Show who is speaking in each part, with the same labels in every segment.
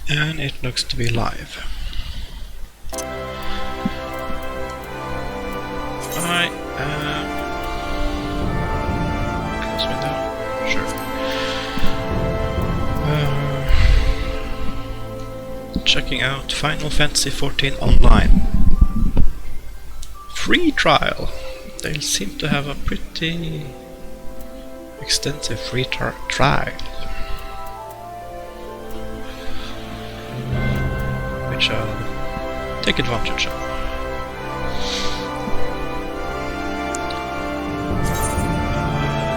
Speaker 1: And it looks to be live. I am... close window? Sure. Checking out Final Fantasy XIV Online. Free trial! They seem to have a pretty extensive free trial. Which I'll take advantage of.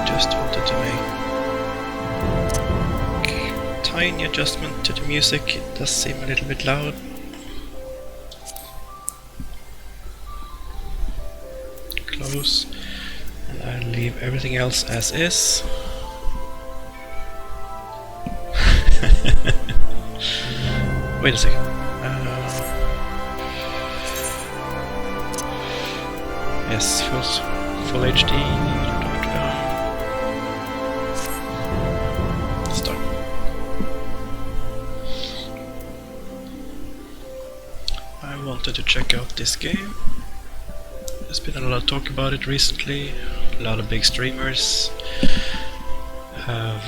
Speaker 1: Just wanted to make a tiny adjustment to the music. It does seem a little bit loud. Close. And I'll leave everything else as is. Wait a second. Yes, full HD. Start. I wanted to check out this game. There's been a lot of talk about it recently. A lot of big streamers have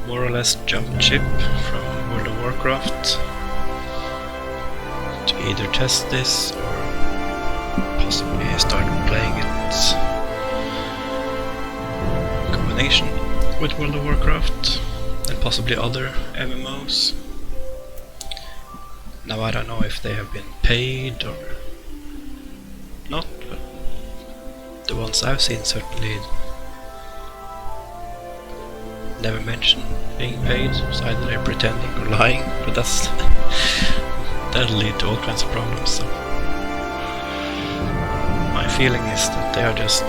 Speaker 1: more or less jumped ship from World of Warcraft to either test this or possibly start playing it in combination with World of Warcraft and possibly other MMOs. Now I don't know if they have been paid or not, but the ones I've seen certainly never mention being paid, so either they're pretending or lying, but that'll lead to all kinds of problems. So my feeling is that they are just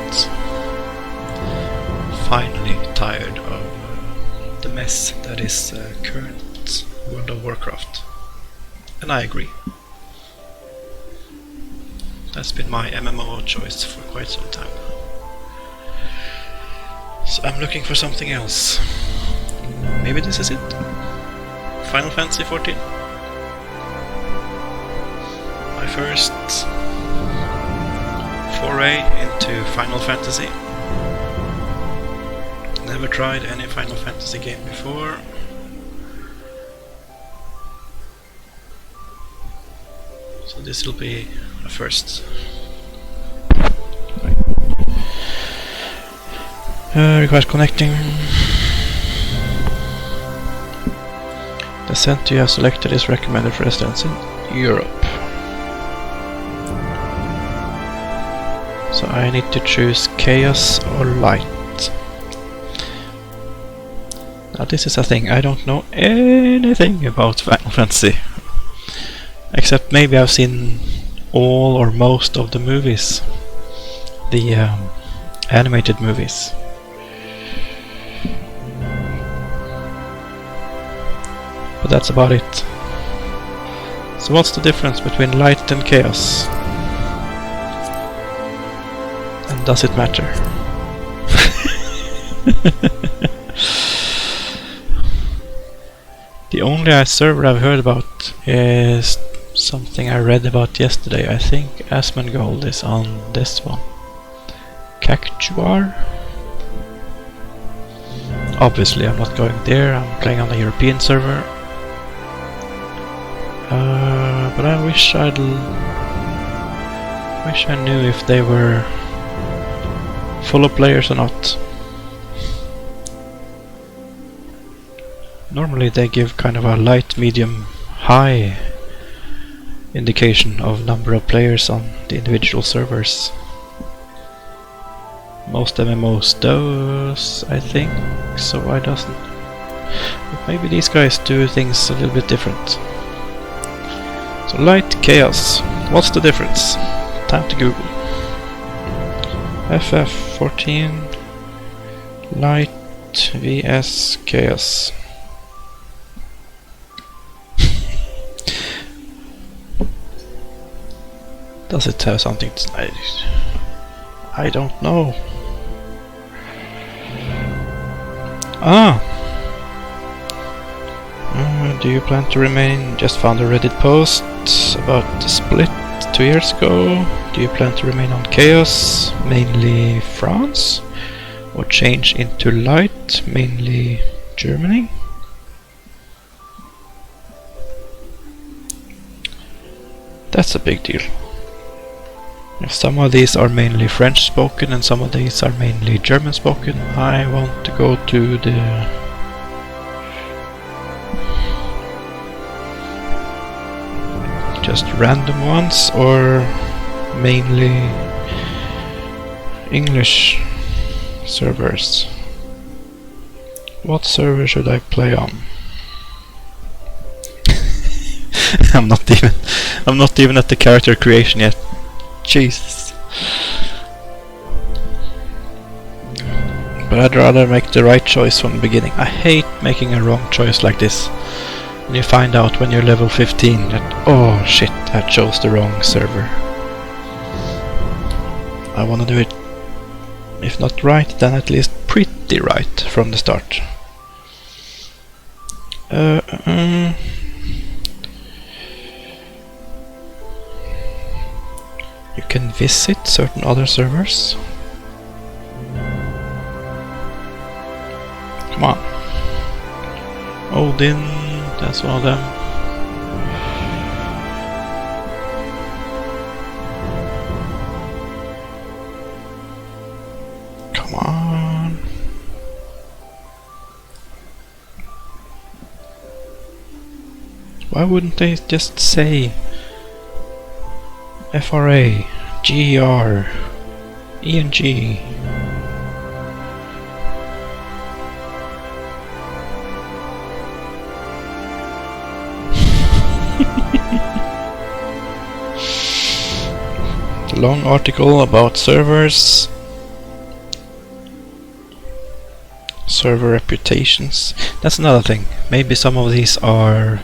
Speaker 1: finally tired of the mess that is current World of Warcraft, and I agree. That's been my MMO choice for quite some time. So I'm looking for something else. Maybe this is it? Final Fantasy XIV? My first foray into Final Fantasy. Never tried any Final Fantasy game before. So this will be a first. Request connecting. The center you have selected is recommended for residents in Europe. So I need to choose Chaos or Light. Now this is a thing, I don't know anything about Final Fantasy. Except maybe I've seen all or most of the movies. The animated movies. But that's about it. So what's the difference between light and chaos? And does it matter? The only server I've heard about is something I read about yesterday. I think Asmongold is on this one. Cactuar? Obviously I'm not going there, I'm playing on a European server. But I wish I knew if they were full of players or not. Normally they give kind of a light, medium, high indication of number of players on the individual servers. Most MMOs does, I think, so why doesn't? But maybe these guys do things a little bit different. So light, chaos, what's the difference? Time to Google. FF14 light vs chaos. Does it have something to say? I don't know. do you plan to remain? Just found a Reddit post about the split 2 years ago. Do you plan to remain on Chaos, mainly France? Or change into Light, mainly Germany? That's a big deal. If some of these are mainly French spoken and some of these are mainly German spoken, I want to go to the just random ones or mainly English servers. What server should I play on? I'm not even at the character creation yet. Jesus. But I'd rather make the right choice from the beginning. I hate making a wrong choice like this. And you find out when you're level 15 that, oh shit, I chose the wrong server. I wanna do it, if not right, then at least pretty right from the start. You can visit certain other servers. Come on. Odin, that's one of them. Come on. Why wouldn't they just say FRA, GR, ENG? Long article about servers, server reputations. That's another thing. Maybe some of these are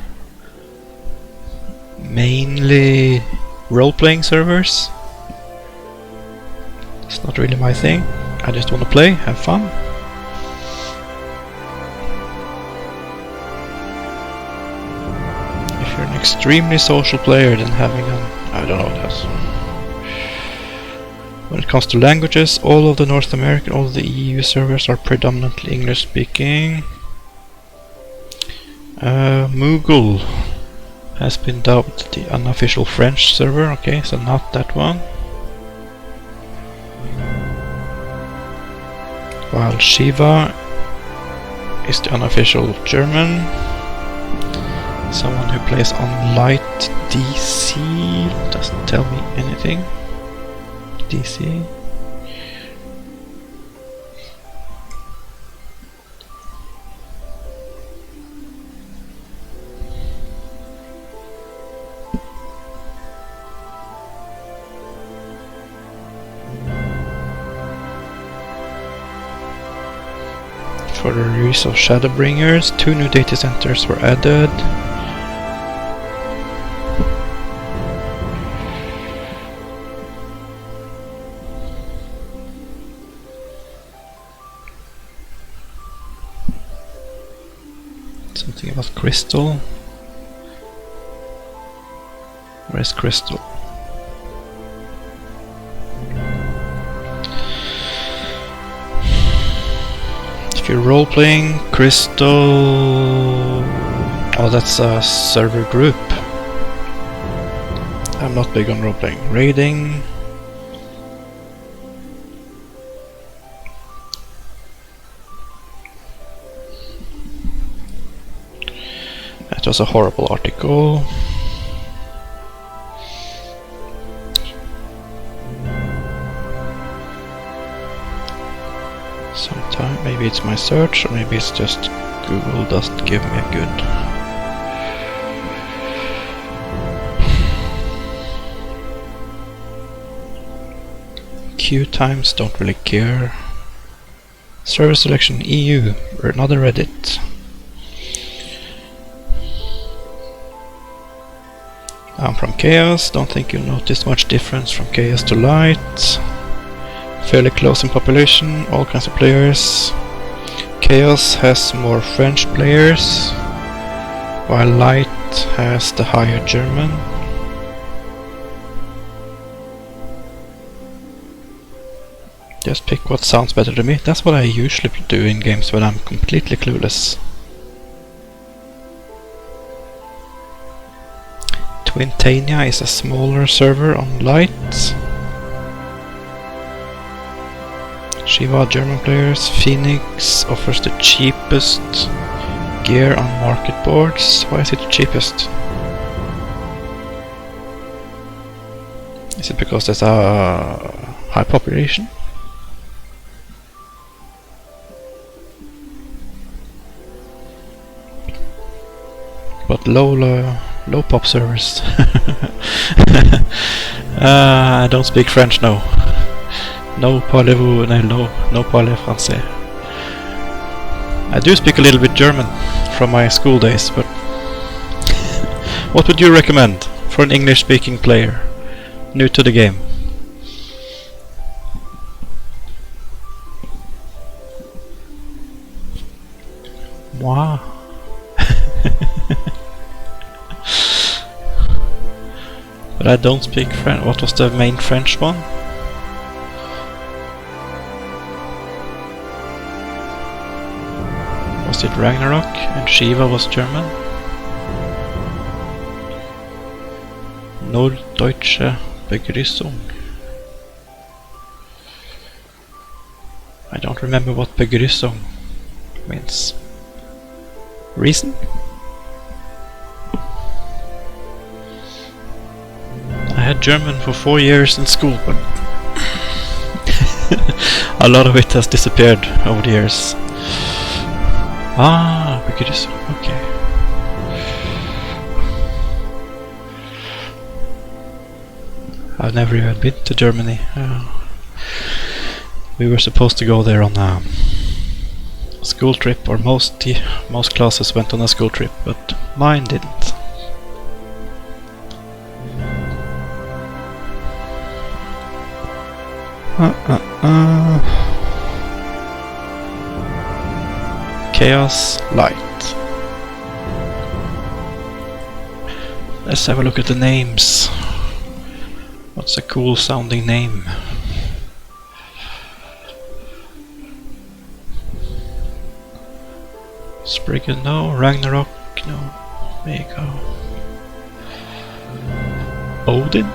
Speaker 1: mainly role-playing servers. It's not really my thing. I just want to play, have fun. If you're an extremely social player, then having an... I don't know what that's. When it comes to languages, all of the North American, all of the EU servers are predominantly English speaking. Moogle has been dubbed the unofficial French server, okay, so not that one. While Shiva is the unofficial German. Someone who plays on Light DC doesn't tell me anything. DC. For the release of Shadowbringers, 2 new data centers were added. Something about Crystal. Where's Crystal? If you're role-playing, Crystal... Oh, that's a server group. I'm not big on role-playing. Raiding... That was a horrible article. Sometime, maybe it's my search, or maybe it's just Google doesn't give me a good... Queue times, don't really care. Server selection EU, or another Reddit. I'm from Chaos, don't think you'll notice much difference from Chaos to Light. Fairly close in population, all kinds of players. Chaos has more French players. while light has the higher German. Just pick what sounds better to me. That's what I usually do in games when I'm completely clueless. Twintania is a smaller server on light. Shiva German players. Phoenix offers the cheapest gear on market boards. Why is it the cheapest? Is it because there's a high population? But low pop servers. I don't speak French, no. No parlez-vous, no parlez français. I do speak a little bit German from my school days, but what would you recommend for an English-speaking player new to the game? Moi. But I don't speak French. What was the main French one? Was it Ragnarok and Shiva was German? Norddeutsche Begrüßung. I don't remember what Begrüßung means. Reason? I had German for 4 years in school, but a lot of it has disappeared over the years. Ah, Begrüßung, okay. I've never even been to Germany. We were supposed to go there on a school trip, or most classes went on a school trip, but mine didn't. Chaos Light. Let's have a look at the names. What's a cool sounding name? Spriggan, no. Ragnarok, no. There you go. Odin?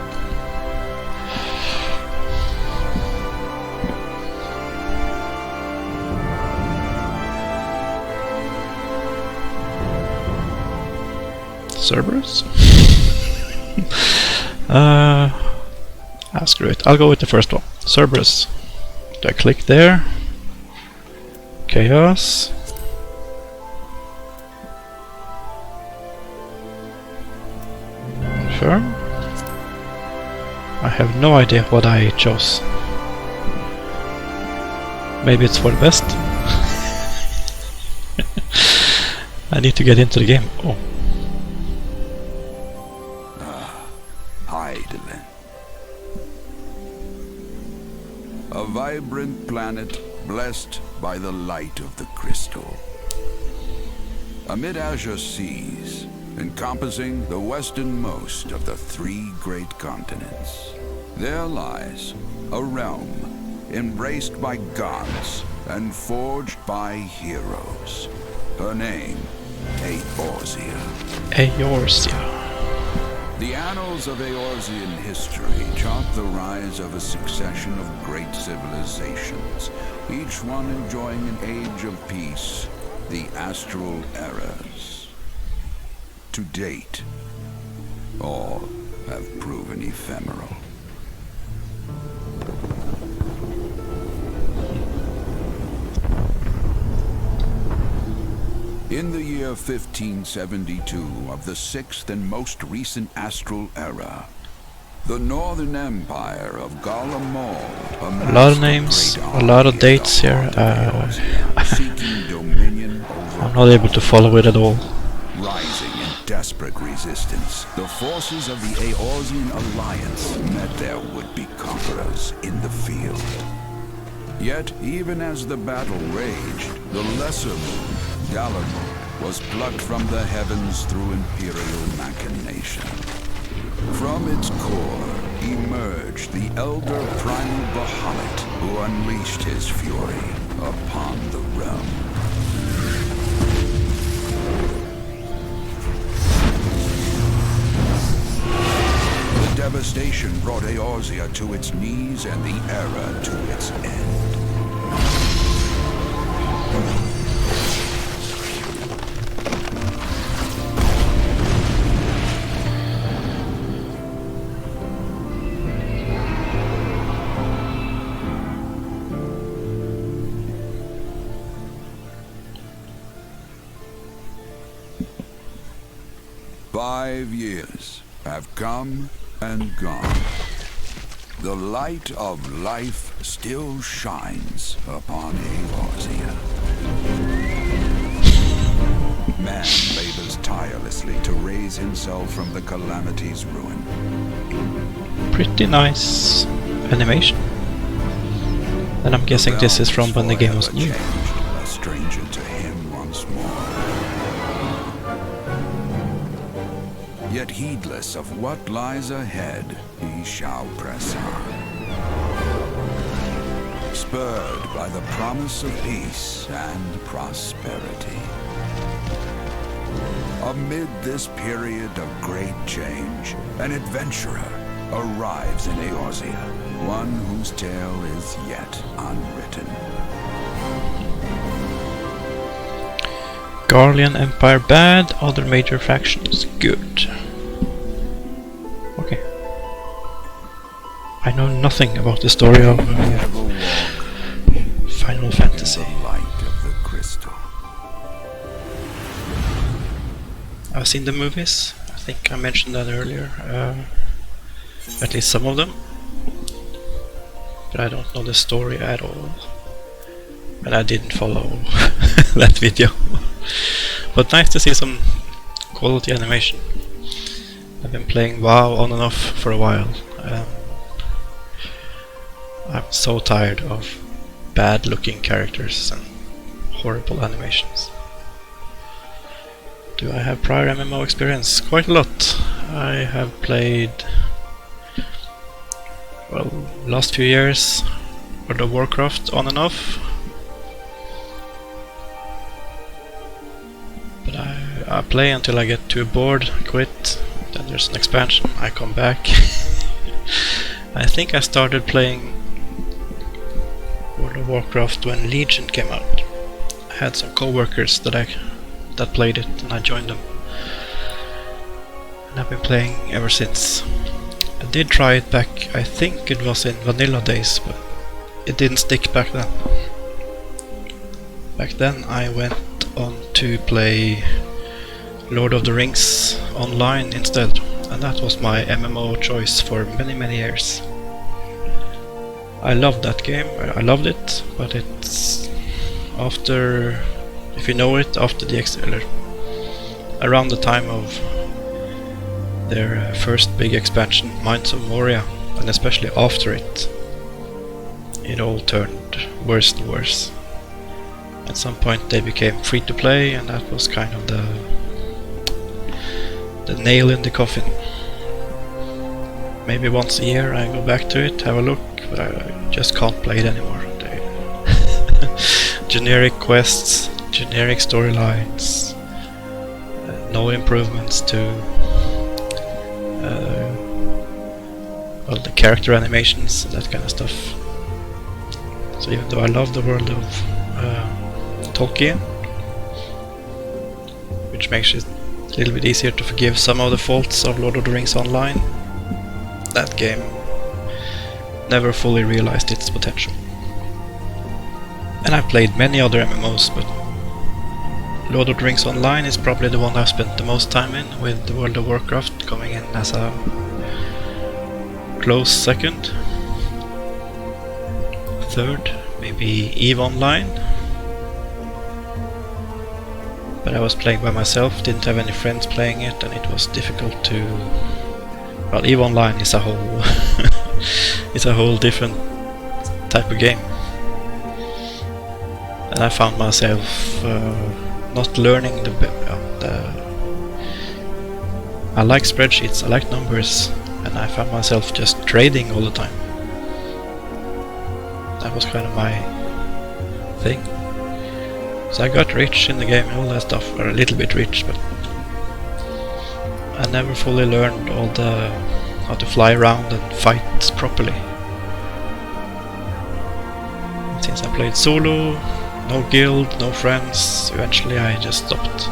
Speaker 1: Cerberus? Screw it. I'll go with the first one. Cerberus. Do I click there? Chaos. Confirm. I have no idea what I chose. Maybe it's for the best. I need to get into the game. Oh.
Speaker 2: A vibrant planet blessed by the light of the crystal. Amid azure seas, encompassing the westernmost of the 3 great continents, there lies a realm embraced by gods and forged by heroes. Her name, Eorzea.
Speaker 1: Eorzea.
Speaker 2: The annals of Eorzean history chart the rise of a succession of great civilizations, each one enjoying an age of peace, the astral eras. To date, all have proven ephemeral. In the year 1572 of the 6th and most recent astral era, the Northern Empire of Garlemald,
Speaker 1: a lot of names, a lot of dates here. I'm not able to follow it at all.
Speaker 2: Rising in desperate resistance, the forces of the Eorzean Alliance met their would-be conquerors in the field. Yet, even as the battle raged, the lesser moon, Galamod, was plucked from the heavens through imperial machination. From its core emerged the elder primal Bahamut, who unleashed his fury upon the realm. The devastation brought Eorzea to its knees and the era to its end. 5 years have come and gone. The light of life still shines upon Eorzea. Man labors tirelessly to raise himself from the calamity's ruin.
Speaker 1: Pretty nice animation. And I'm guessing this is from when the game was new.
Speaker 2: A stranger to him once more. Yet heedless of what lies ahead, he shall press on. Spurred by the promise of peace and prosperity. Amid this period of great change, an adventurer arrives in Eorzea, one whose tale is yet unwritten.
Speaker 1: Garlean Empire bad, other major factions good. Okay. I know nothing about the story of Final Fantasy. I've seen the movies. I think I mentioned that earlier. At least some of them. But I don't know the story at all. And I didn't follow that video. But nice to see some quality animation. I've been playing WoW on and off for a while. I'm so tired of bad looking characters and horrible animations. Do I have prior MMO experience? Quite a lot. I have played, well, last few years World of Warcraft on and off. But I play until I get too bored, quit, then there's an expansion, I come back. I think I started playing World of Warcraft when Legion came out. I had some co-workers that played it and I joined them. And I've been playing ever since. I did try it back, I think it was in vanilla days, but it didn't stick back then. Back then I went on to play Lord of the Rings online instead, and that was my MMO choice for many years. I loved that game, I loved it, but it's after, if you know it, after the around the time of their first big expansion, Mines of Moria, and especially after it, it all turned worse and worse. At some point they became free to play, and that was kind of the nail in the coffin. Maybe once a year I go back to it, have a look, but I just can't play it anymore. Generic quests, generic storylines, no improvements to well, the character animations and that kind of stuff. So even though I love the world of Tolkien, which makes it a little bit easier to forgive some of the faults of Lord of the Rings Online, that game never fully realized its potential. And I've played many other MMOs, but Lord of the Rings Online is probably the one I've spent the most time in, with the World of Warcraft coming in as a close second. Third, maybe EVE Online. But I was playing by myself, didn't have any friends playing it, and it was difficult to... Well, EVE Online is a whole... it's a whole different type of game. And I found myself not learning I like spreadsheets, I like numbers, and I found myself just trading all the time. That was kind of my thing. So I got rich in the game, all that stuff, or a little bit rich, but I never fully learned all the how to fly around and fight properly. And since I played solo, no guild, no friends, eventually I just stopped.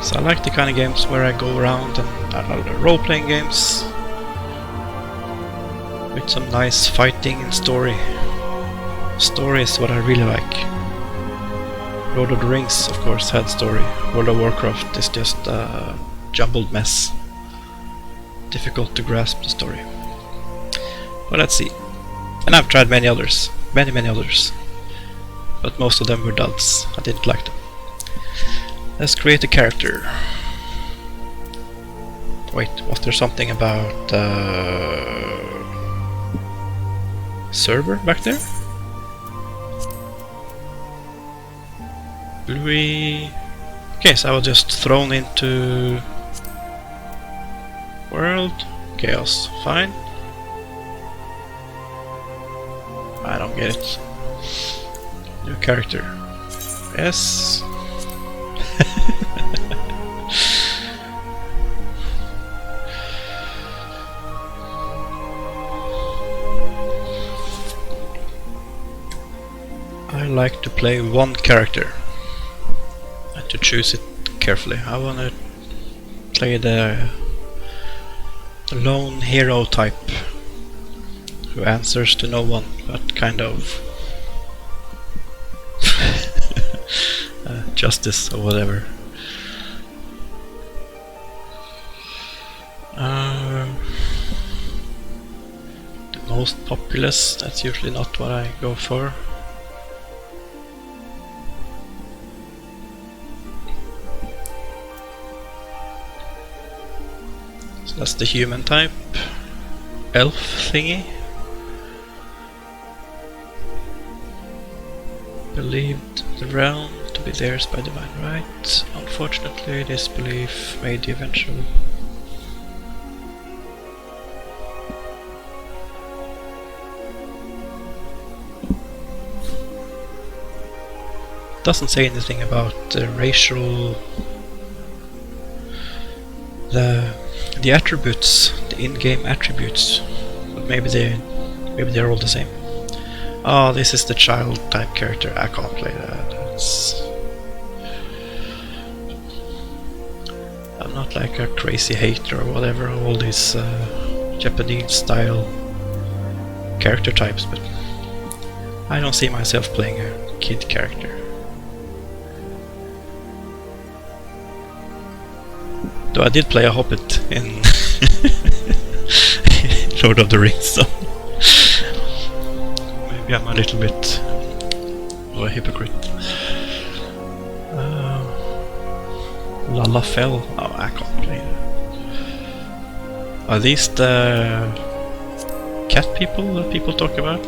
Speaker 1: So I like the kind of games where I go around and role-playing games with some nice fighting and story. Story is what I really like. Lord of the Rings, of course, had story. World of Warcraft is just a jumbled mess. Difficult to grasp the story. But let's see. And I've tried many others. Many others. But most of them were duds. I didn't like them. Let's create a character. Wait, was there something about server back there? Bluey. Okay, so I was just thrown into world chaos. Fine. I don't get it. New character. Yes. I like to play one character and to choose it carefully. I want to play the lone hero type who answers to no one, but kind of justice or whatever. The most populous, that's usually not what I go for. So that's the human type. Elf thingy. Believed the realm to be theirs by divine right. Unfortunately, this belief made eventually. Doesn't say anything about the racial, the attributes, the in-game attributes, but maybe they're all the same. Oh, this is the child type character. I can't play that. I'm not like a crazy hater or whatever of all these Japanese style character types, but I don't see myself playing a kid character. Though I did play a hobbit in Lord of the Rings, so maybe I'm a little bit of a hypocrite. Lalafell. Oh, I can't play that. Are these the cat people that people talk about?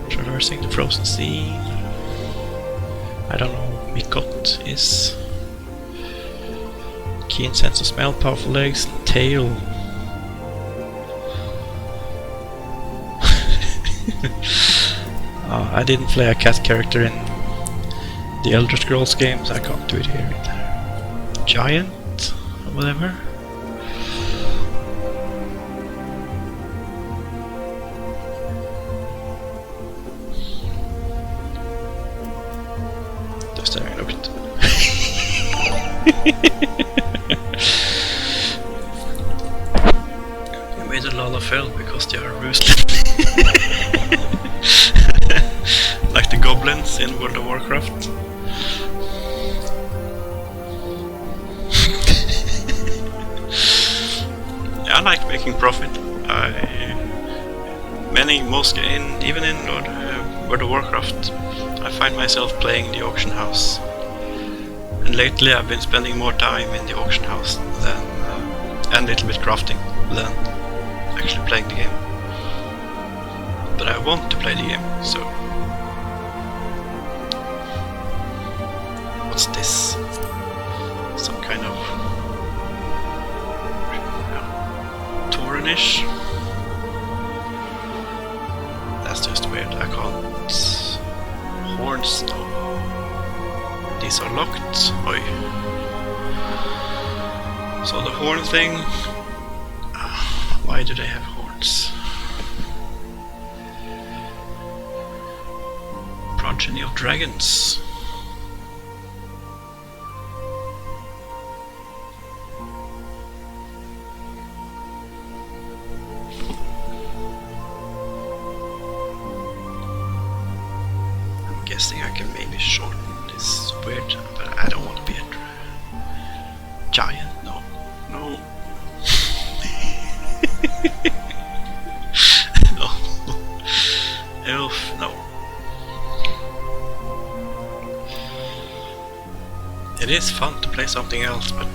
Speaker 1: Traversing the frozen sea. I don't know what Mikot is. Keen sense of smell, powerful legs, tail. I didn't play a cat character in the Elder Scrolls games. I can't do it here either. Giant or whatever. Just having a look at. You made a Lalafell because they are ruthless. Like the goblins in World of Warcraft. Yeah, I like making profit. Even in World of Warcraft, I find myself playing the auction house. And lately I've been spending more time in the auction house than and a little bit crafting than actually playing the game. But I want to play the game, so... What's this? Some kind of... Taurenish? That's just weird, I can't... Horns, no. These are locked. Oi. So the horn thing... why do they have horns? Progeny of dragons. I'm guessing I can maybe shorten this weird, but I don't want to be a giant, no. No. No. Elf, no. It is fun to play something else, but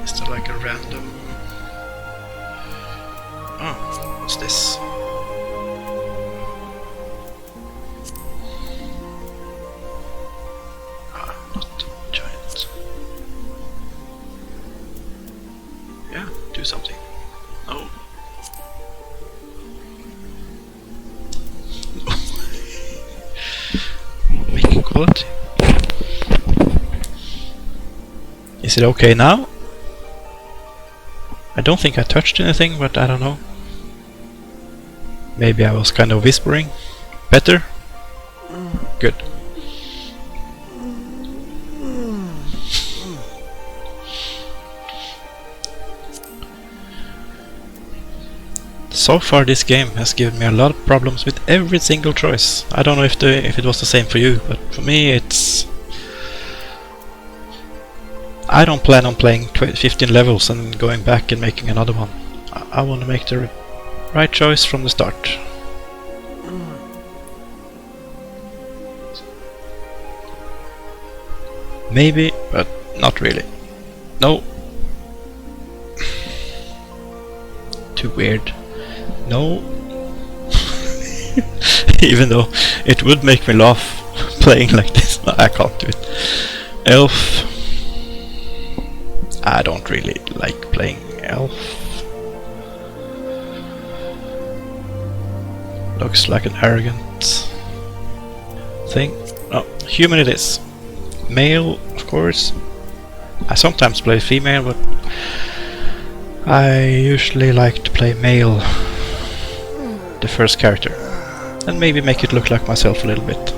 Speaker 1: is there like a random... Oh, what's this? Ah, not giant. Yeah, do something. No. Making quality. Is it okay now? I don't think I touched anything, but I don't know. Maybe I was kind of whispering. Better? Good. So far this game has given me a lot of problems with every single choice. I don't know if it was the same for you, but for me it's... I don't plan on playing 15 levels and going back and making another one. I want to make the right choice from the start. Maybe, but not really. No. Too weird. No. Even though it would make me laugh playing like this. No, I can't do it. Elf. I don't really like playing elf. Looks like an arrogant thing. No, human it is. Male, of course. I sometimes play female, but I usually like to play male, the first character, and maybe make it look like myself a little bit.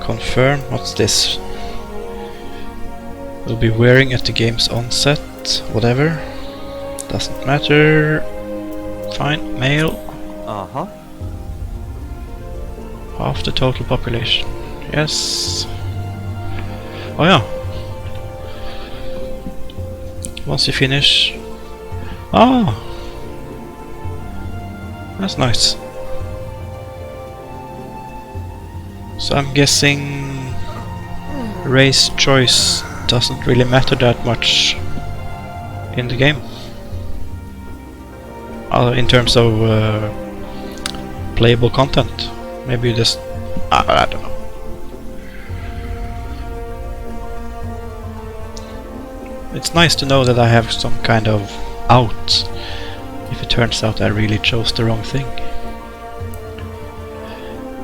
Speaker 1: Confirm, what's this? Will be wearing at the game's onset, whatever. Doesn't matter. Fine, male.
Speaker 3: Uh-huh.
Speaker 1: Half the total population. Yes. Oh yeah. Once you finish... Oh! That's nice. So I'm guessing race choice doesn't really matter that much in the game. In terms of playable content. Maybe you just... I don't know. It's nice to know that I have some kind of out if it turns out I really chose the wrong thing.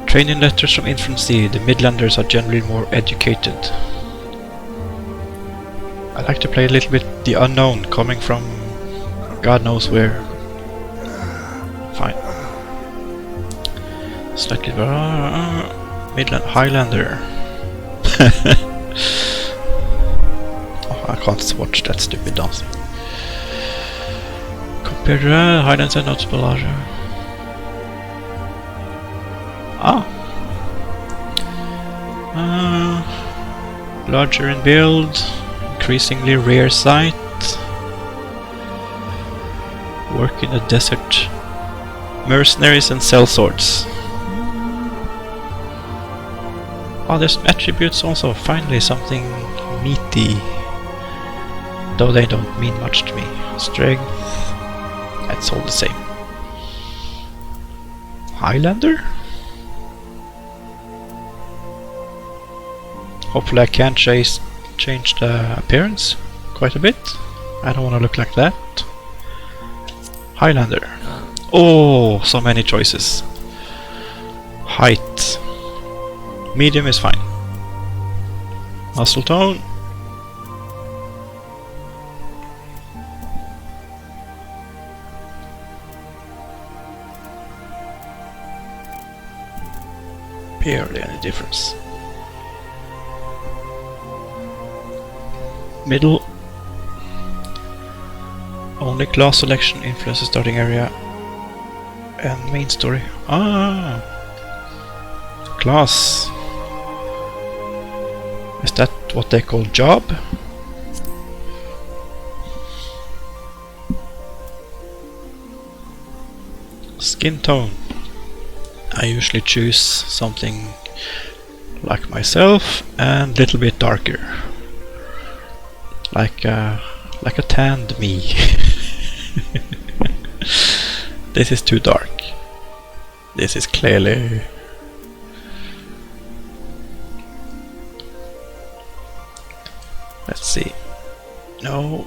Speaker 1: Training letters from infancy. The Midlanders are generally more educated. I like to play a little bit the unknown, coming from God knows where. Fine. Slightly Midland Highlander. Oh, I can't watch that stupid dancing. Compared to Highlands and noticeable larger. Larger in build, increasingly rare sight. Work in the desert. Mercenaries and sellswords. Oh, there's some attributes also. Finally, something meaty. though they don't mean much to me. Strength, that's all the same. Highlander? Hopefully I can change the appearance quite a bit. I don't want to look like that. Highlander. Oh, so many choices. Height. Medium is fine. Muscle tone. Barely any difference. Middle. Only class selection influences starting area and main story. Ah, class. Is that what they call job? Skin tone. I usually choose something like myself and a little bit darker, like a tanned me. This is too dark. This is clearly. Let's see. No.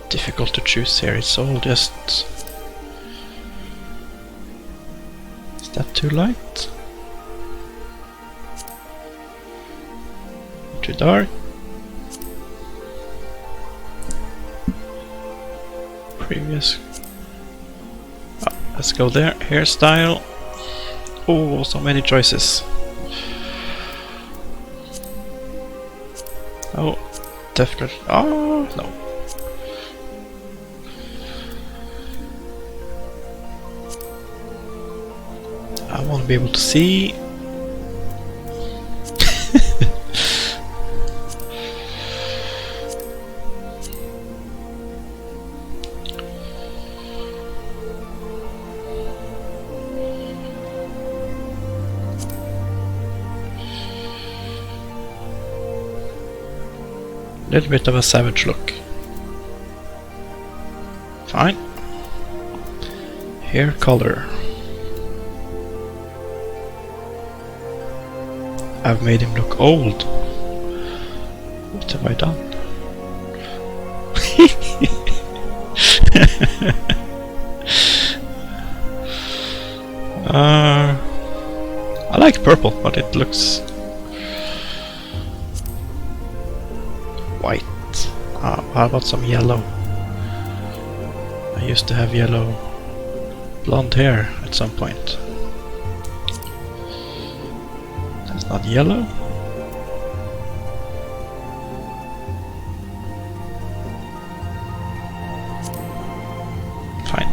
Speaker 1: Difficult to choose here. It's all just. Is that too light? Too dark? Previous. Oh, let's go there. Hairstyle. Oh, so many choices. Oh, definitely. Oh, no. I want to be able to see. Little bit of a savage look. Fine. Hair color. I've made him look old. What have I done? I like purple, but it looks white. How about some yellow? I used to have yellow blonde hair at some point. That's not yellow. Fine.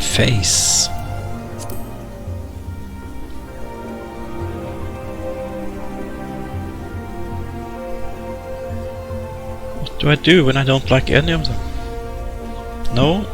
Speaker 1: Face. What do I do when I don't like any of them? No?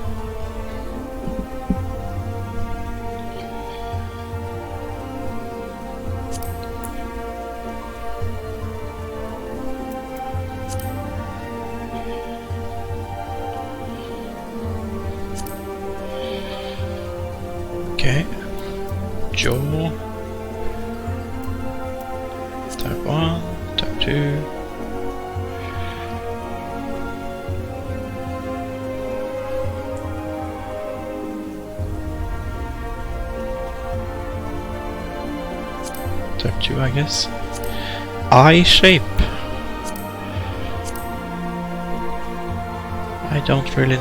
Speaker 1: Okay. Jaw. Type 1, type 2. Type 2, I guess. Eye shape. I don't really.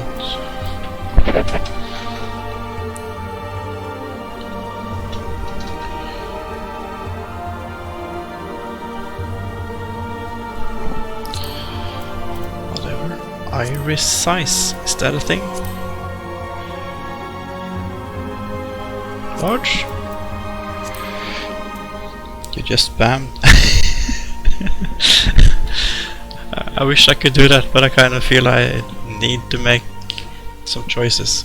Speaker 1: Whatever. Iris size. Is that a thing? Large? You just spammed. I wish I could do that, but I kind of feel I need to make some choices.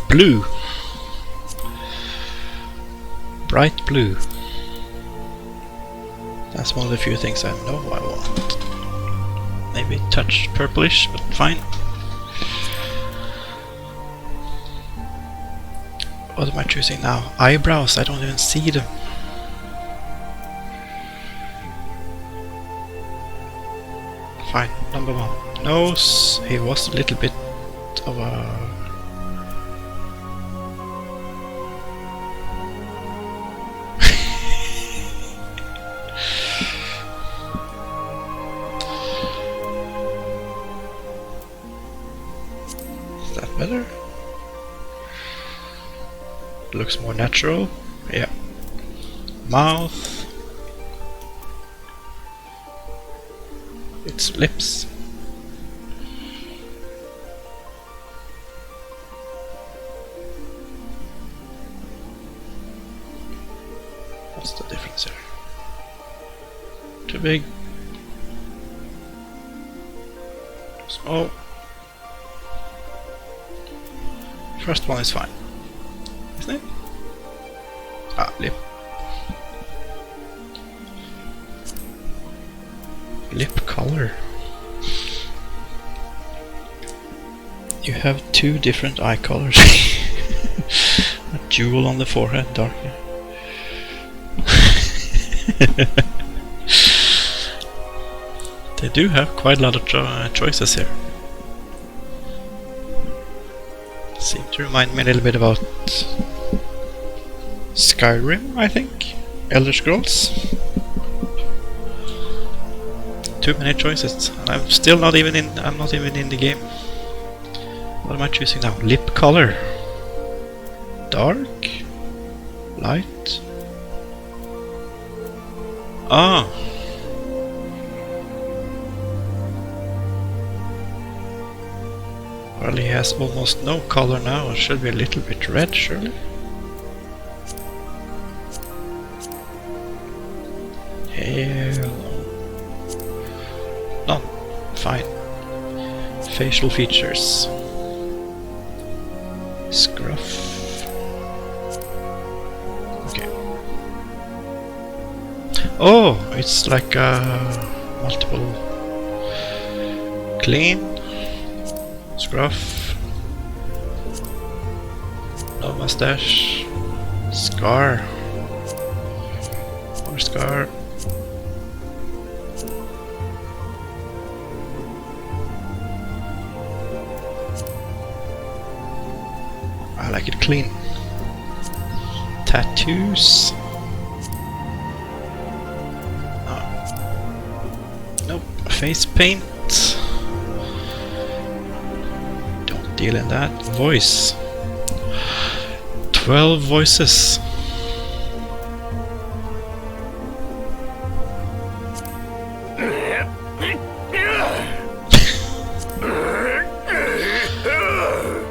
Speaker 1: Blue. Bright blue. That's one of the few things I know I want. Maybe touch purplish, but fine. What am I choosing now? Eyebrows, I don't even see them. Fine, number 1. Nose, he was a little bit of a... Is that better? Looks more natural. Yeah. Mouth. It's lips. What's the difference here? Too big. Small. First one is fine. Isn't it? Ah, lip. Lip color. You have 2 different eye colors. A jewel on the forehead, darker. They do have quite a lot of choices here. Seem to remind me a little bit about Skyrim, I think. Elder Scrolls. Too many choices. And I'm still not even in. I'm not even in the game. What am I choosing now? Lip color. Dark. Light. Ah. Well, he has almost no color now. It should be a little bit red, surely. Hell no. None. Fine. Facial features. Scruff. Okay. Oh, it's like multiple. Clean. Scruff. No mustache. Scar. More scar. I like it clean. Tattoos. Nope. Face paint. Don't deal in that. Voice. 12 voices.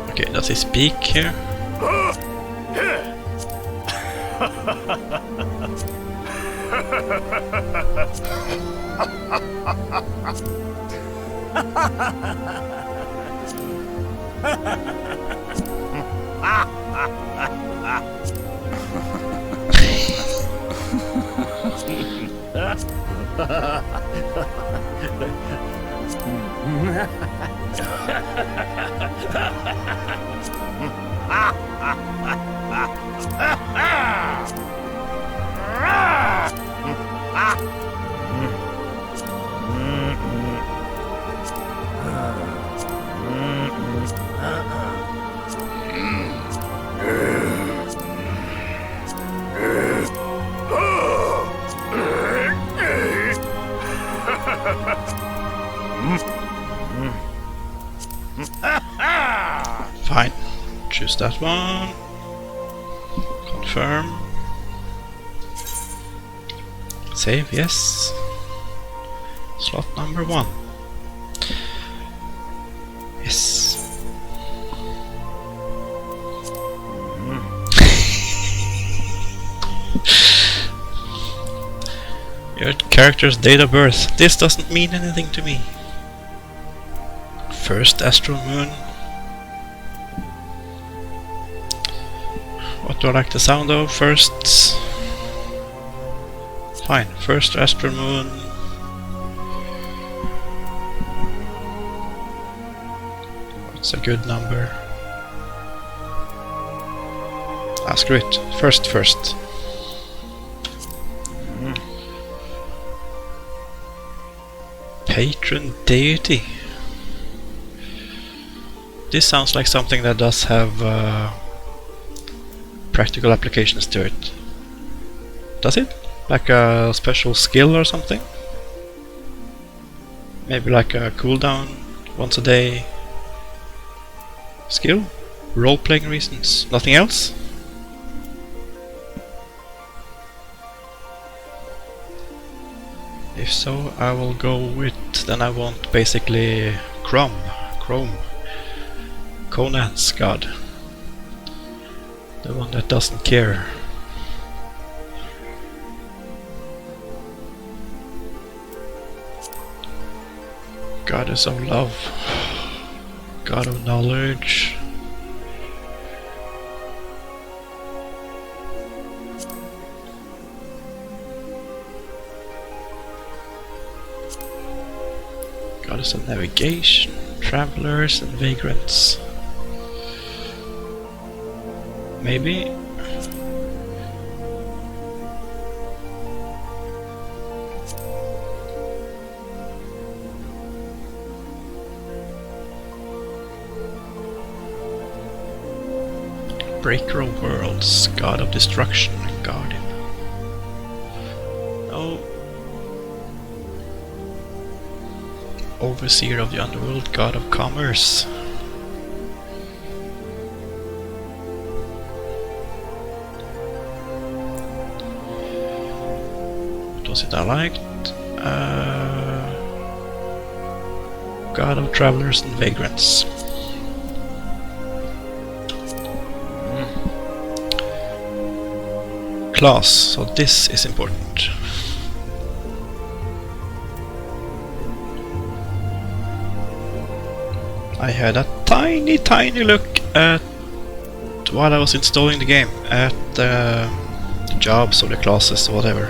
Speaker 1: Okay, does he speak here? Fine. Choose that one. Confirm. Save, yes. Slot number 1. Yes. Your character's date of birth. This doesn't mean anything to me. First astral moon. What do I like the sound of? First. fine. First astral moon. What's a good number? Ah, screw it. First. Patron deity. This sounds like something that does have practical applications to it. Does it? Like a special skill or something? Maybe like a cooldown once a day skill? Role-playing reasons? Nothing else? If so, I will go with... then I want basically Chrome. Conan's god. The one that doesn't care. Goddess of love. God of knowledge. Goddess of navigation, travelers and vagrants. Maybe. Breaker of worlds, god of destruction, guardian. No. Overseer of the underworld, god of commerce. What was it I liked? God of travelers and vagrants. Class, so this is important. I had a tiny look at, while I was installing the game, at the jobs or the classes or whatever.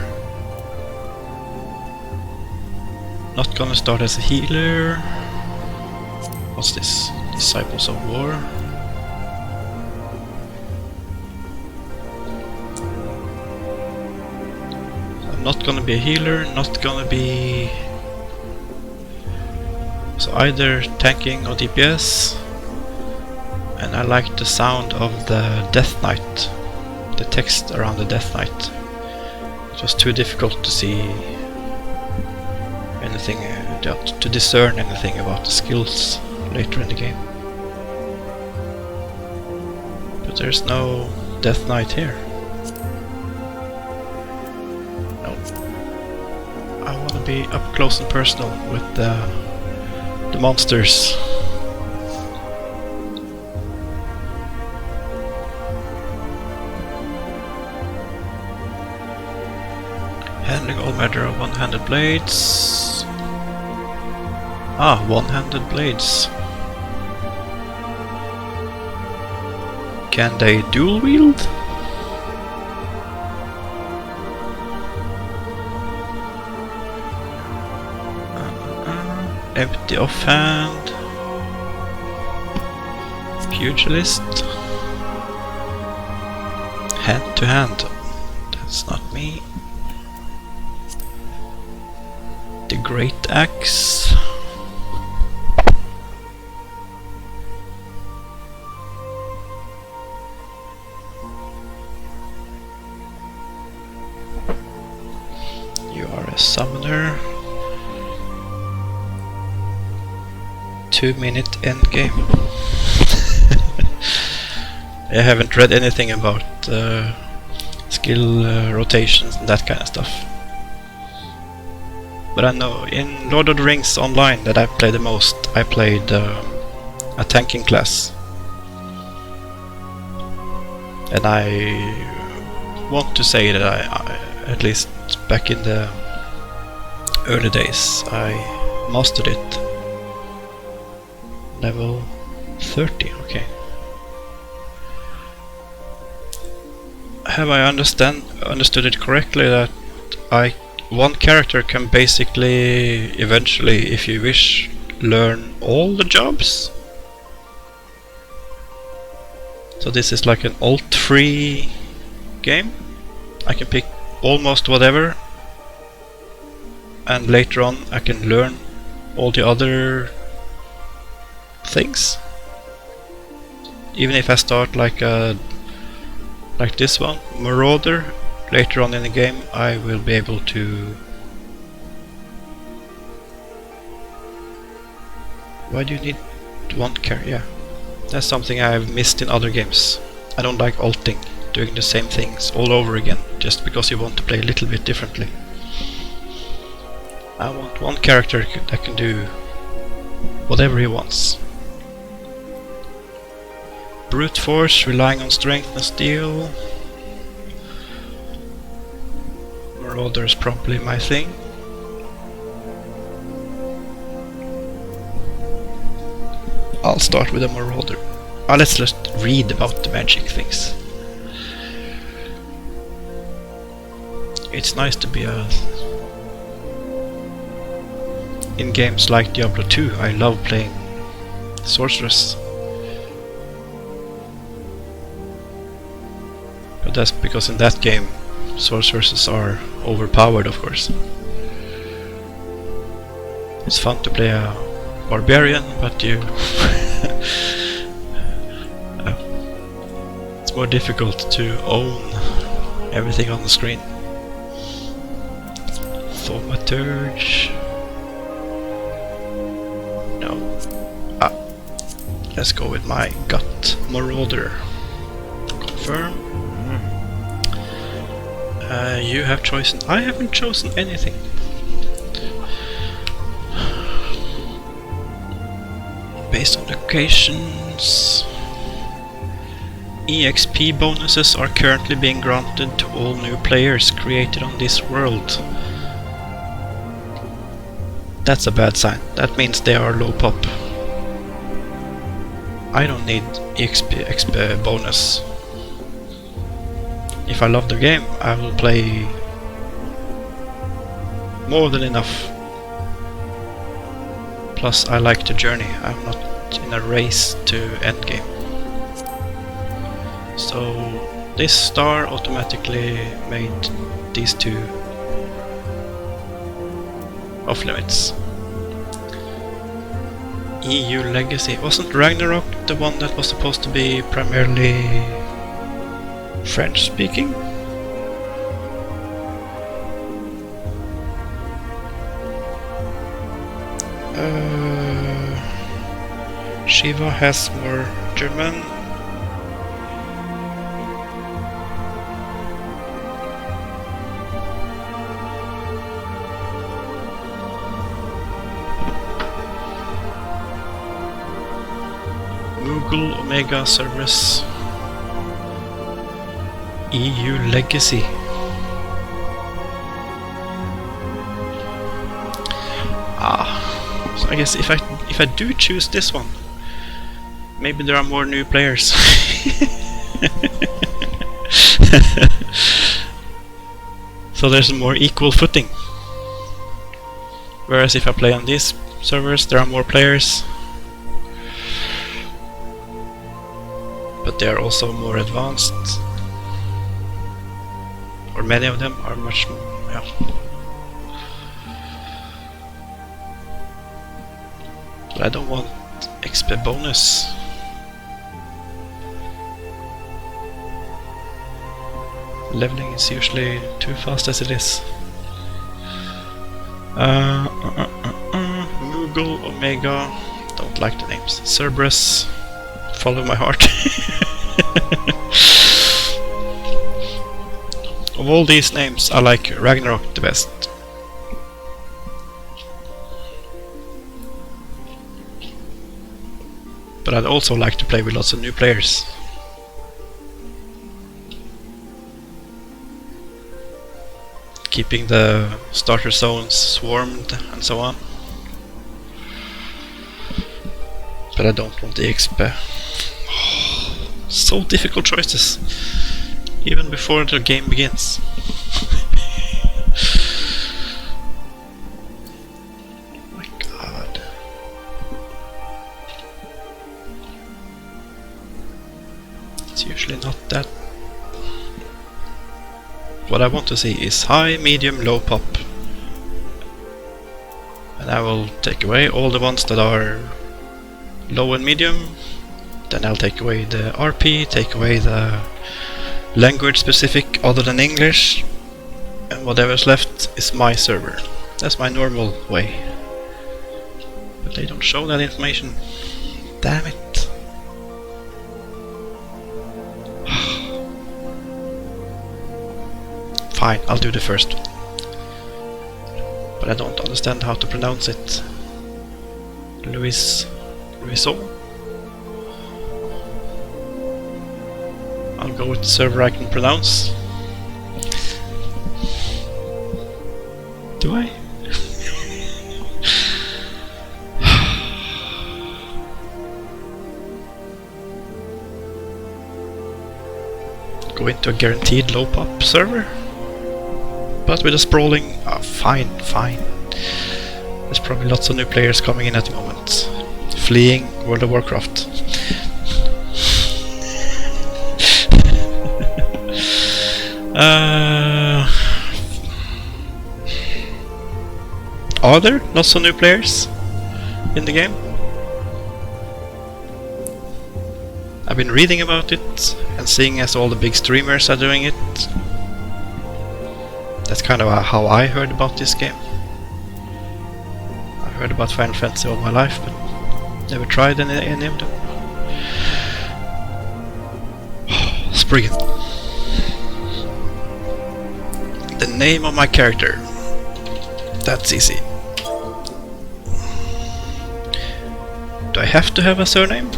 Speaker 1: Not gonna start as a healer. What's this? Disciples of War. I'm not gonna be a healer, not gonna be... so either tanking or DPS. And I like the sound of the Death Knight. The text around the Death Knight. It was too difficult to see anything, to discern anything about the skills later in the game. But there's no Death Knight here. No. I want to be up close and personal with the monsters. Handling all manner of one-handed blades. Ah, one-handed blades. Can they dual wield? Empty offhand. Pugilist. Hand to hand. That's not me. The Great Axe. You are a summoner. 2-minute endgame. I haven't read anything about skill rotations and that kind of stuff. But I know in Lord of the Rings Online that I've played the most, I played a tanking class. And I want to say that I at least back in the early days, I mastered it. Level 30, okay. Have I understood it correctly that one character can basically, eventually, if you wish, learn all the jobs. So this is like an alt-free game. I can pick almost whatever, and later on I can learn all the other things. Even if I start like this one, Marauder, later on in the game I will be able to... Why do you need one character? Yeah, that's something I've missed in other games. I don't like alting, doing the same things all over again, just because you want to play a little bit differently. I want one character that can do whatever he wants. Brute force, relying on strength and steel. Marauder is probably my thing. I'll start with a Marauder. Let's just read about the magic things. It's nice to be in games like Diablo 2, I love playing sorceress. But that's because in that game sorceresses are overpowered, of course. It's fun to play a barbarian, but you it's more difficult to own everything on the screen. Thaumaturge. No. Let's go with my gut. Marauder. Confirm. You have chosen. I haven't chosen anything. Based on locations. EXP bonuses are currently being granted to all new players created on this world. That's a bad sign. That means they are low pop. I don't need XP bonus. If I love the game, I will play more than enough. Plus I like the journey. I'm not in a race to endgame. So this star automatically made these two off limits. EU Legacy. Wasn't Ragnarok the one that was supposed to be primarily French speaking? Shiva has more German. Google Omega Service. EU Legacy. So I guess if I do choose this one, maybe there are more new players. So there's a more equal footing. Whereas if I play on these servers, there are more players. But they are also more advanced. Or many of them are much more, yeah. But I don't want XP bonus. Leveling is usually too fast as it is. Moogle, Omega, don't like the names. Cerberus, follow my heart. Of all these names, I like Ragnarok the best. But I'd also like to play with lots of new players. Keeping the starter zones swarmed and so on. But I don't want the XP. So difficult choices. Even before the game begins. Usually not that. What I want to see is high, medium, low pop. And I will take away all the ones that are low and medium. Then I'll take away the RP, take away the language specific other than English. And whatever's left is my server. That's my normal way. But they don't show that information. Damn it. Fine, I'll do the first one. But I don't understand how to pronounce it. Louiso? I'll go with the server I can pronounce. Do I? Go into a guaranteed low pop server? But with a sprawling... fine. There's probably lots of new players coming in at the moment. Fleeing World of Warcraft. Are there lots of new players in the game? I've been reading about it and seeing as all the big streamers are doing it. That's kind of how I heard about this game. I heard about Final Fantasy all my life, but never tried any of them. Spriggan. The name of my character. That's easy. Do I have to have a surname?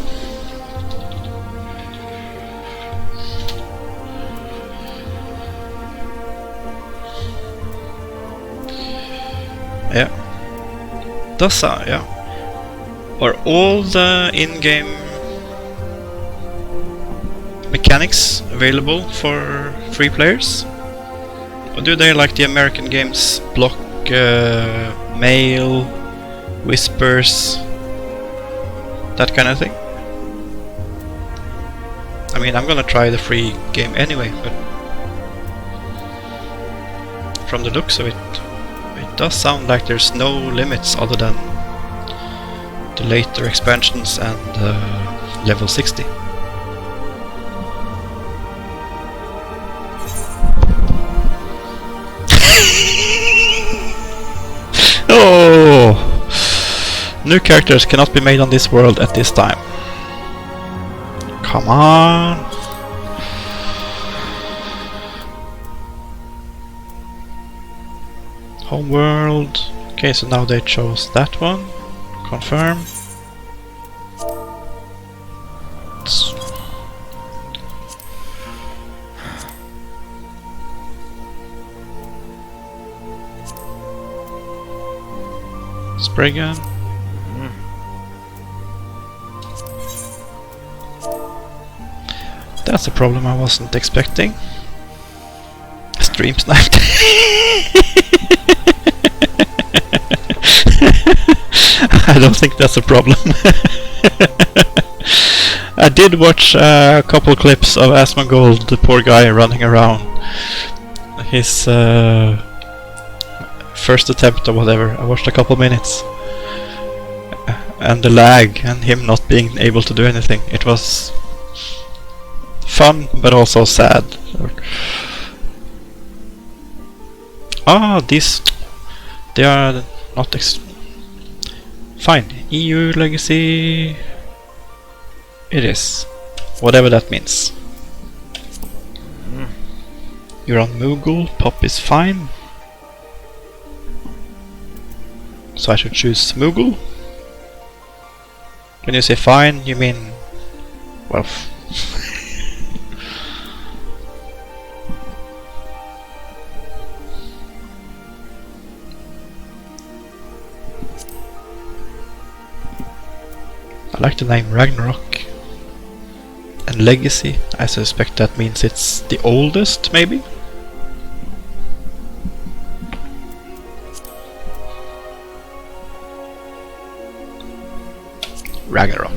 Speaker 1: Yeah. Does sound, yeah. Are all the in-game mechanics available for free players? Or do they, like the American games, block mail, whispers, that kind of thing? I mean, I'm gonna try the free game anyway, but from the looks of it, it does sound like there's no limits other than the later expansions and level 60. Oh! New characters cannot be made on this world at this time. Come on! Homeworld. Okay, so now they chose that one. Confirm. Spriggan. That's a problem I wasn't expecting. Stream sniped. I don't think that's a problem. I did watch a couple clips of Asmongold, the poor guy running around. His first attempt or whatever. I watched a couple minutes. And the lag and him not being able to do anything. It was fun but also sad. These... they are not fine. EU legacy... it is. Whatever that means. You're on Moogle, pop is fine. So I should choose Moogle? When you say fine, you mean... well... I like the name Ragnarok. And Legacy, I suspect that means it's the oldest, maybe? Ragnarok.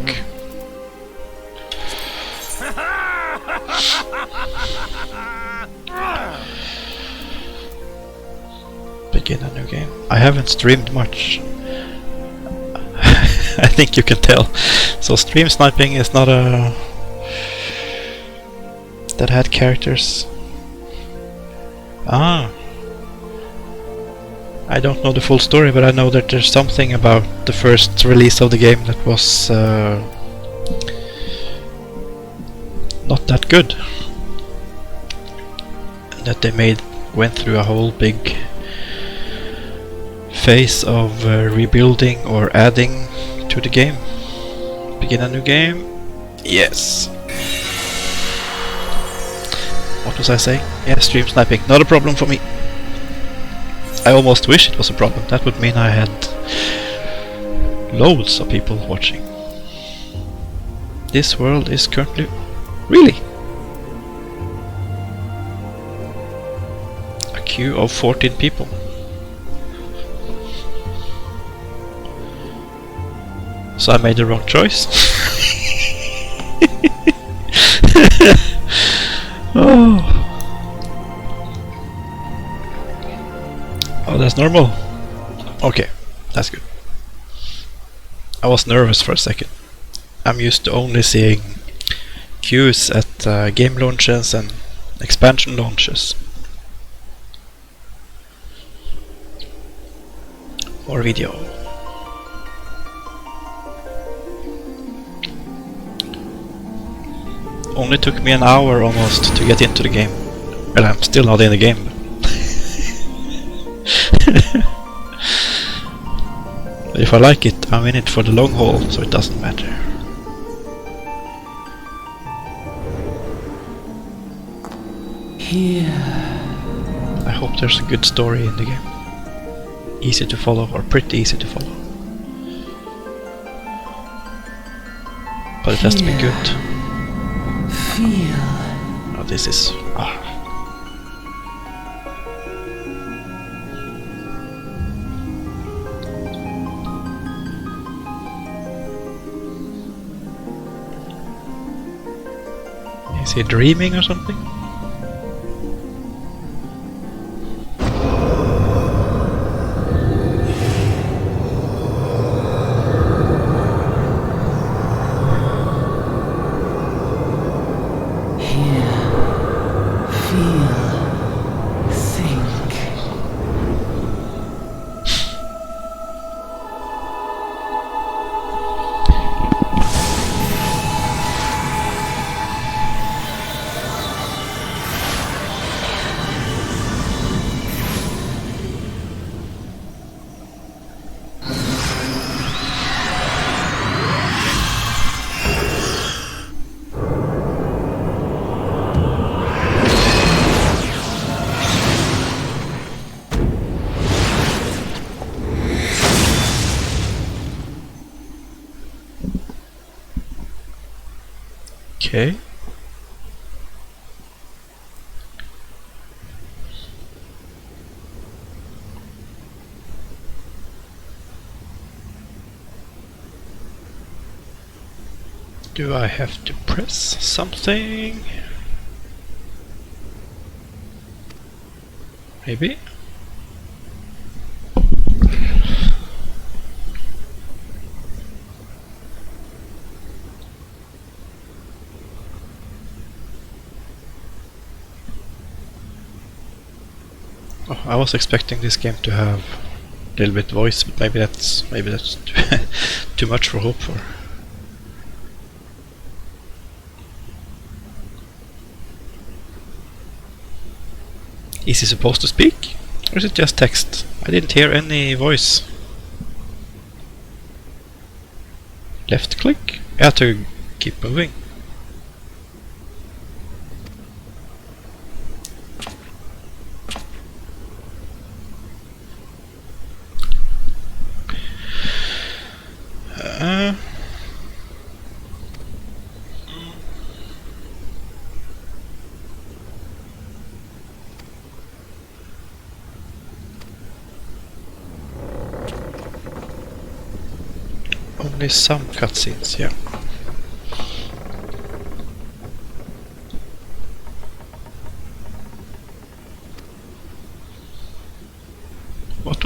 Speaker 1: Begin a new game. I haven't streamed much. I think you can tell. So stream sniping is not a... that had characters. Ah. I don't know the full story, but I know that there's something about the first release of the game that was not that good. That they went through a whole big phase of rebuilding or adding to the game. Begin a new game? Yes. What was I saying? Yeah, stream sniping. Not a problem for me. I almost wish it was a problem. That would mean I had loads of people watching. This world is currently... Really? A queue of 14 people. So I made the wrong choice. Oh. Oh, that's normal. Okay, that's good. I was nervous for a second. I'm used to only seeing queues at game launches and expansion launches. More video. Only took me an hour almost to get into the game. Well, I'm still not in the game. But if I like it, I'm in it for the long haul, so it doesn't matter.
Speaker 3: Here.
Speaker 1: I hope there's a good story in the game. Easy to follow, or pretty easy to follow. But it has to be good.
Speaker 3: Feel.
Speaker 1: Oh, this is... Is he dreaming or something? Okay. Do I have to press something? Maybe? Oh, I was expecting this game to have a little bit voice, but maybe that's too much for hope for. Is he supposed to speak? Or is it just text? I didn't hear any voice. Left click? Yeah, to keep moving. Only some cutscenes, yeah.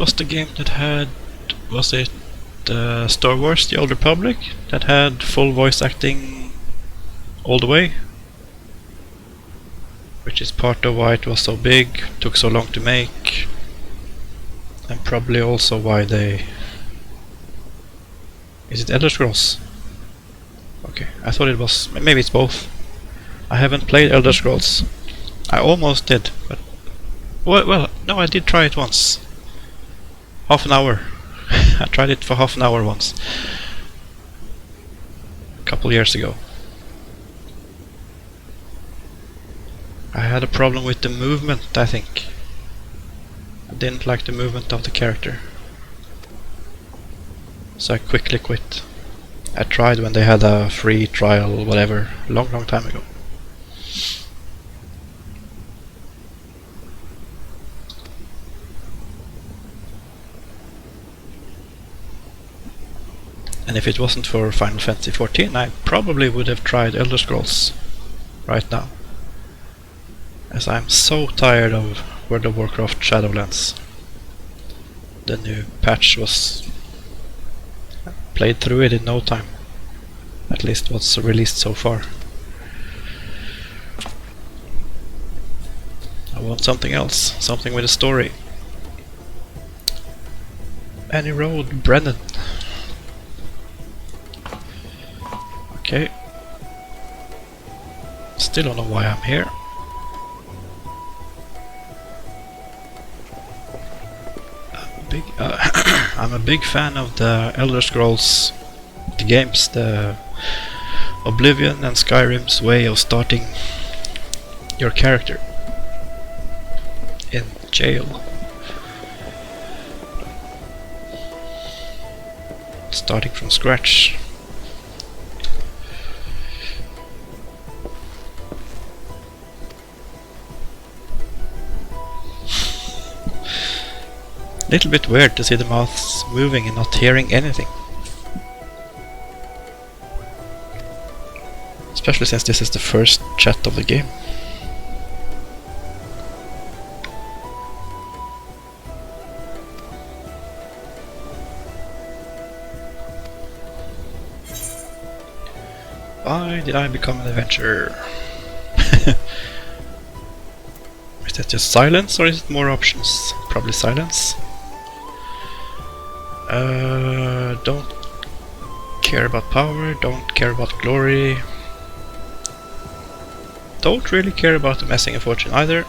Speaker 1: was the game that had... Was it Star Wars The Old Republic? That had full voice acting all the way? Which is part of why it was so big, took so long to make. And probably also why they... Is it Elder Scrolls? Okay, I thought it was... Maybe it's both. I haven't played Elder Scrolls. I almost did, but... Well, no, I did try it once. Half an hour. I tried it for half an hour once. A couple years ago. I had a problem with the movement, I think. I didn't like the movement of the character. So I quickly quit. I tried when they had a free trial, whatever, long time ago. And if it wasn't for Final Fantasy XIV, I probably would have tried Elder Scrolls right now. As I'm so tired of World of Warcraft Shadowlands. The new patch was... played through it in no time. At least what's released so far. I want something else. Something with a story. Any road, Brennan. Okay. Still don't know why I'm here. I'm a big fan of the Elder Scrolls, the games, the Oblivion and Skyrim's way of starting your character in jail. Starting from scratch. Little bit weird to see the mouths moving and not hearing anything. Especially since this is the first chat of the game. Why did I become an adventurer? Is that just silence or is it more options? Probably silence. Don't care about power, don't care about glory. Don't really care about amassing a fortune either.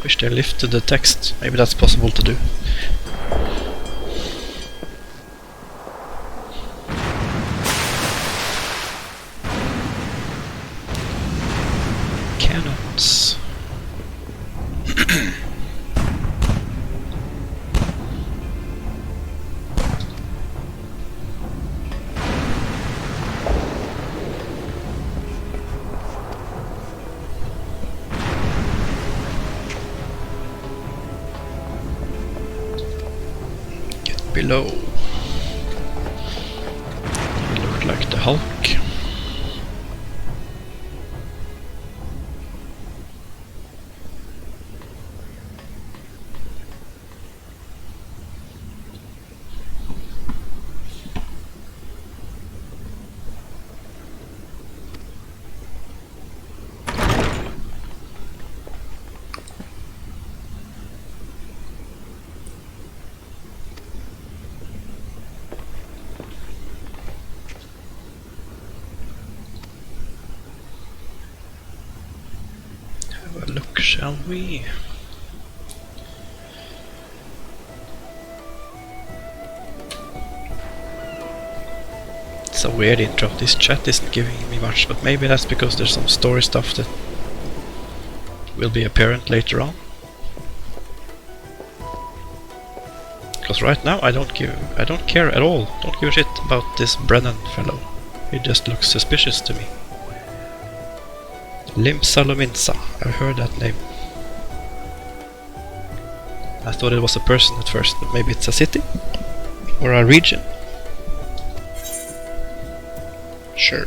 Speaker 1: Wish they lifted the text. Maybe that's possible to do. Cannons. Below. He looked like the Hulk. Look, shall we? It's a weird intro. This chat isn't giving me much, but maybe that's because there's some story stuff that will be apparent later on. Because right now I don't care at all. Don't give a shit about this Brennan fellow. He just looks suspicious to me. Limsa Lominsa. I've heard that name. I thought it was a person at first, but maybe it's a city? Or a region? Sure.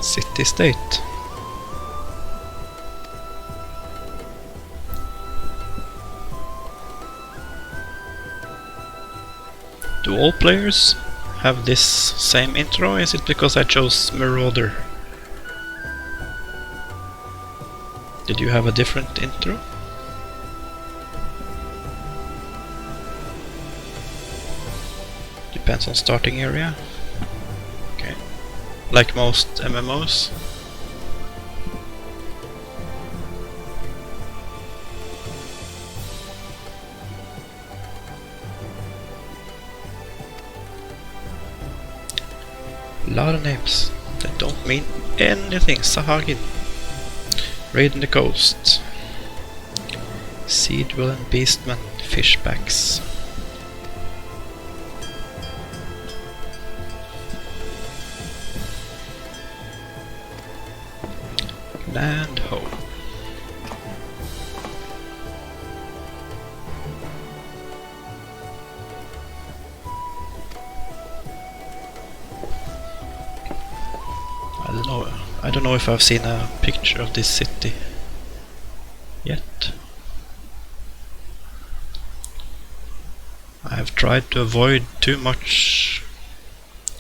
Speaker 1: City-state. Do all players have this same intro? Is it because I chose Marauder? Did you have a different intro? Depends on starting area. Okay. Like most MMOs. A lot of names that don't mean anything. Sahagin. Raid in the coast. Sea dwelling beastmen. Fishbacks. Land ho. I don't know if I've seen a picture of this city yet. I have tried to avoid too much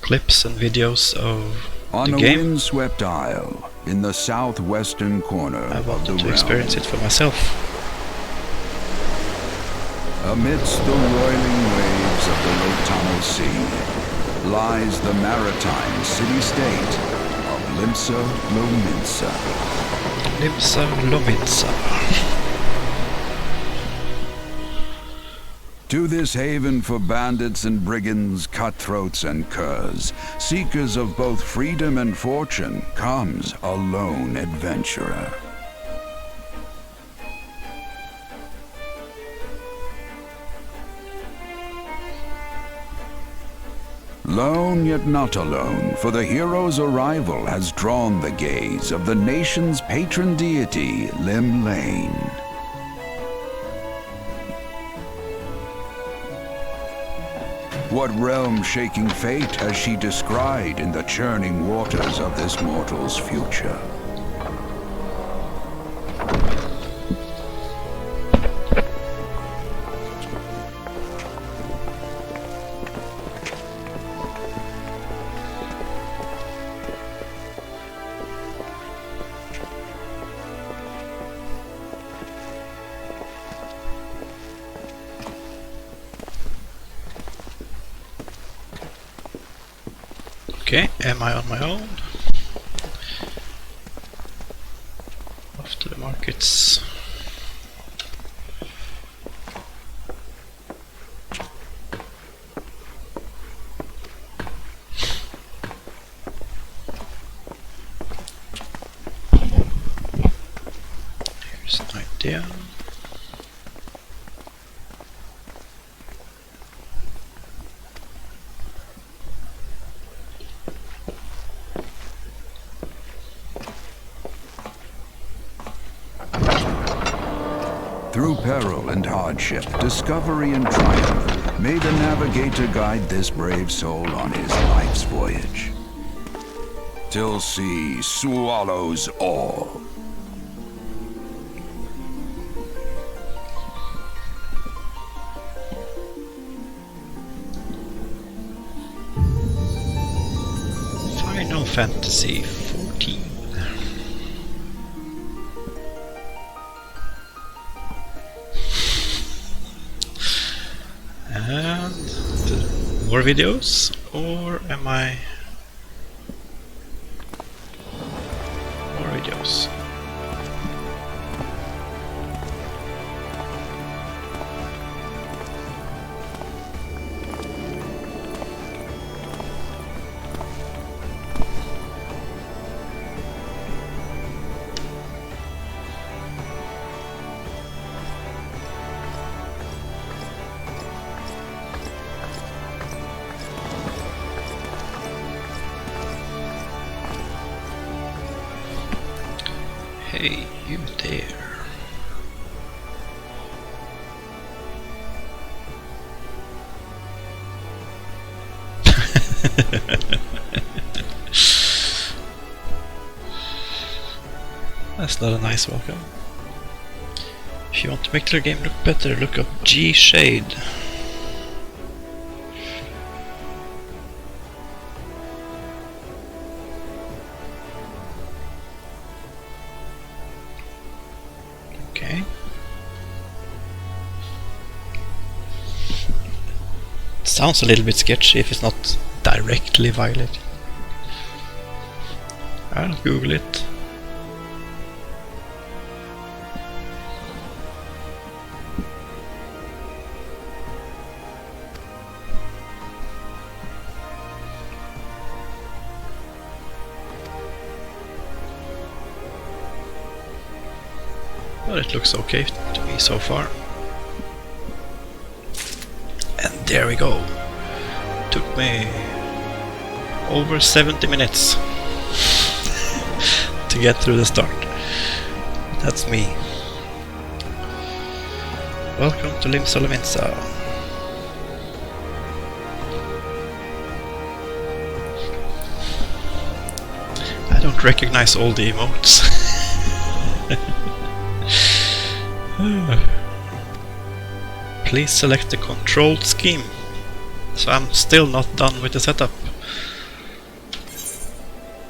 Speaker 1: clips and videos of
Speaker 2: On
Speaker 1: the
Speaker 2: a
Speaker 1: game.
Speaker 2: windswept isle in the southwestern corner
Speaker 1: I
Speaker 2: of the
Speaker 1: wanted to
Speaker 2: realm,
Speaker 1: experience it for myself.
Speaker 2: amidst the roiling waves of the Lotano Sea, lies the maritime city-state of Limsa Lominsa.
Speaker 1: Limsa Lominsa.
Speaker 2: To this haven for bandits and brigands, cutthroats and curs, seekers of both freedom and fortune, comes a lone adventurer. Lone yet not alone, for the hero's arrival has drawn the gaze of the nation's patron deity, Lim Lane. What realm-shaking fate has she descried in the churning waters of this mortal's future?
Speaker 1: Okay, am I on my own? Off to the markets. Here's an idea.
Speaker 2: Through peril and hardship, discovery and triumph, may the navigator guide this brave soul on his life's voyage. Till sea swallows all.
Speaker 1: Final Fantasy 14. And more videos, or am I more videos? Hey, you there. That's not a nice welcome. If you want to make the game look better, look up G Shade. Okay. Sounds a little bit sketchy if it's not directly violated. I'll Google it. But it looks okay to me so far. And there we go. Took me over 70 minutes to get through the start. That's me. Welcome to Limsa Lominsa. I don't recognize all the emotes. Please select the controlled scheme. So I'm still not done with the setup.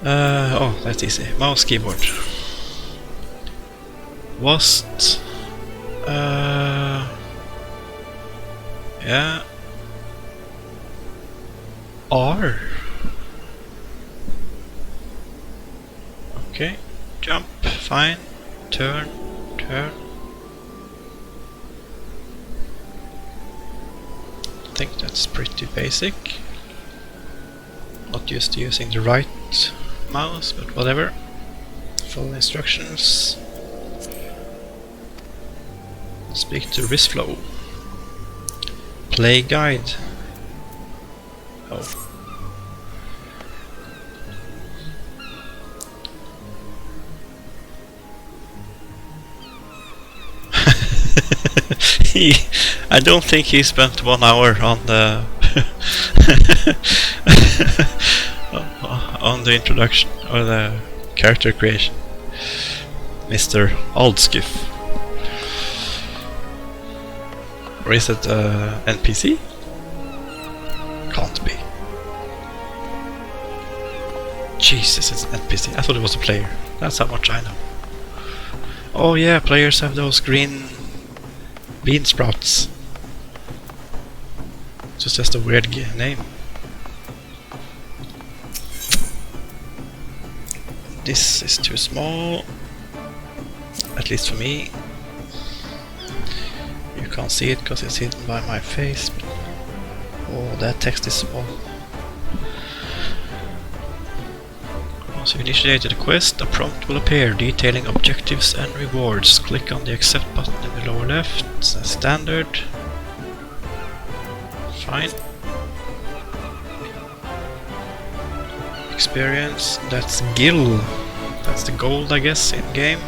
Speaker 1: Oh, that's easy. Mouse, keyboard. WASD. Yeah. R. Okay. Jump. Fine. Turn. Turn. I think that's pretty basic. Not used to using the right mouse, but whatever. Follow instructions. Speak to Risflow. Play guide. Oh. I don't think he spent 1 hour on the on the introduction or the character creation. Mr. Aldskiff. Or is it NPC? Can't be. Jesus, it's an NPC. I thought it was a player. That's how much I know. Oh yeah, players have those green bean sprouts. It's just a weird name. This is too small, at least for me. You can't see it because it's hidden by my face. Oh, that text is small. Once you initiated a quest, a prompt will appear detailing objectives and rewards. Click on the accept button in the lower left. That's standard. Fine. Experience, that's Gil. That's the gold, I guess, in game.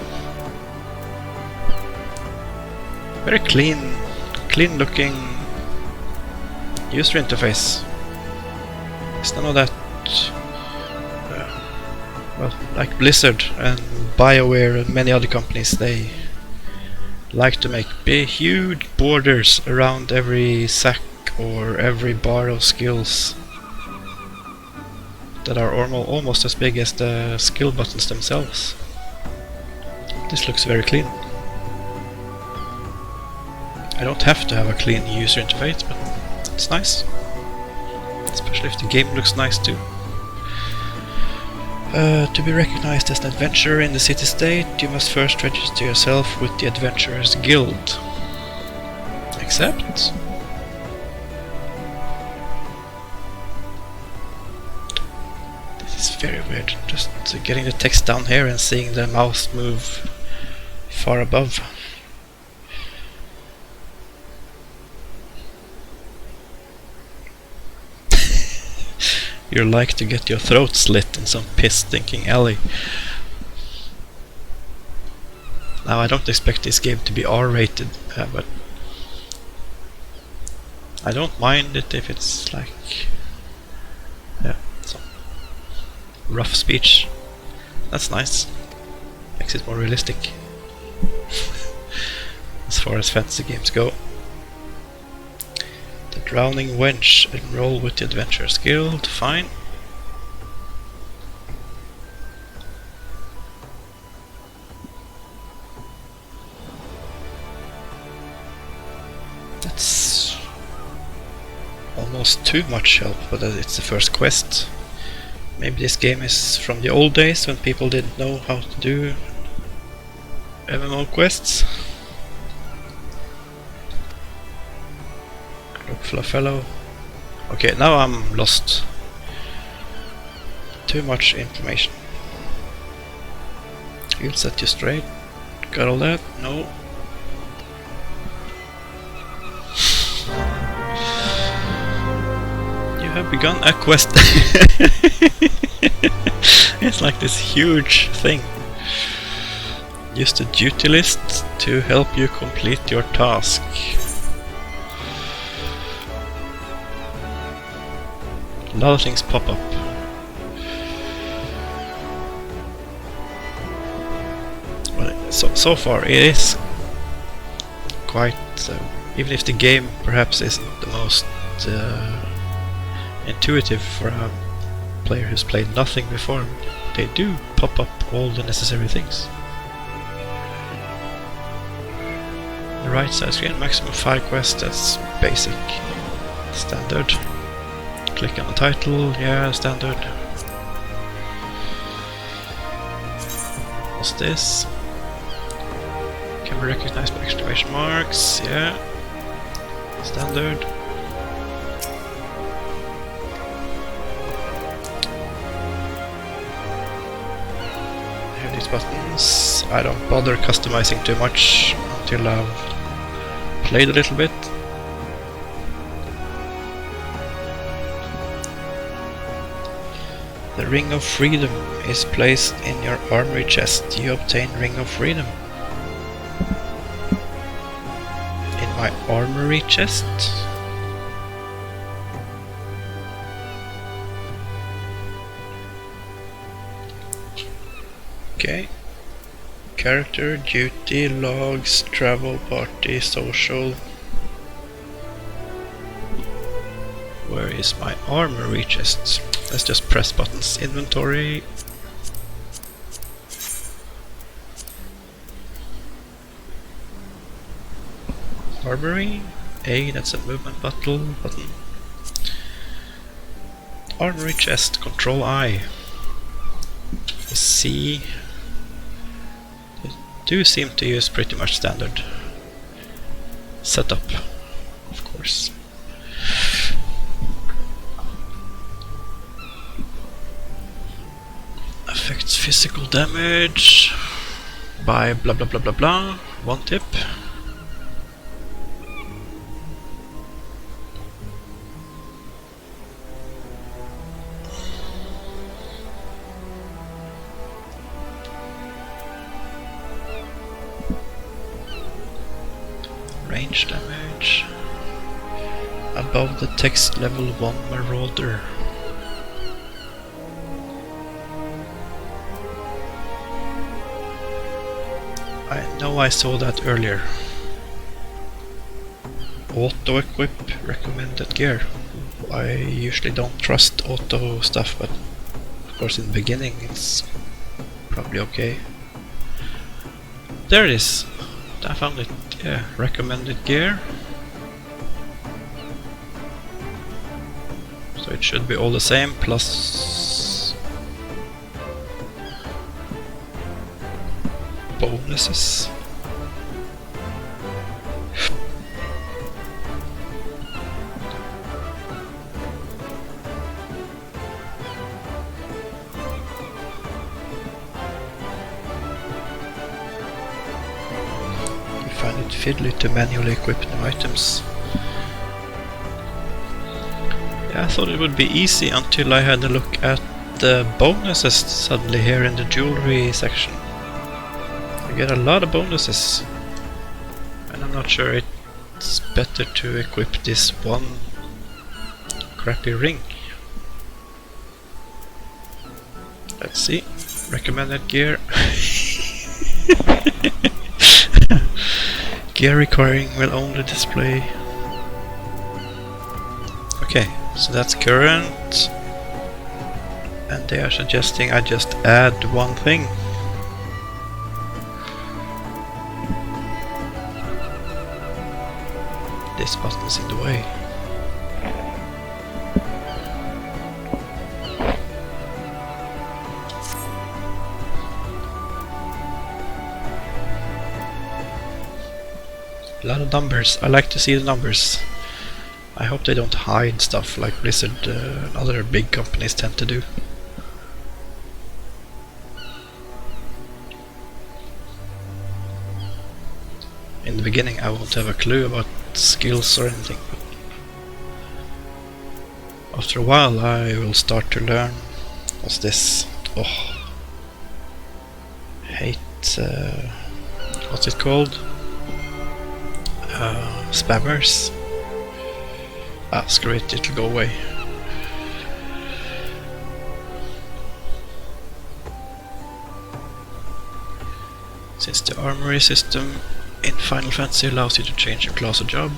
Speaker 1: Very clean looking user interface. It's none of that well, like Blizzard and BioWare and many other companies, they like to make big, huge borders around every sack or every bar of skills that are almost as big as the skill buttons themselves. This looks very clean. I don't have to have a clean user interface, but it's nice. Especially if the game looks nice too. To be recognized as an adventurer in the city-state, you must first register yourself with the Adventurers Guild. Accept. This is very weird, just getting the text down here and seeing the mouse move far above. You're like to get your throat slit in some piss-stinking alley. Now I don't expect this game to be R-rated, but I don't mind it if it's like some rough speech. That's nice. Makes it more realistic. As far as fantasy games go. The Drowning Wench. Enroll with the Adventurers Guild. Fine. That's almost too much help, but it's the first quest. Maybe this game is from the old days when people didn't know how to do MMO quests. Look for a fellow. Okay, now I'm lost. Too much information. He'll set you straight. Got all that? No. You have begun a quest. It's like this huge thing. Use the duty list to help you complete your task. A lot of things pop up. Well, so far it is quite, even if the game perhaps isn't the most intuitive for a player who's played nothing before, they do pop up all the necessary things. The right side screen, maximum 5 quests, that's basic, standard. Click on the title, yeah, standard. What's this? Can be recognized by exclamation marks, yeah, standard. Here are these buttons. I don't bother customizing too much until I've played a little bit. The Ring of Freedom is placed in your armory chest. You obtain Ring of Freedom. In my armory chest? Okay. Character, duty, logs, travel, party, social. Where is my armory chest? Let's just press buttons. Inventory. Armory. A, that's a movement button. Armory chest. Control I. C. They do seem to use pretty much standard setup, of course. Affects physical damage by blah blah blah blah blah. 1 tip. Range damage above the text level 1 Marauder. I know I saw that earlier. Auto equip recommended gear. I usually don't trust auto stuff, but of course in the beginning it's probably okay. There it is. I found it. Yeah, recommended gear. So it should be all the same plus bonuses. Find it fiddly to manually equip new items. Yeah, I thought it would be easy until I had a look at the bonuses suddenly here in the jewelry section. You get a lot of bonuses, and I'm not sure it's better to equip this one crappy ring. Let's see. Recommended gear. Gear requiring will only display. Okay, so that's current. And they are suggesting I just add one thing. This button's in the way. A lot of numbers. I like to see the numbers. I hope they don't hide stuff like Blizzard and other big companies tend to do. In the beginning I won't have a clue about skills or anything. After a while I will start to learn. What's this? Oh. Hate... what's it called? Spammers. Ah, screw it, it'll go away. Since the armory system in Final Fantasy allows you to change your class or job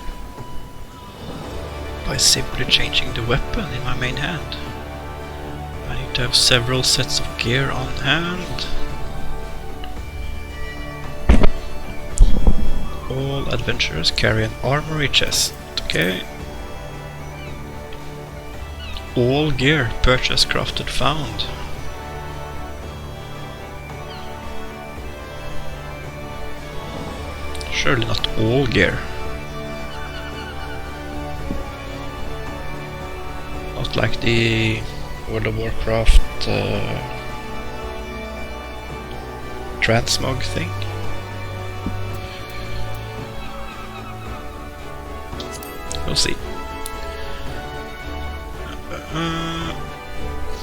Speaker 1: by simply changing the weapon in my main hand. I need to have several sets of gear on hand. All adventurers carry an armory chest. Okay. All gear purchased, crafted, found. Surely not all gear. Not like the World of Warcraft transmog thing. We'll see.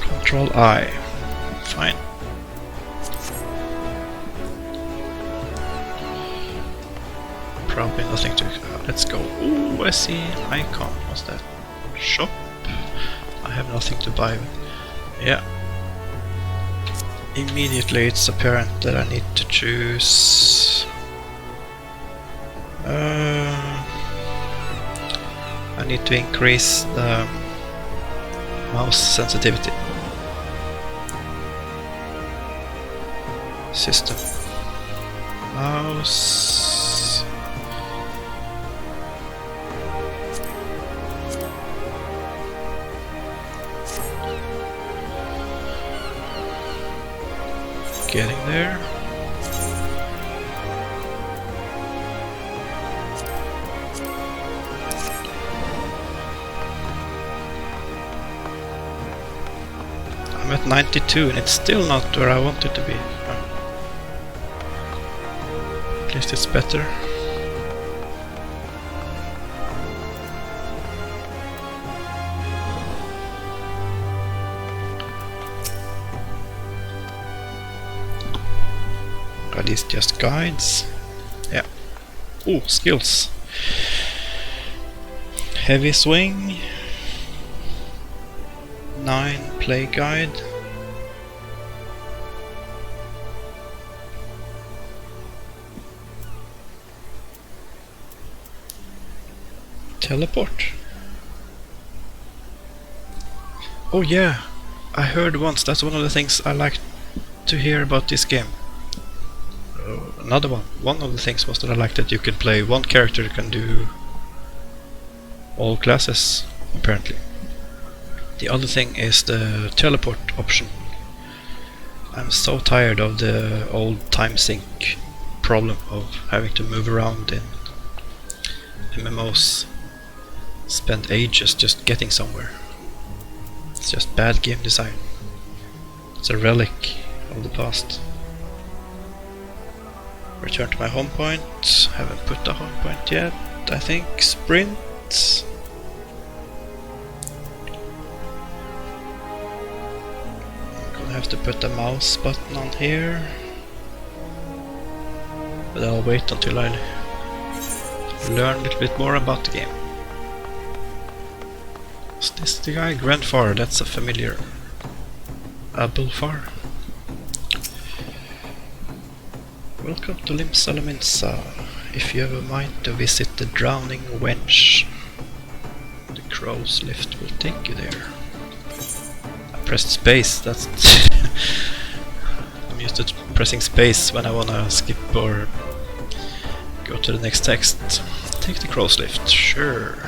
Speaker 1: Control I. Fine. Probably nothing to... let's go. Ooh, I see an icon. What's that? Shop? I have nothing to buy with. Yeah. Immediately it's apparent that I need to choose... I need to increase the mouse sensitivity. System. Mouse. Getting there. I'm at 92 and it's still not where I want it to be. At least it's better. Are these just guides? Yeah. Oh, skills. Heavy swing. 9 play guide. Teleport. Oh yeah, I heard once that's one of the things I like to hear about this game. Another one. One of the things was that I like that you can play one character that can do all classes, apparently. The other thing is the teleport option. I'm so tired of the old time sync problem of having to move around in MMOs. Spend ages just getting somewhere. It's just bad game design. It's a relic of the past. Return to my home point. Haven't put the home point yet. I think sprint. I'm gonna have to put the mouse button on here. But I'll wait until I learn a little bit more about the game. Is this the guy? Grandfather, that's a familiar. Abulfar. Welcome to Limsa Lominsa. If you have a mind to visit the drowning wench, the crow's lift will take you there. I pressed space, that's... I'm used to pressing space when I wanna skip or go to the next text. Take the crow's lift, sure.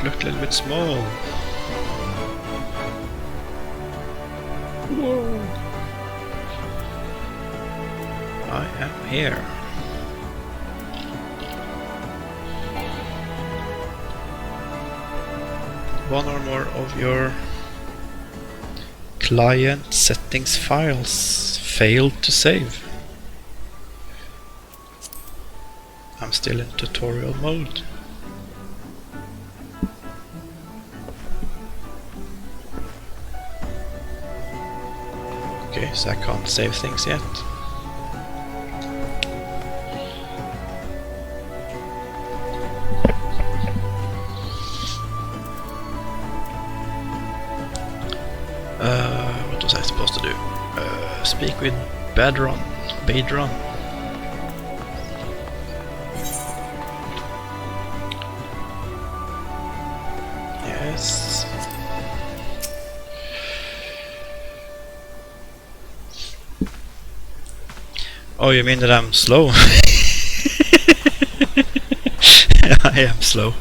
Speaker 1: Looked a little bit small. Whoa! I am here. One or more of your client settings files failed to save. I'm still in tutorial mode. Okay, so I can't save things yet. What was I supposed to do? Speak with Badron. Yes. Oh, you mean that I'm slow? I am slow.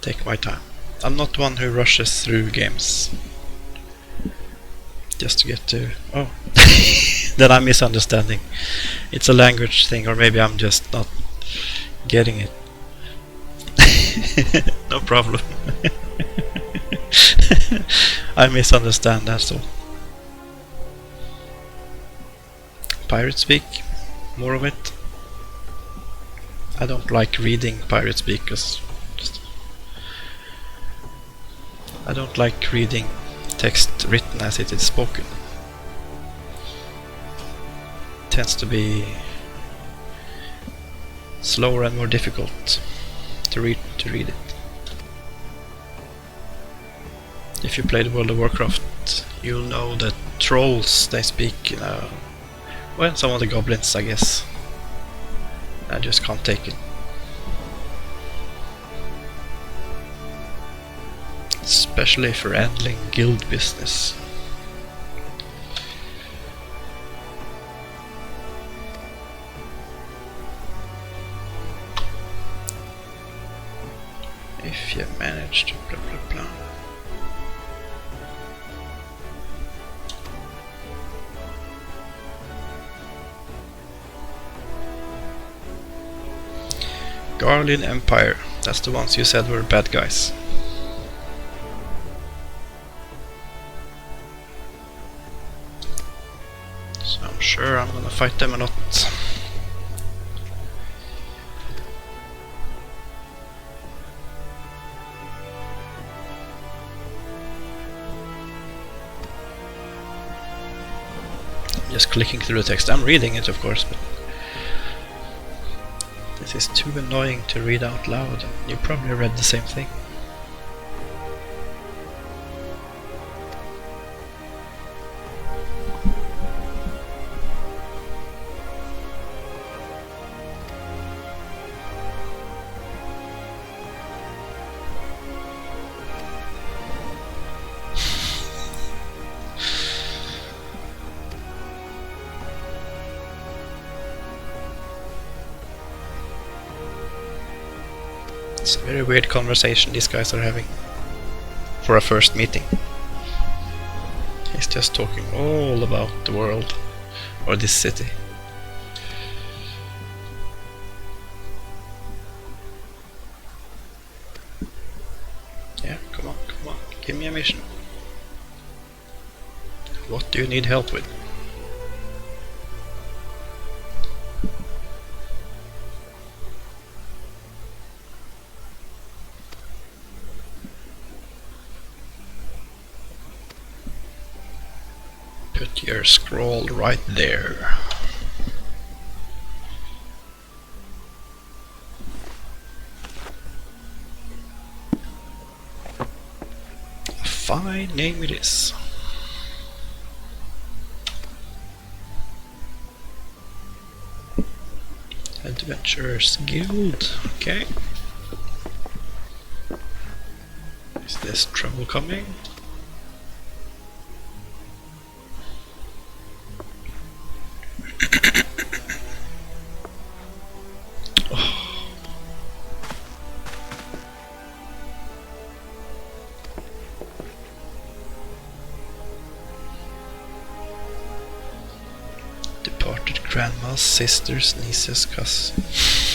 Speaker 1: Take my time. I'm not one who rushes through games just to get to... Oh, then I'm misunderstanding. It's a language thing, or maybe I'm just not getting it. No problem. I misunderstand, that's all. Pirate speak, more of it. I don't like reading pirate speak because I don't like reading text written as it is spoken. It tends to be slower and more difficult to read it. If you play the World of Warcraft, you'll know that trolls, they speak, well, some of the goblins, I guess. I just can't take it. Especially for handling guild business. If you manage to blah blah blah. Garlean Empire, that's the ones you said were bad guys. So I'm sure I'm gonna fight them a lot. I'm just clicking through the text. I'm reading it, of course, but this is too annoying to read out loud. You probably read the same thing. It's a very weird conversation these guys are having for a first meeting. He's just talking all about the world or this city. Yeah, come on, give me a mission. What do you need help with? Put your scroll right there. A fine name it is. Adventurers Guild. Okay. Is this trouble coming? Departed grandmas, sisters, nieces, cousins.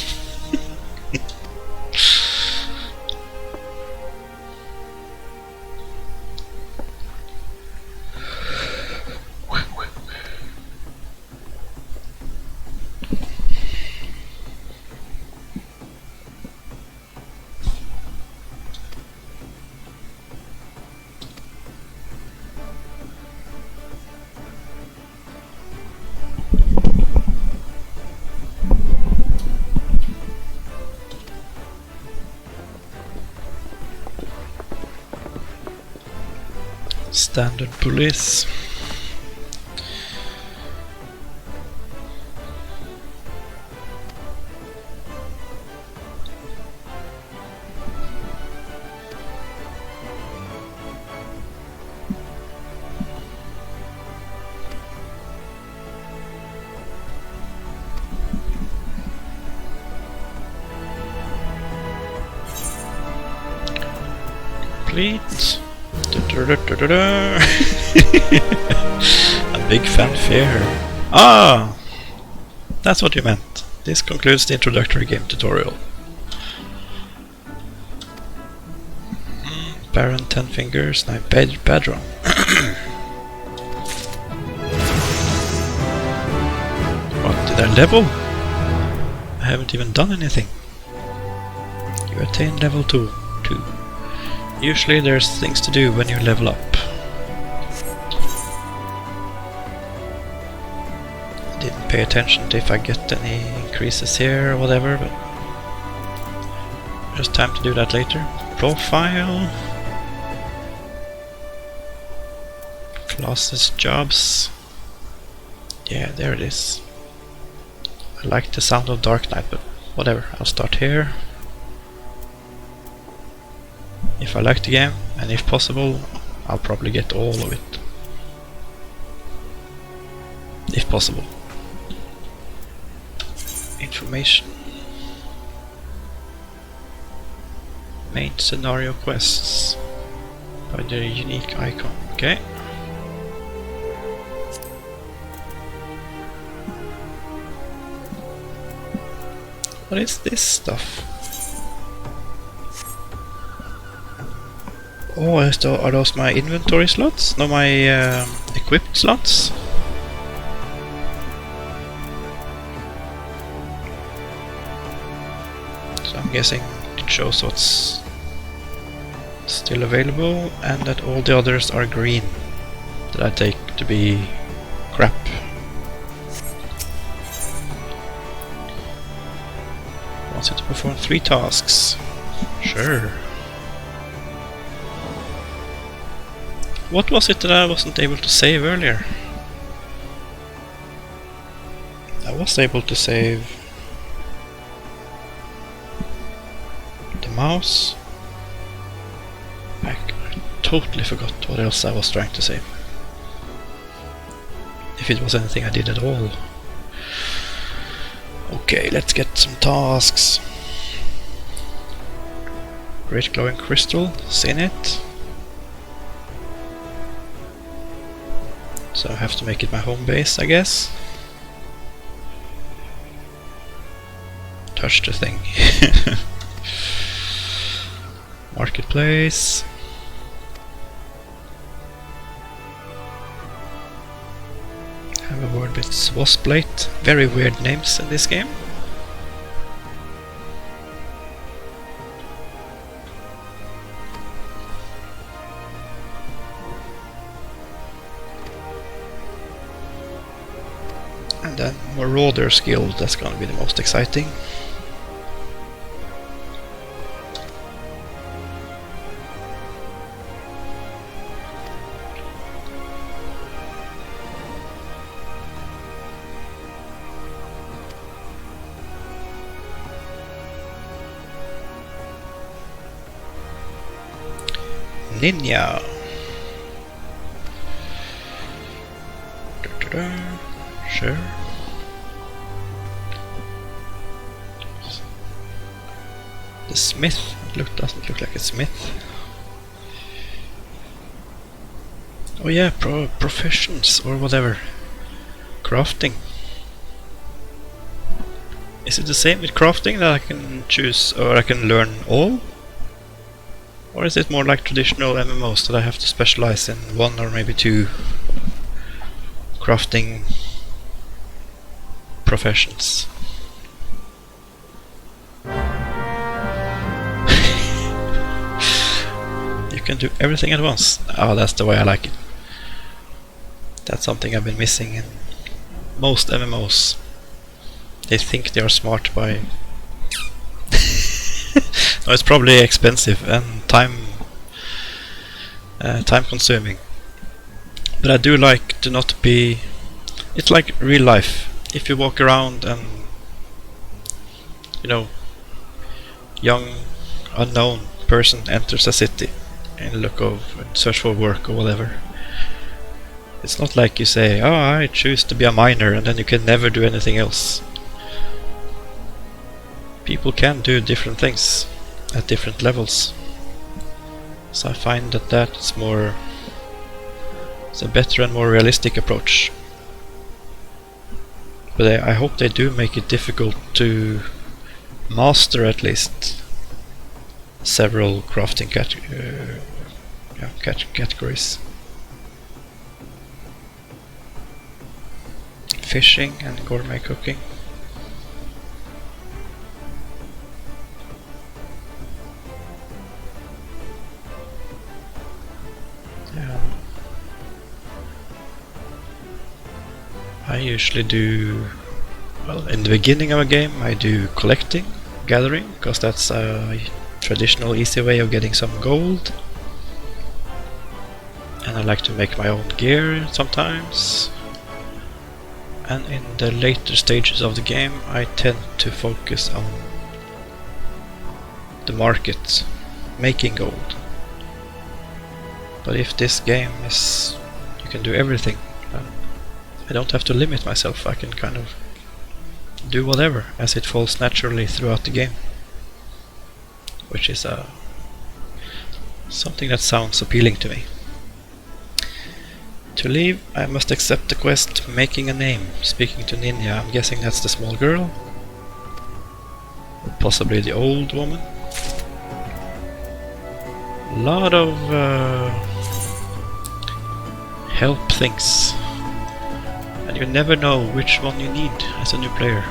Speaker 1: Standard police. Complete. A big fanfare. Ah! That's what you meant. This concludes the introductory game tutorial. Baron 10 fingers, 9 bedroom. What, did I level? I haven't even done anything. You attain level 2. Usually there's things to do when you level up. Didn't pay attention to if I get any increases here or whatever, but there's time to do that later. Profile. Classes, jobs. Yeah, there it is. I like the sound of Dark Knight, but whatever, I'll start here. If I like the game, and if possible, I'll probably get all of it. If possible. Information. Main scenario quests. By the unique icon. Okay. What is this stuff? Oh, are those my inventory slots? No, my equipped slots? So I'm guessing it shows what's still available and that all the others are green that I take to be crap. Wants it to perform 3 tasks. Sure. What was it that I wasn't able to save earlier? I was able to save the mouse. I totally forgot what else I was trying to save. If it was anything I did at all. Okay, let's get some tasks. Great glowing crystal, seen it. So I have to make it my home base, I guess. Touch the thing. Marketplace. Have a word with Waspblade. Very weird names in this game. And then Marauder skill, that's gonna be the most exciting. Ninja. Sure. The smith doesn't look like a smith. Oh yeah, professions or whatever. Crafting. Is it the same with crafting that I can choose or I can learn all? Or is it more like traditional MMOs that I have to specialize in one or maybe two crafting professions? You can do everything at once. Oh, that's the way I like it. That's something I've been missing in most MMOs. They think they are smart by... No, it's probably expensive and time consuming. But I do like to not be... It's like real life. If you walk around and, you know, young unknown person enters a city in look of search for work or whatever, it's not like you say, oh, I choose to be a miner, and then you can never do anything else. People can do different things at different levels, so I find that that's more, it's a better and more realistic approach. But I hope they do make it difficult to master at least several crafting categories. Fishing and gourmet cooking. I usually do, well, in the beginning of a game I do collecting, gathering, because that's a traditional easy way of getting some gold. And I like to make my own gear sometimes. And in the later stages of the game I tend to focus on the market, making gold. But if this game is, you can do everything, I don't have to limit myself, I can kind of do whatever as it falls naturally throughout the game. Which is something that sounds appealing to me. To leave, I must accept the quest making a name. Speaking to Ninja, I'm guessing that's the small girl. Or possibly the old woman. A lot of help things. And you never know which one you need as a new player.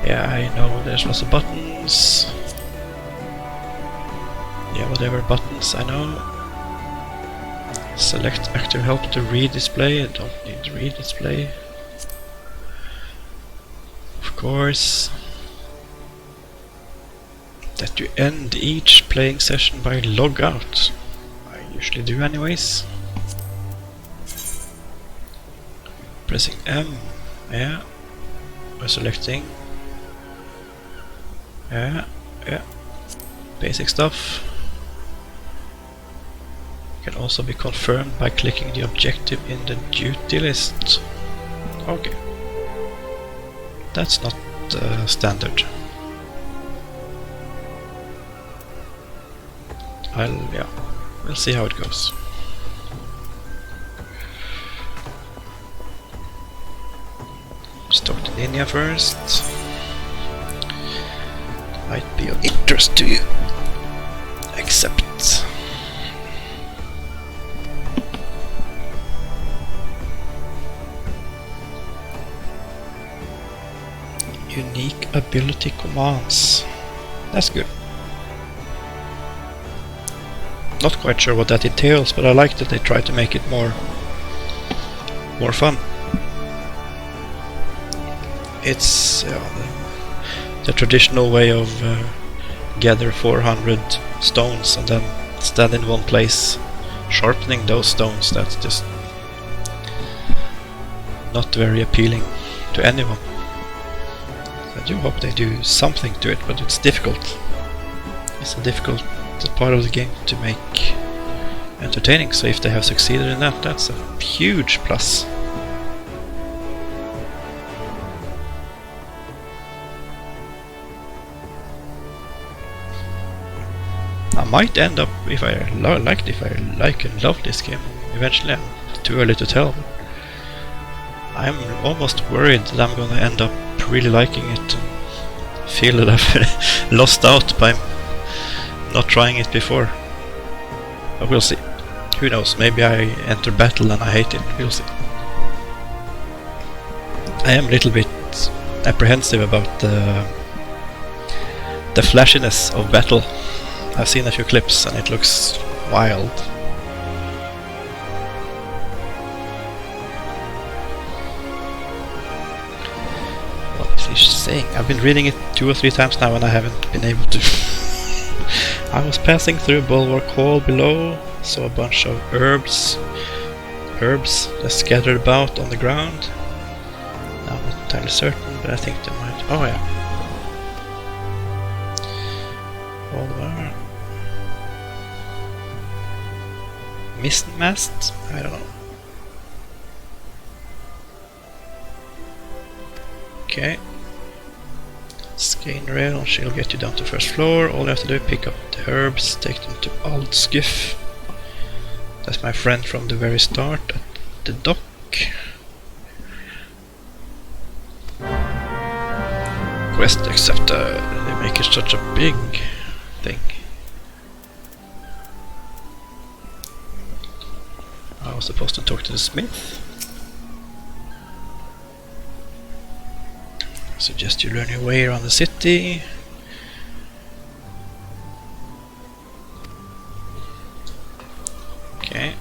Speaker 1: Yeah, I know there's lots of buttons. Yeah, whatever buttons I know. Select active help to read display. I don't need to read display. Of course. That you end each playing session by log out. I usually do anyways. Pressing M, yeah, by selecting, yeah, basic stuff. Can also be confirmed by clicking the objective in the duty list. Okay, that's not standard. Yeah, we'll see how it goes. Start the Ninja first. Might be of interest to you. Accept. Unique ability commands. That's good. Not quite sure what that entails, but I like that they try to make it more fun. It's the traditional way of gather 400 stones and then stand in one place sharpening those stones. That's just not very appealing to anyone. I do hope they do something to it, but it's difficult. It's a difficult part of the game to make entertaining, so if they have succeeded in that, that's a huge plus. I might end up, if I like and love this game eventually. I'm too early to tell. I'm almost worried that I'm gonna end up really liking it and feel that I've lost out by not trying it before. But we'll see. Who knows, maybe I enter battle and I hate it. We'll see. I am a little bit apprehensive about the flashiness of battle. I've seen a few clips and it looks wild. What is he saying? I've been reading it 2 or 3 times now and I haven't been able to. I was passing through Bulwark Hall below, saw a bunch of herbs that scattered about on the ground. Now I'm not entirely certain, but I think they might. Oh yeah. Hold on. Mast? I don't know. Okay. Skein rail, she'll get you down to first floor. All you have to do is pick up the herbs, take them to Old Skiff. That's my friend from the very start at the dock. Quest accepted. They make it such a big thing. I was supposed to talk to the smith. I suggest you learn your way around the city. Okay.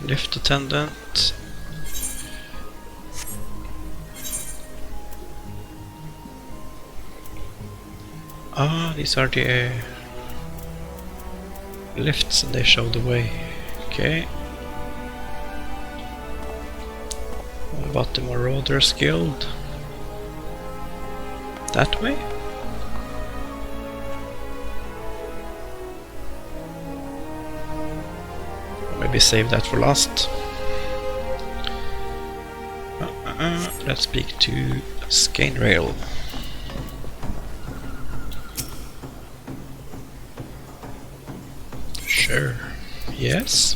Speaker 1: Lift attendant. Ah, these are the lifts and they show the way. Okay. What about the Marauders Guild? That way? Or maybe save that for last. Let's speak to Skein Rail. Sure. Yes.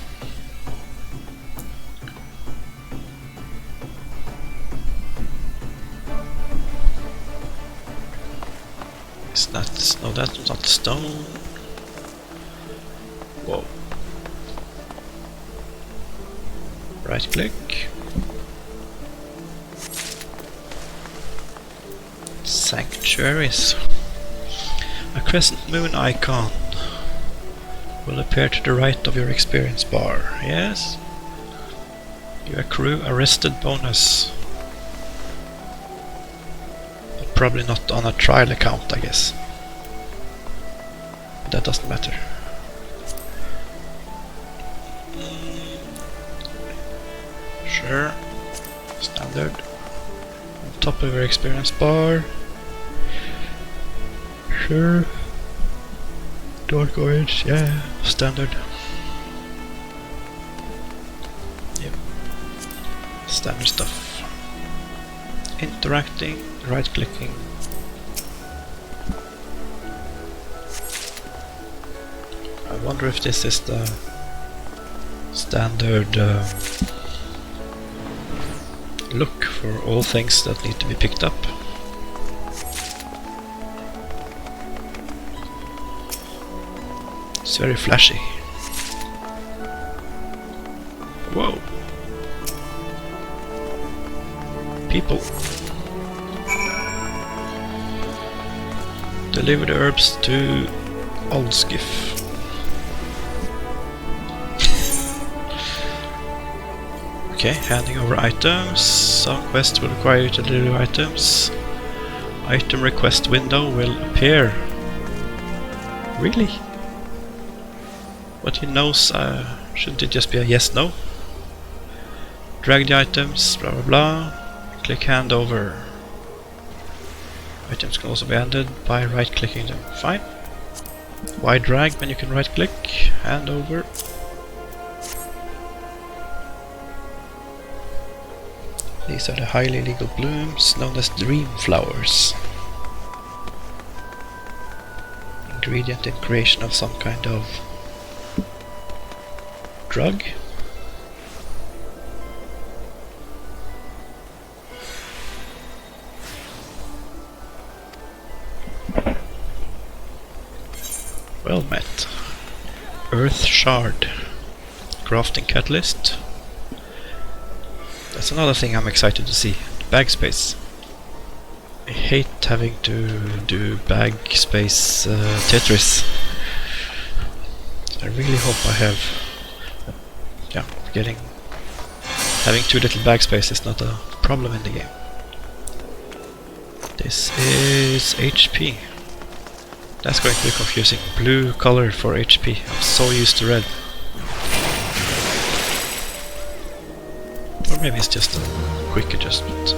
Speaker 1: Is that no? That's not stone. Whoa. Right click. Sanctuaries. A crescent moon icon will appear to the right of your experience bar. Yes. You accrue a rested bonus. But probably not on a trial account, I guess. But that doesn't matter. Sure. Standard. On top of your experience bar. Sure. Dark orange, yeah, standard. Yep. Standard stuff. Interacting, right clicking. I wonder if this is the standard look for all things that need to be picked up. It's very flashy. Whoa. People. Deliver the herbs to Old Skiff. Okay, handing over items. Some quests will require you to deliver items. Item request window will appear. Really? But he knows, shouldn't it just be a yes, no? Drag the items, blah blah blah. Click hand over. Items can also be handed by right clicking them. Fine. Why drag when you can right click? Hand over. These are the highly legal blooms known as dream flowers. Ingredient in creation of some kind of drug. Well met. Earth shard. Crafting catalyst. That's another thing I'm excited to see. Bag space. I hate having to do bag space Tetris. I really hope I have... having too little bag space is not a problem in the game. This is HP. That's going to be confusing. Blue color for HP. I'm so used to red. Or maybe it's just a quick adjustment.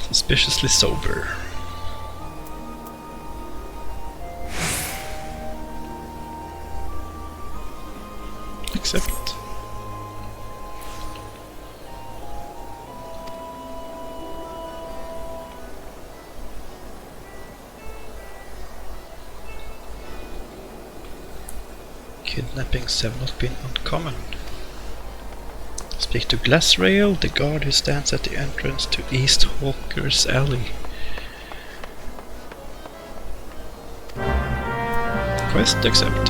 Speaker 1: Suspiciously sober. Accept. Kidnappings have not been uncommon. Speak to Glassrail, the guard who stands at the entrance to East Hawker's Alley. Quest accepted.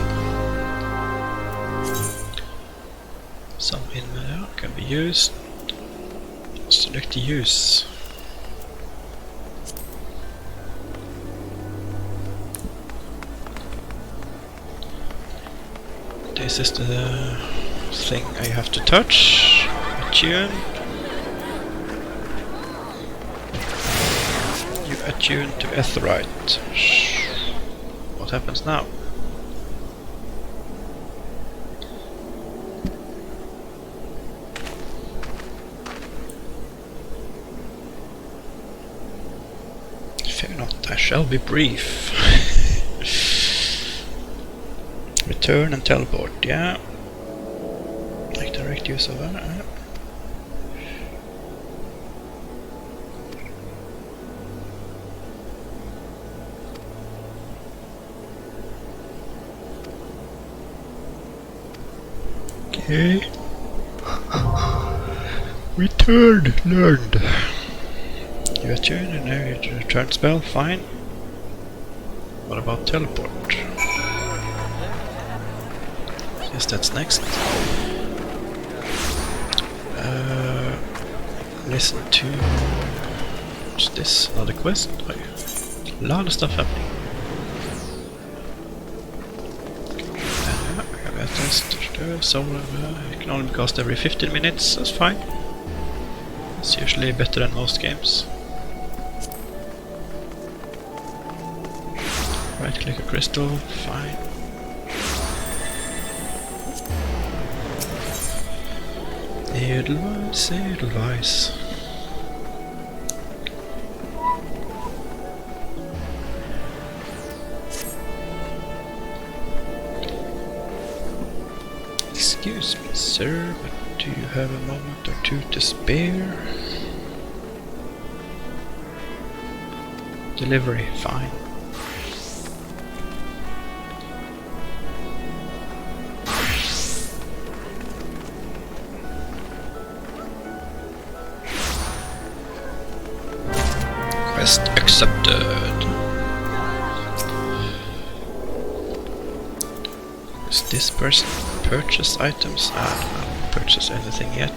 Speaker 1: Some inventory can be used. Select use. This is the thing I have to touch. Attune. You attune to Etherite. What happens now? Fear not, I shall be brief. Return and teleport, yeah. Like direct use of that. Okay. Return learned. You attune and now you return spell, fine. What about teleport? Yes, that's next. Listen to... what's this? Another quest? Oh, yeah. A lot of stuff happening. So it can only be cast every 15 minutes, that's fine. It's usually better than most games. Right click a crystal, fine. Edelweiss, Edelweiss. Excuse me, sir, but do you have a moment or two to spare? Delivery, fine. Quest accepted. Is this person purchase items? I don't purchase anything yet.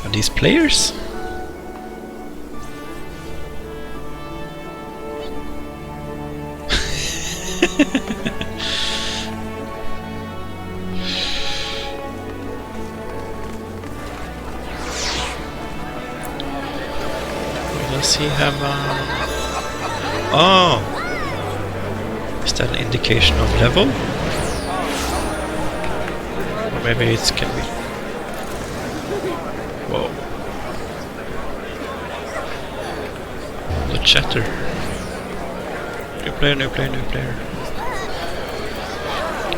Speaker 1: Are these players? Does he have a... Oh! Is that an indication of level? Or maybe it can be... Whoa. The chatter. New player, new player, new player.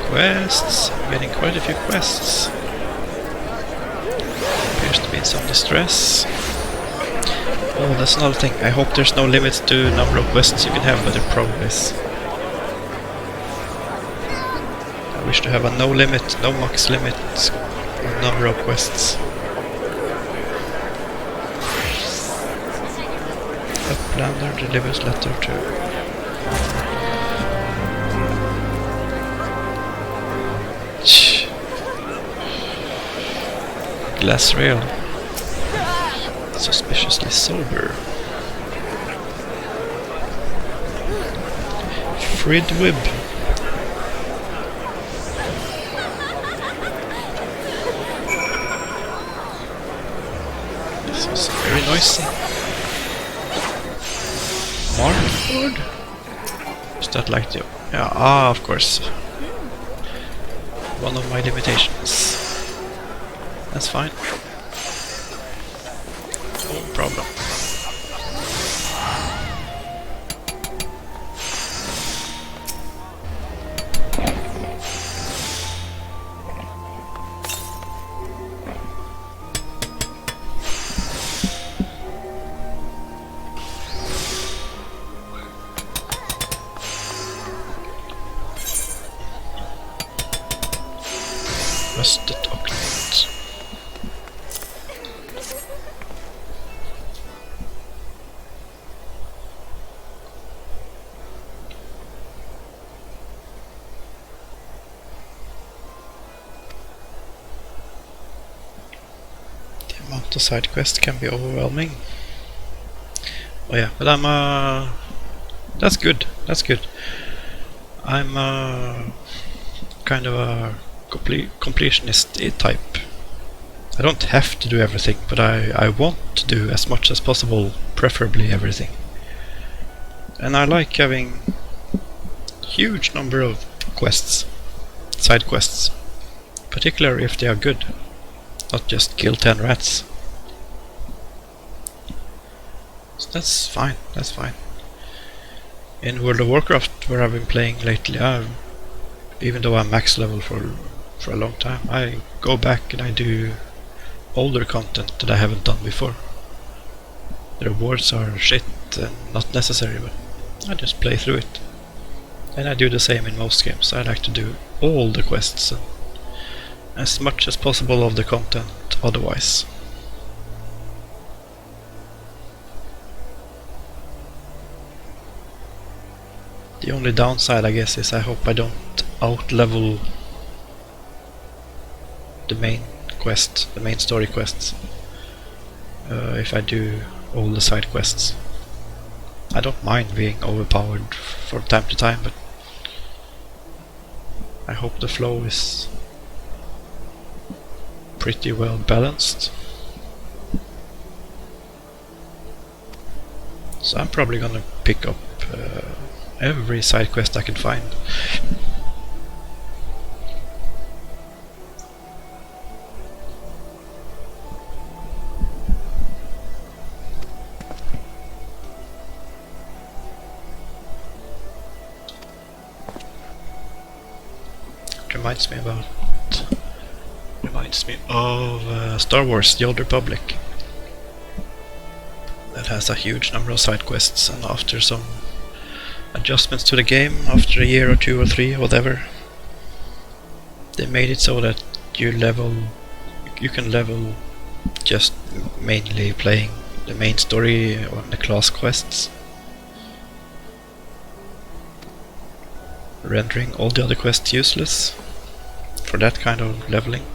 Speaker 1: Quests. I'm getting quite a few quests. Appears to be in some distress. Oh, that's another thing. I hope there's no limit to number of quests you can have, but there probably is. I wish to have a no limit, no max limit on number of quests. Uplander delivers letter to... Glass rail. Suspiciously sober. Fridwib. This was very noisy. Markboard? Is that like the... Yeah, of course. One of my limitations. That's fine. No problem. Rusted Oakland. The amount of side quests can be overwhelming. Oh yeah, but I'm that's good. That's good. I'm kind of a completionist type. I don't have to do everything, but I want to do as much as possible, preferably everything. And I like having huge number of quests, side quests, particularly if they are good, not just kill 10 rats. So that's fine, that's fine. In World of Warcraft, where I've been playing lately, even though I'm max level for a long time, I go back and I do older content that I haven't done before. The rewards are shit and not necessary, but I just play through it. And I do the same in most games. I like to do all the quests and as much as possible of the content otherwise. The only downside, I guess, is I hope I don't out-level the main quest, the main story quests, if I do all the side quests. I don't mind being overpowered from time to time, but I hope the flow is pretty well balanced. So I'm probably gonna pick up every side quest I can find. Reminds me of Star Wars: The Old Republic. That has a huge number of side quests, and after some adjustments to the game, after a year or two or three or whatever, they made it so that you can level just mainly playing the main story or the class quests, rendering all the other quests useless for that kind of leveling.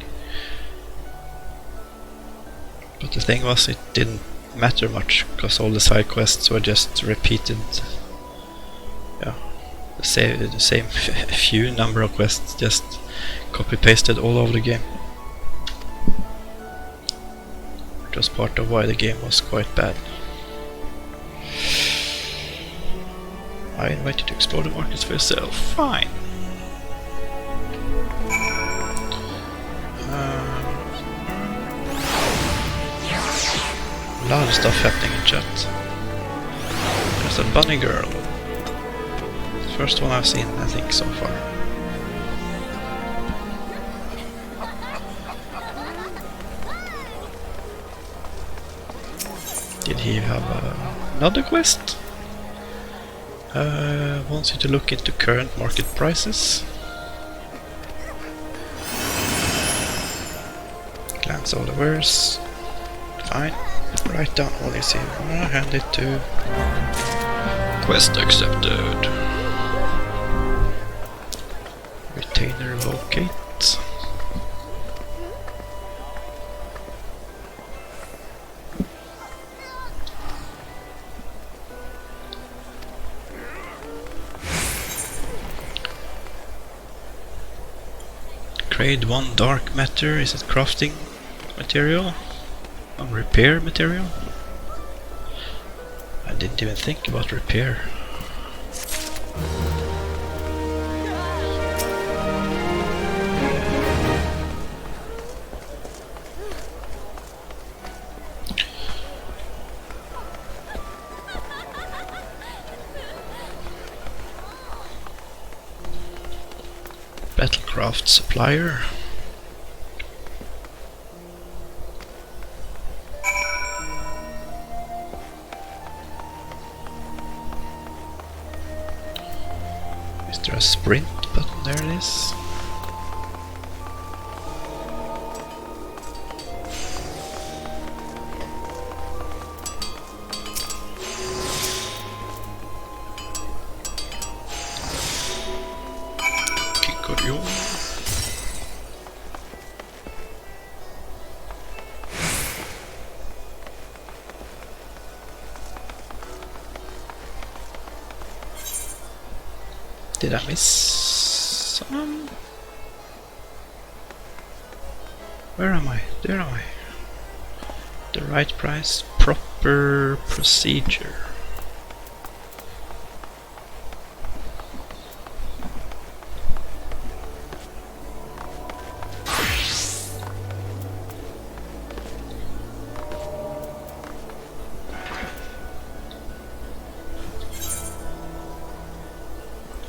Speaker 1: But the thing was, it didn't matter much because all the side quests were just repeated the same few number of quests, just copy pasted all over the game. Which was part of why the game was quite bad. I invite you to explore the markets for yourself. Fine. A lot of stuff happening in chat. There's a bunny girl. First one I've seen, I think, so far. Did he have another quest? Wants you to look into current market prices. Glance all the wares. Fine. Write down all you see. Hand it to... Quest accepted. Retainer locate. Grade 1 dark matter. Is it crafting material? Or repair material? I didn't even think about repair. Battlecraft supplier. Is there a sprint button? There it is. Did I miss some? Where am I? There am I. The right price, proper procedure.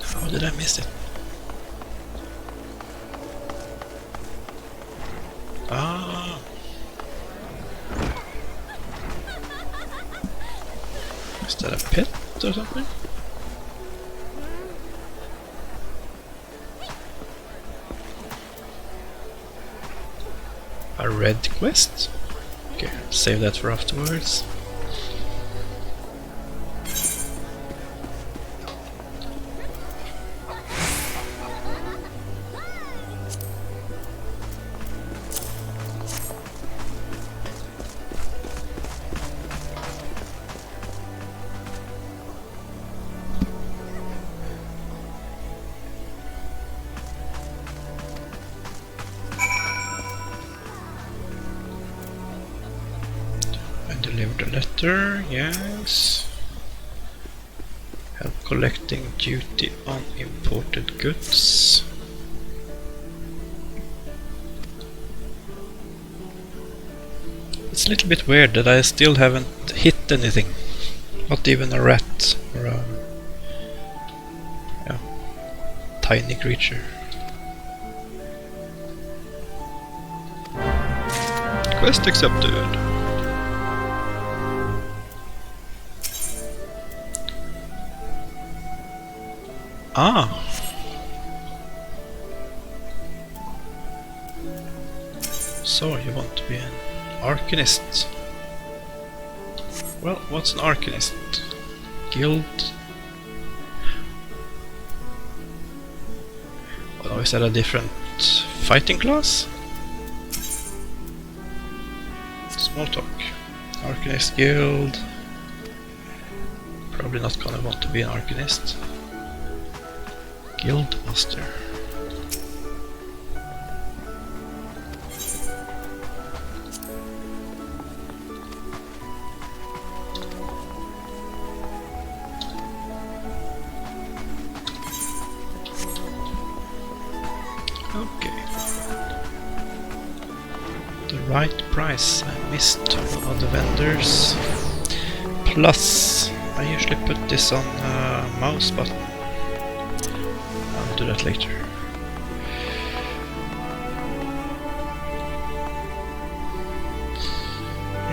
Speaker 1: How did I miss it? Ah. Is that a pet or something? A red quest? Okay, save that for afterwards. Deliver the letter, yes. Help collecting duty on imported goods. It's a little bit weird that I still haven't hit anything. Not even a rat or a tiny creature. Quest accepted. Ah. So you want to be an Arcanist? Well, what's an Arcanist? Guild? Oh, is that a different fighting class? Small talk. Arcanist Guild. Probably not gonna want to be an Arcanist. Guildmaster. Okay. The right price. I missed one of the vendors. Plus, I usually put this on mouse button. I'll do that later.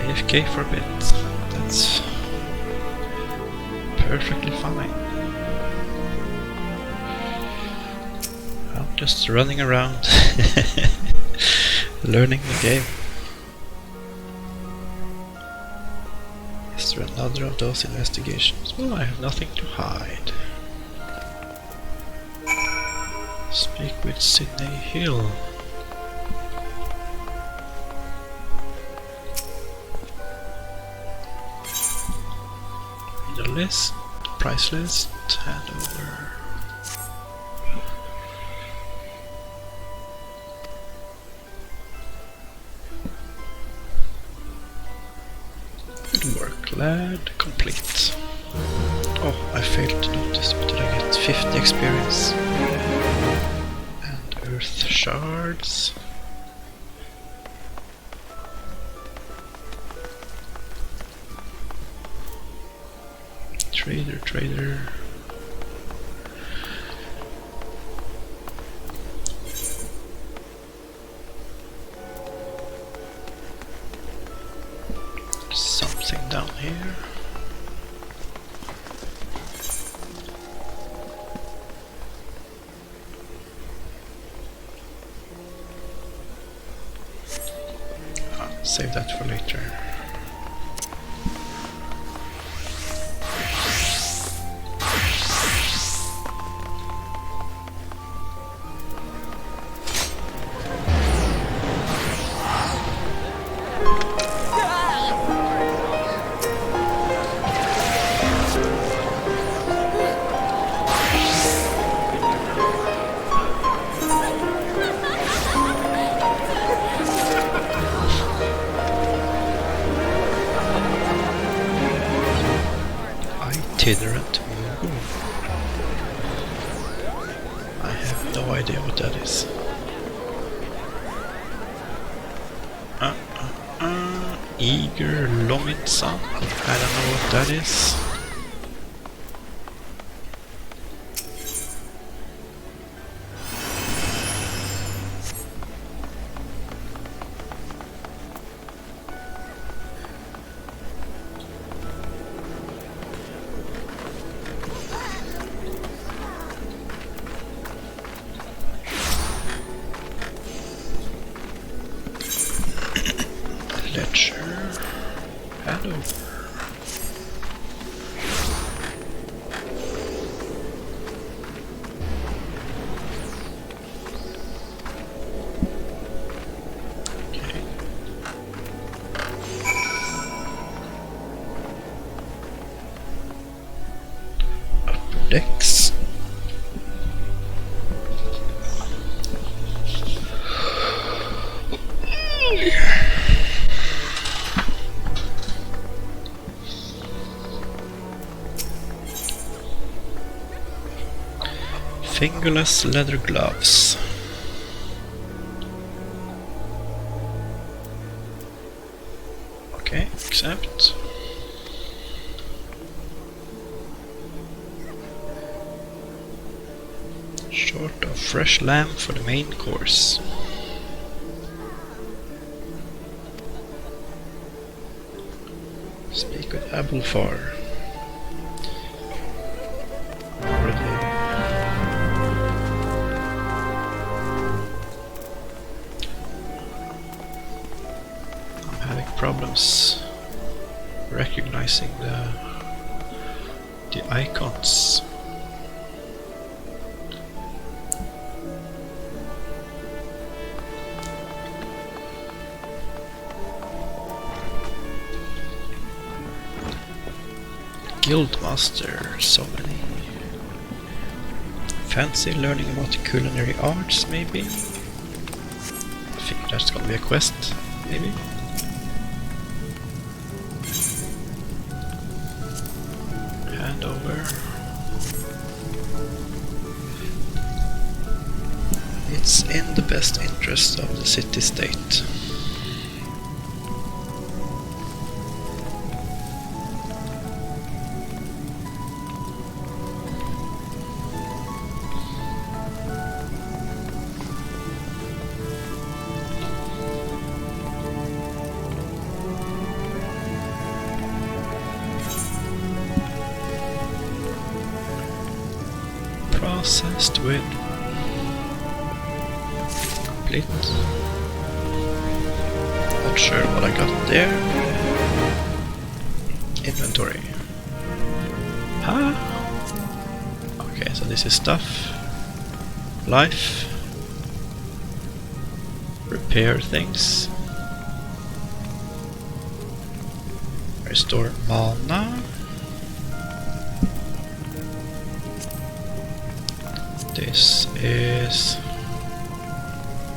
Speaker 1: AFK for a bit. That's perfectly fine. I'm just running around, learning the game. Is there another of those investigations? Well, I have nothing to hide. Speak with Sydney Hill. Read a list, price list, hand over. Good work, lad. Complete. Oh, I failed to notice, but did I get 50 experience? And earth shards. Trader. Something down here. Save that for later. Itinerant move. I have no idea what that is. Eager Lominsa. I don't know what that is. Ledger. Hand over. Okay. Upper decks. Fingerless leather gloves. Okay, accept. Short of fresh lamb for the main course. Speak with Abulfar. Problems recognizing the icons. Guildmaster, so many fancy learning about culinary arts, maybe? I think that's gonna be a quest, maybe? Hand over. It's in the best interest of the city-state. Processed with complete. Not sure what I got there. Inventory. Huh? Okay, so this is stuff. Life. Repair things. Restore mana. This is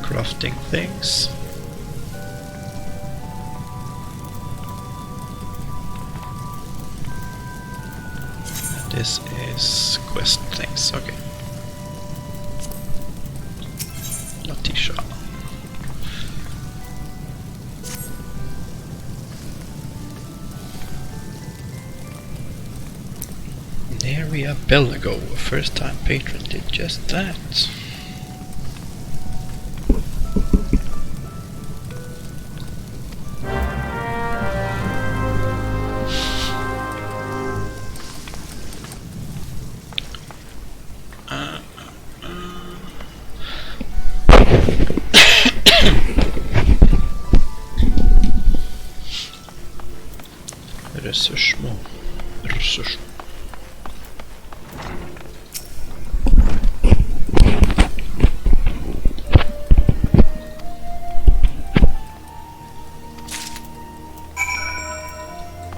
Speaker 1: crafting things. And this is quest things, okay. Latisha. Neria Belago, first time patron, did just that. Resursmål. Resurs.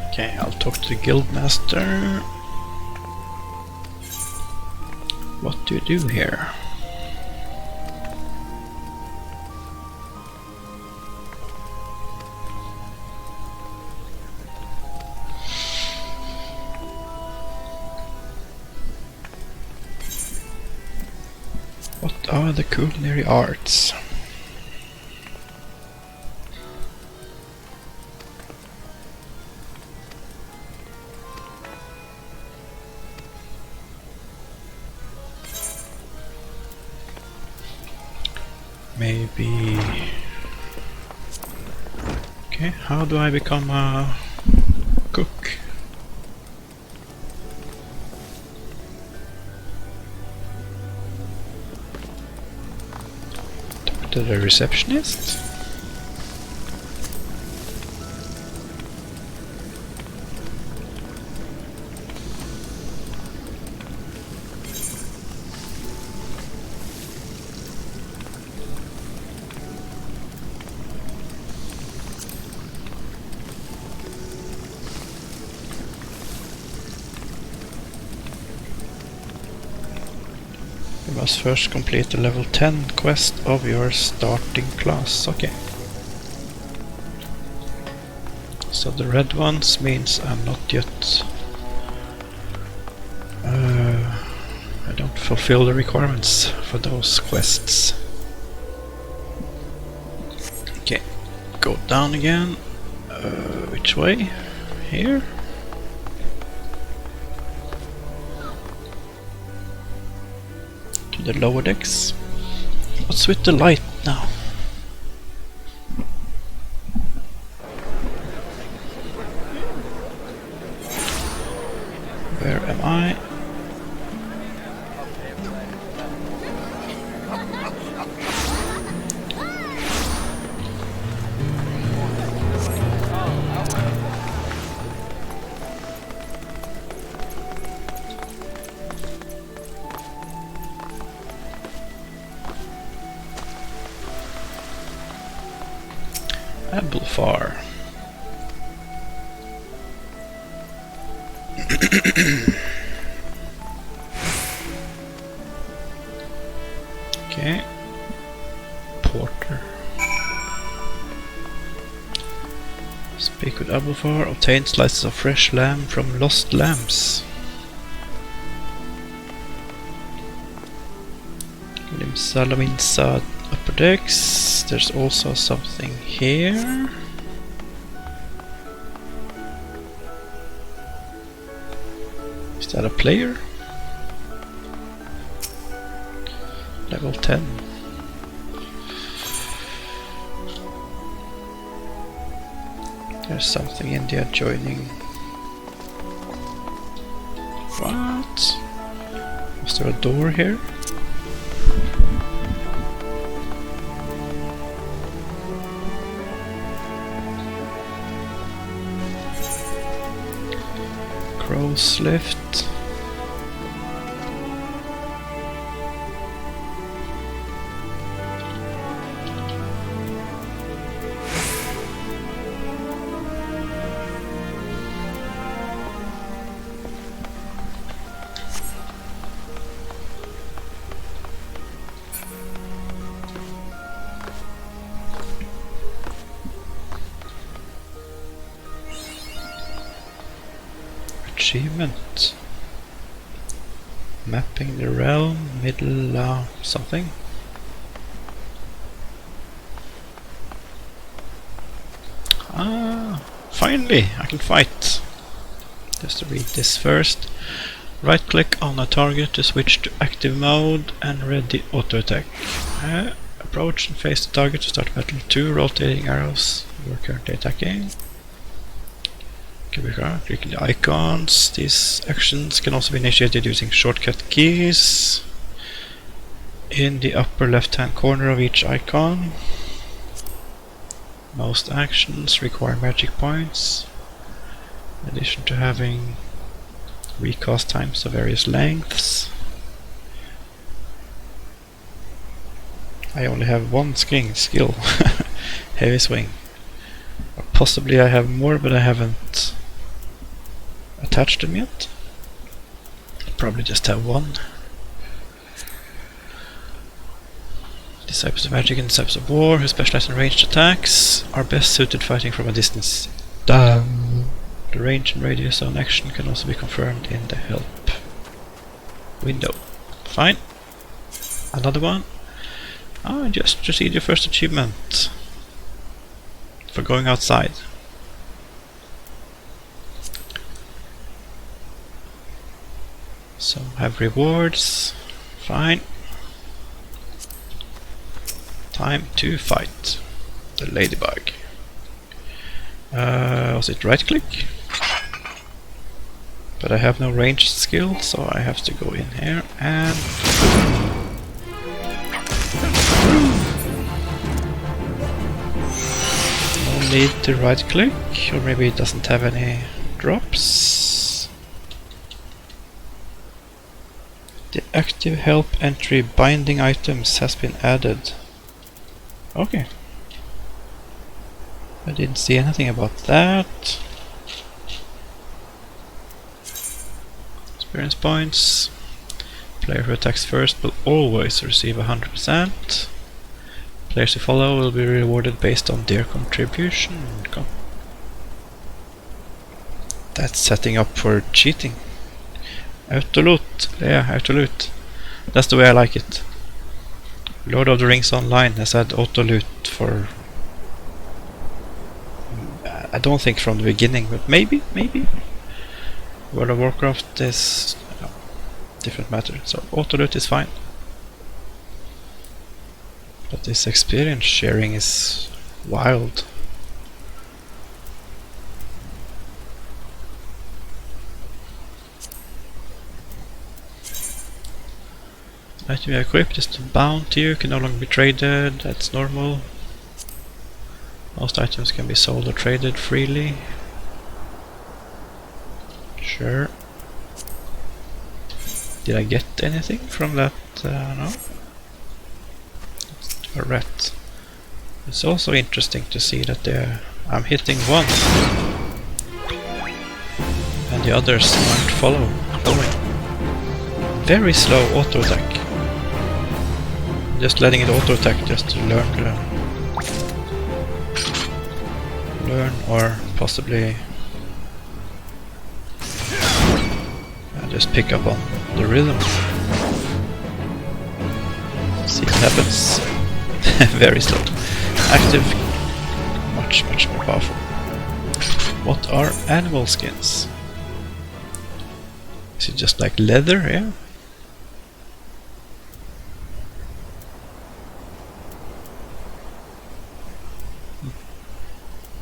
Speaker 1: Okay, I'll talk to the guildmaster. What do you do here? What are the culinary arts? Maybe... Okay, how do I become a cook? Talk to the receptionist? You must first complete the level 10 quest of your starting class. Okay. So the red ones means I'm not yet... I don't fulfill the requirements for those quests. Okay, go down again. Which way? Here? The lower decks. What's with the light now? Where am I? Amplifar. Speak with Abufar, obtain slices of fresh lamb from lost lambs. Limsa Lominsa upper decks. There's also something here. Is that a player? Level 10. There's something in the adjoining. What? Was there a door here? Crow's lift. Achievement. Mapping the realm, middle something. Ah, finally I can fight. Just to read this first. Right click on a target to switch to active mode and ready auto attack. Approach and face the target to start battle. 2 rotating arrows you are currently attacking. Clicking the icons. These actions can also be initiated using shortcut keys in the upper left hand corner of each icon. Most actions require magic points, in addition to having recast times of various lengths. I only have one skill, heavy swing. Or possibly I have more, but I haven't attached them yet. Probably just have one. Disciples of Magic and Disciples of War, who specialize in ranged attacks, are best suited fighting from a distance. The range and radius of an action can also be confirmed in the help window. Fine. Another one. Ah, just received your first achievement for going outside. So have rewards. Fine. Time to fight the ladybug. Was it right click? But I have no ranged skill, so I have to go in here and no need to right click, or maybe it doesn't have any drops. The active help entry binding items has been added. Okay. I didn't see anything about that. Experience points. Player who attacks first will always receive 100%. Players who follow will be rewarded based on their contribution. That's setting up for cheating. Auto loot. Yeah, auto loot. That's the way I like it. Lord of the Rings Online has had auto loot for... I don't think from the beginning, but maybe. World of Warcraft is different matter, so auto loot is fine. But this experience sharing is wild. Item you equipped is bound to you, can no longer be traded, that's normal. Most items can be sold or traded freely. Sure. Did I get anything from that? No. A rat. It's also interesting to see that I'm hitting one and the others aren't following. Very slow auto attack. Just letting it auto attack just to learn learn, or possibly just pick up on the rhythm. See what happens. Very slow. Active, much more powerful. What are animal skins? Is it just like leather? Yeah.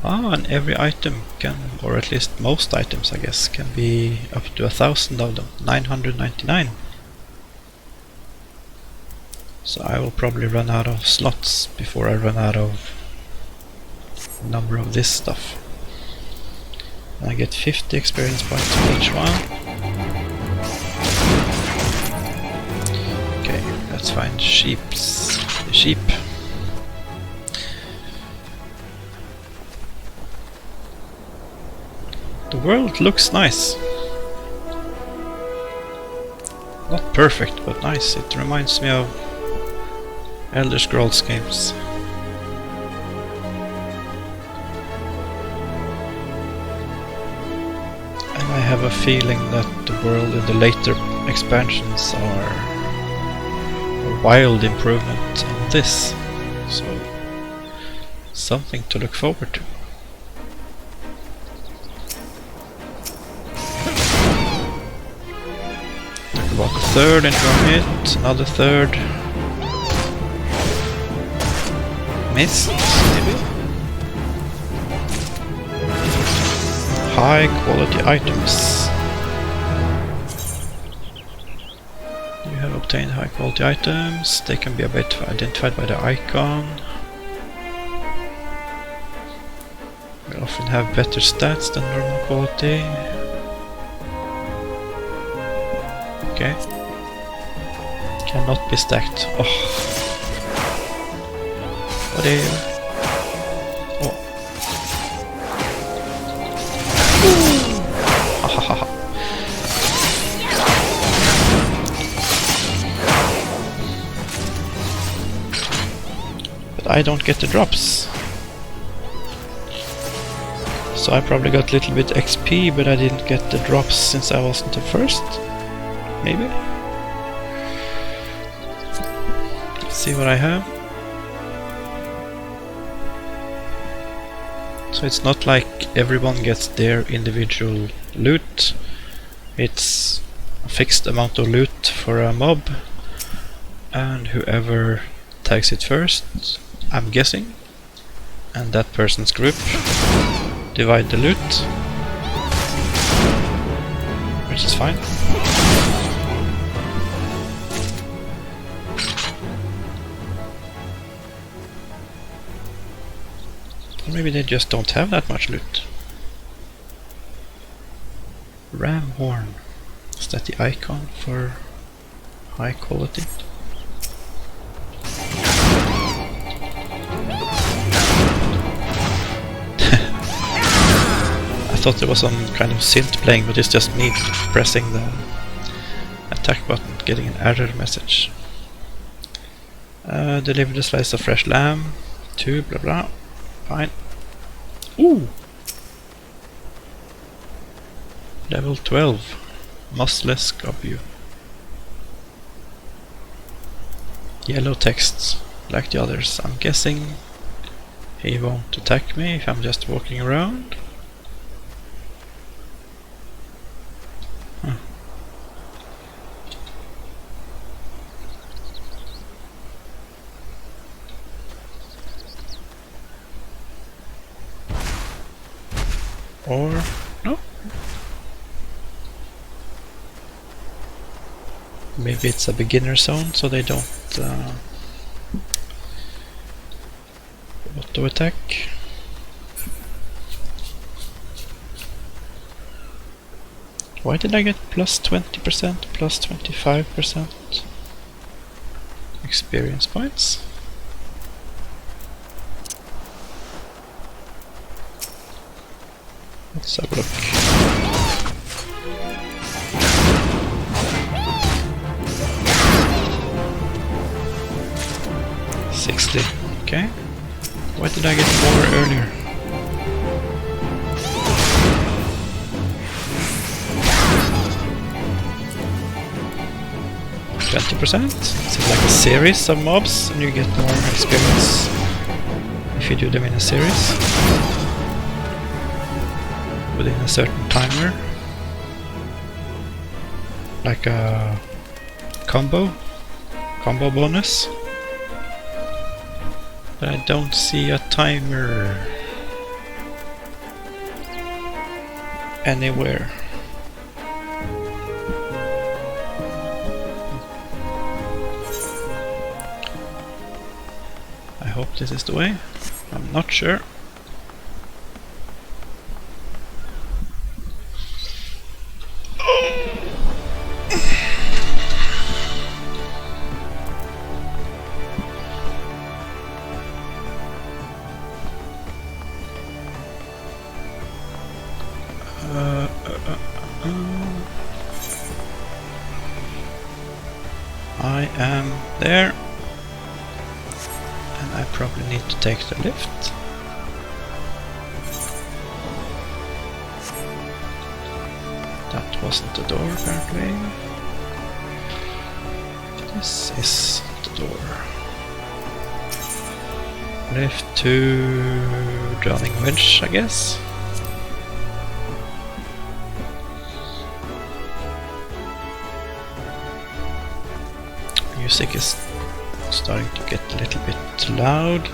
Speaker 1: Ah, and every item can, or at least most items I guess, can be up to 1,000 of them. 999. So I will probably run out of slots before I run out of number of this stuff. And I get 50 experience points for each one. Okay, let's find sheep. The world looks nice. Not perfect, but nice. It reminds me of Elder Scrolls games. And I have a feeling that the world in the later expansions are a wild improvement on this. So, something to look forward to. About a third into a hit, another third. Missed, maybe? High quality items. You have obtained high quality items. They can be identified by the icon. We often have better stats than normal quality. Okay. Cannot be stacked. Oh. Whatever. Oh. Hahaha. But I don't get the drops. So I probably got a little bit XP, but I didn't get the drops since I wasn't the first. Maybe? Let's see what I have. So it's not like everyone gets their individual loot. It's a fixed amount of loot for a mob, and whoever tags it first, I'm guessing, and that person's group divide the loot, which is fine. Or maybe they just don't have that much loot. Ram horn. Is that the icon for high quality? I thought there was some kind of synth playing, but it's just me pressing the attack button, getting an error message. Deliver the slice of fresh lamb. 2 blah blah. Fine. Ooh! Level 12. Muscless Gobu. Yellow text, like the others. I'm guessing he won't attack me if I'm just walking around. Huh. Or no? Maybe it's a beginner zone, so they don't auto attack. Why did I get plus 20%, plus 25% experience points? Let's have a look. $60. Okay. Why did I get more earlier? 20%. It's like a series of mobs and you get more experience if you do them in a series within a certain timer. Like a combo bonus. But I don't see a timer anywhere. I hope this is the way. I'm not sure. I am there, and I probably need to take the lift. That wasn't the door, apparently. This is the door. Lift to Drowning Winch, I guess. Music is starting to get a little bit loud.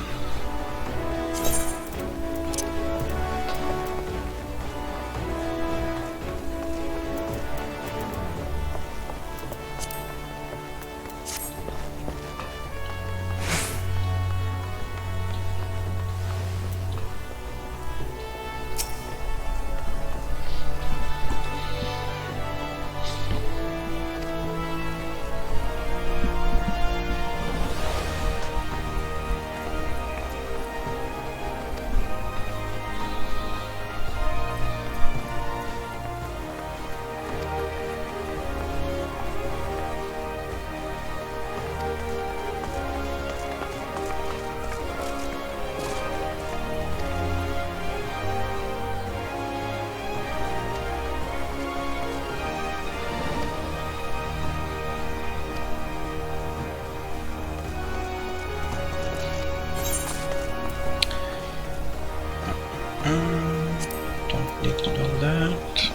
Speaker 1: Don't need to do that.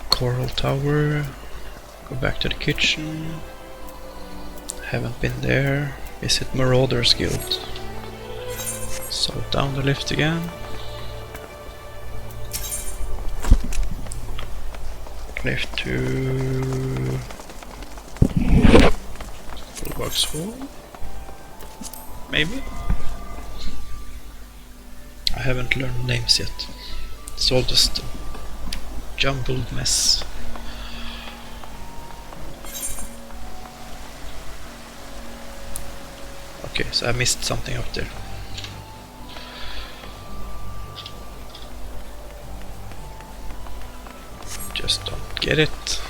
Speaker 1: Coral Tower. Go back to the kitchen. Haven't been there. Visit Marauders Guild. So down the lift again. Lift to Fullbox Hall, maybe? I haven't learned names yet. It's all just a jumbled mess. Okay, so I missed something up there. Just don't get it.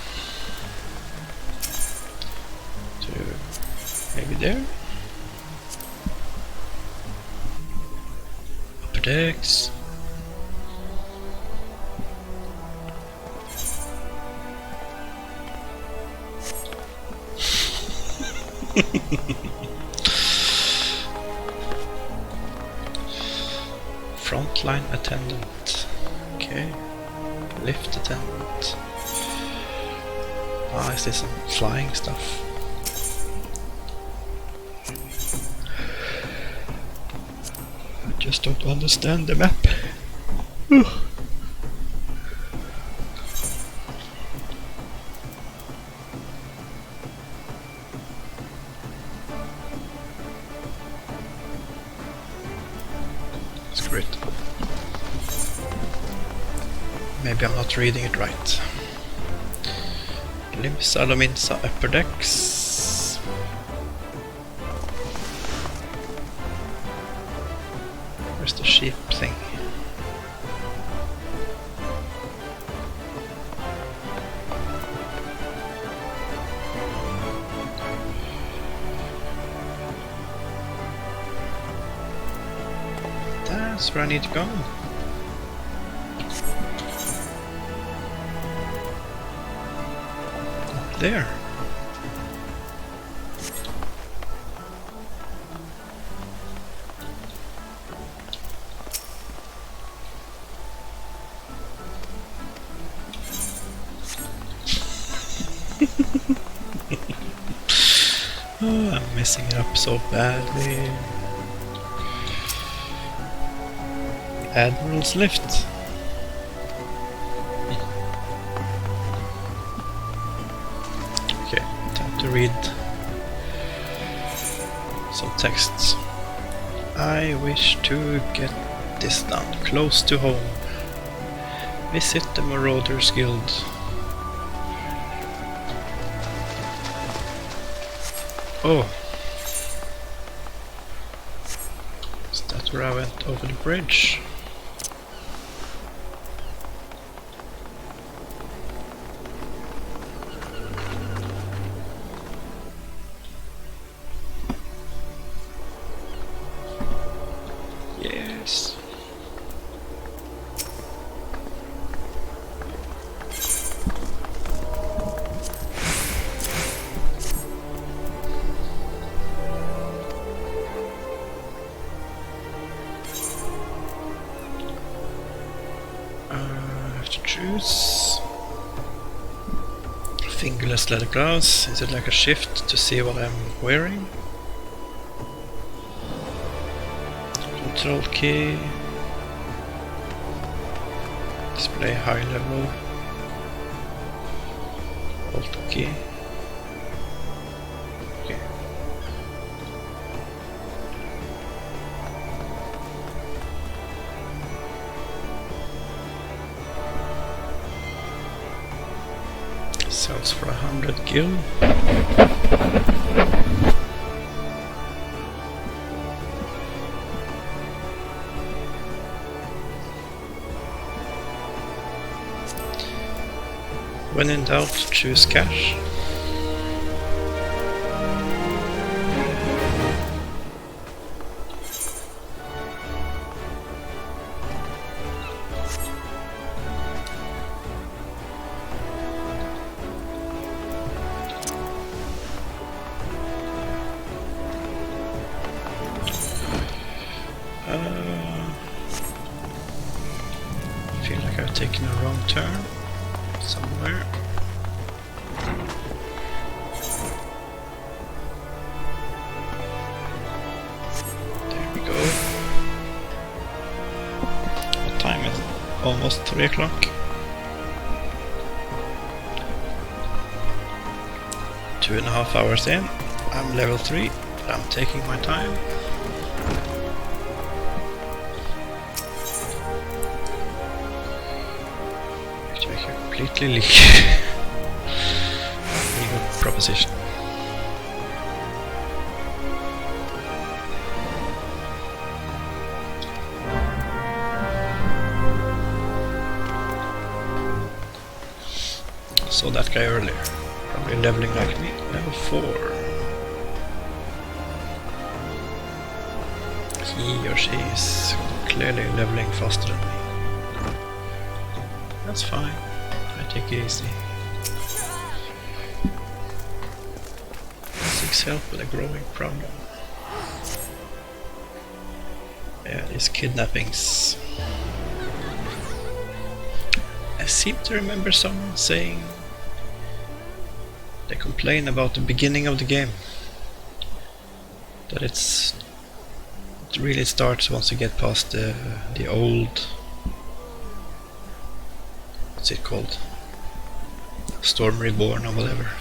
Speaker 1: To maybe there. Upper decks. Frontline attendant. Okay. Lift attendant. Ah, is this some flying stuff? I just don't understand the map. It's great. Maybe I'm not reading it right. Limsa Lominsa upper decks. Where's the sheep thing? That's where I need to go. Up there. Oh, I'm messing it up so badly. Admiral's Lift. Okay, time to read some texts. I wish to get this done close to home. Visit the Marauders Guild. Oh, is that where I went over the bridge? Yes. I have to choose. Fingerless leather gloves. Is it like a shift to see what I'm wearing? Control key. Display high level. Alt key. Okay. Sells for 100 gil. When in doubt, choose cash. I feel like I've taken a wrong turn somewhere. There we go. What time is it? Almost 3 o'clock. 2.5 hours in. I'm level 3, but I'm taking my time. Completely legal proposition. Saw that guy earlier, probably leveling like me, level 4. He or she is clearly leveling faster than me. That's fine. Take it easy. Seeks help with a growing problem. Yeah, these kidnappings. I seem to remember someone saying they complain about the beginning of the game. That it really starts once you get past the old, what's it called? Storm Reborn or whatever.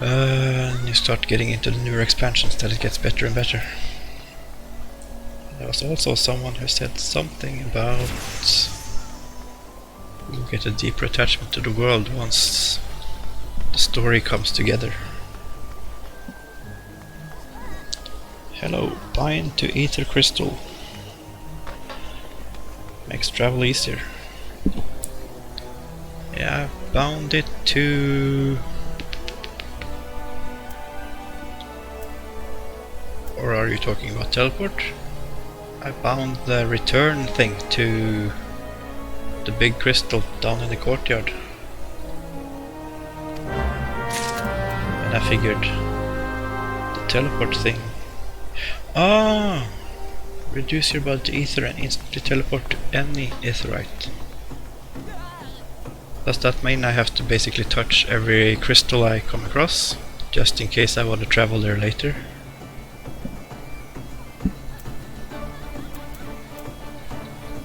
Speaker 1: And you start getting into the newer expansions that it gets better and better. There was also someone who said something about you get a deeper attachment to the world once the story comes together. Hello, bind to ether crystal. Makes travel easier. Yeah, I bound it to... Or are you talking about teleport? I bound the return thing to the big crystal down in the courtyard. And I figured the teleport thing. Ah! Reduce your body to ether and instantly teleport to any aetherite. Does that mean I have to basically touch every crystal I come across? Just in case I want to travel there later?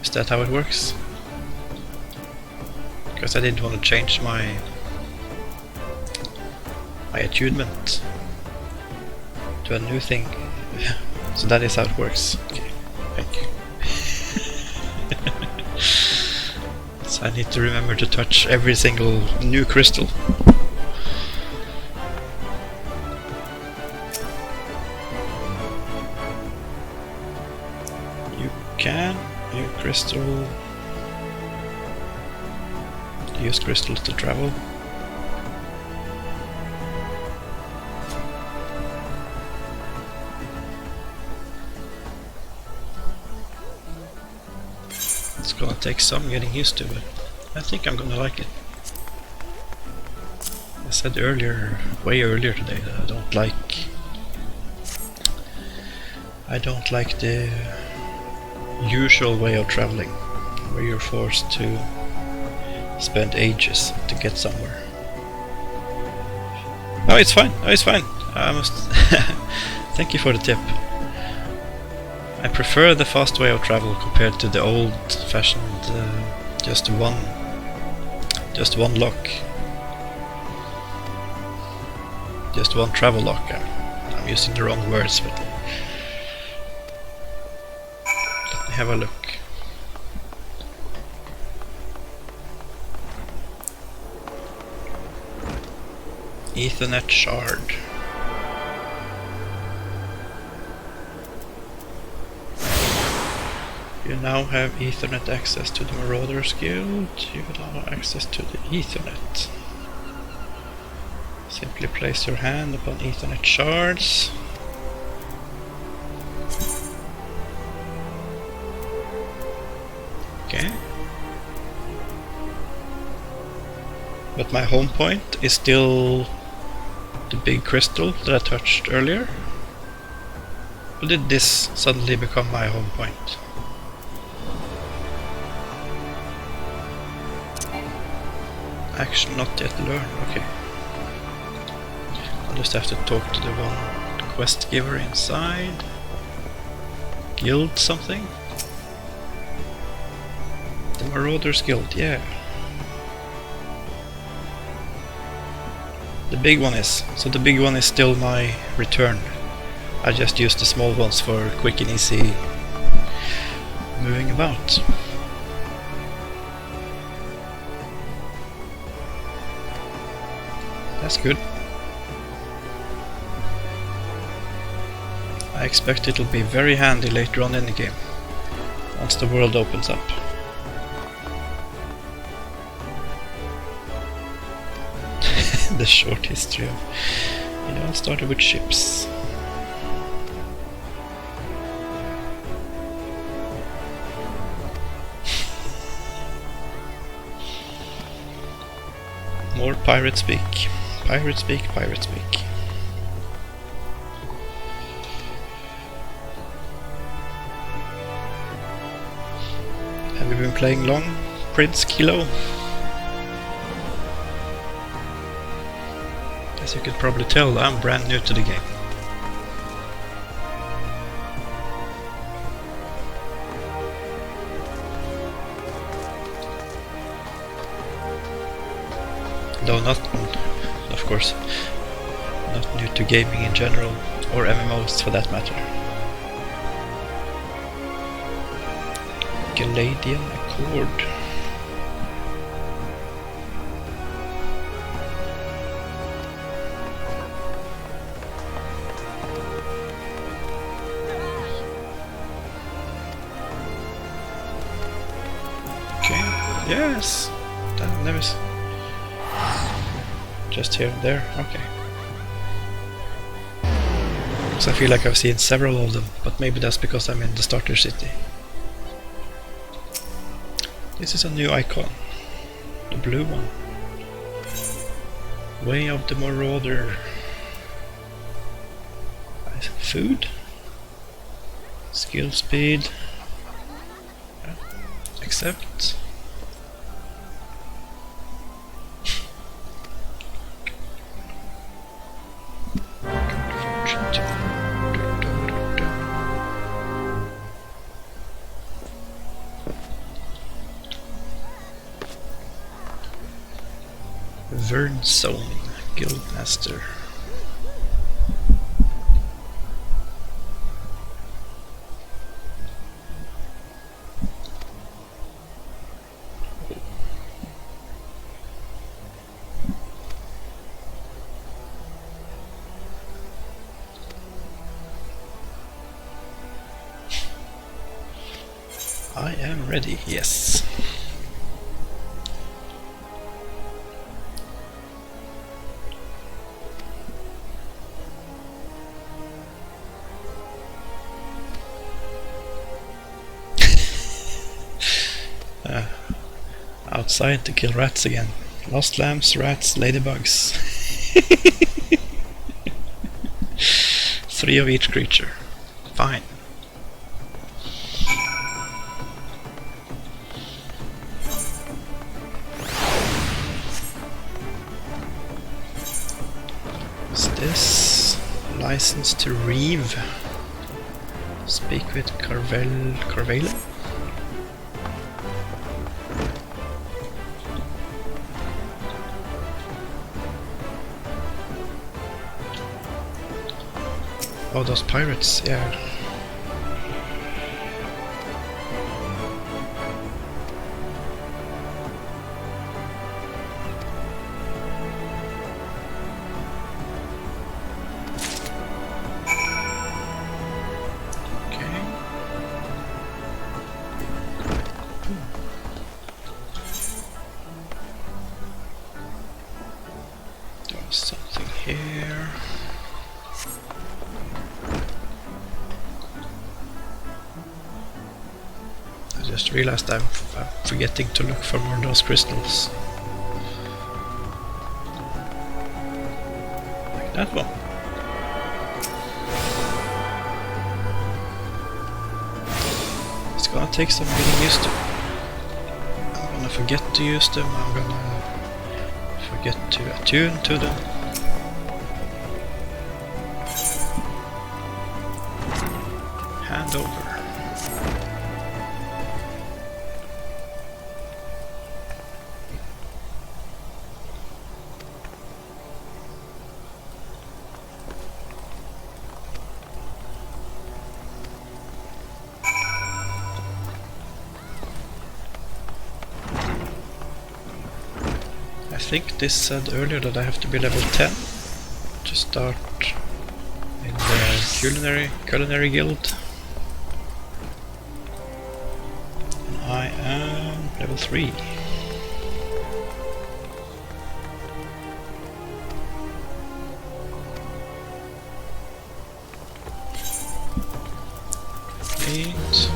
Speaker 1: Is that how it works? Because I didn't want to change my attunement to a new thing. So that is how it works. Okay, thank you. So I need to remember to touch every single new crystal. You can use crystals to travel. It's gonna take some getting used to, but I think I'm gonna like it. I said earlier, way earlier today, that I don't like the usual way of traveling, where you're forced to spend ages to get somewhere. Oh, it's fine. Oh, it's fine. I must. Thank you for the tip. I prefer the fast way of travel compared to the old-fashioned just one lock, just one travel lock. I'm using the wrong words, but let me have a look. Ethernet shard. You now have Ethernet access to the Marauders Guild. You now have access to the Ethernet. Simply place your hand upon Ethernet shards. Okay. But my home point is still the big crystal that I touched earlier. Or did this suddenly become my home point? Action not yet learned, okay. I'll just have to talk to the one quest giver inside. Guild something? The Marauders Guild, yeah. The big one is. So the big one is still my return. I just use the small ones for quick and easy moving about. That's good. I expect it'll be very handy later on in the game, once the world opens up. The short history of... It all started with ships. More pirate speak. Pirate speak, pirate speak. Have you been playing long, Prince Kilo? As you could probably tell, I'm brand new to the game. Though not, of course, not new to gaming in general, or MMOs for that matter. Galadian Accord. Okay, yes! That never... Just here and there, okay. Because I feel like I've seen several of them, but maybe that's because I'm in the starter city. This is a new icon. The blue one. Way of the Marauder. Food. Skill speed. Accept. Vern Zone, Guildmaster. I am ready, yes. Outside to kill rats again. Lost lambs, rats, ladybugs. 3 of each creature. Fine. What's this? License to reeve. Speak with Carvela? Oh, those pirates, yeah. Okay. There's something here. I just realized I'm forgetting to look for more of those crystals. Like that one. It's gonna take some getting used to. I'm gonna forget to use them, I'm gonna forget to attune to them. Hand over. I think this said earlier that I have to be level 10 to start in the culinary guild. And I am level 3. Eight.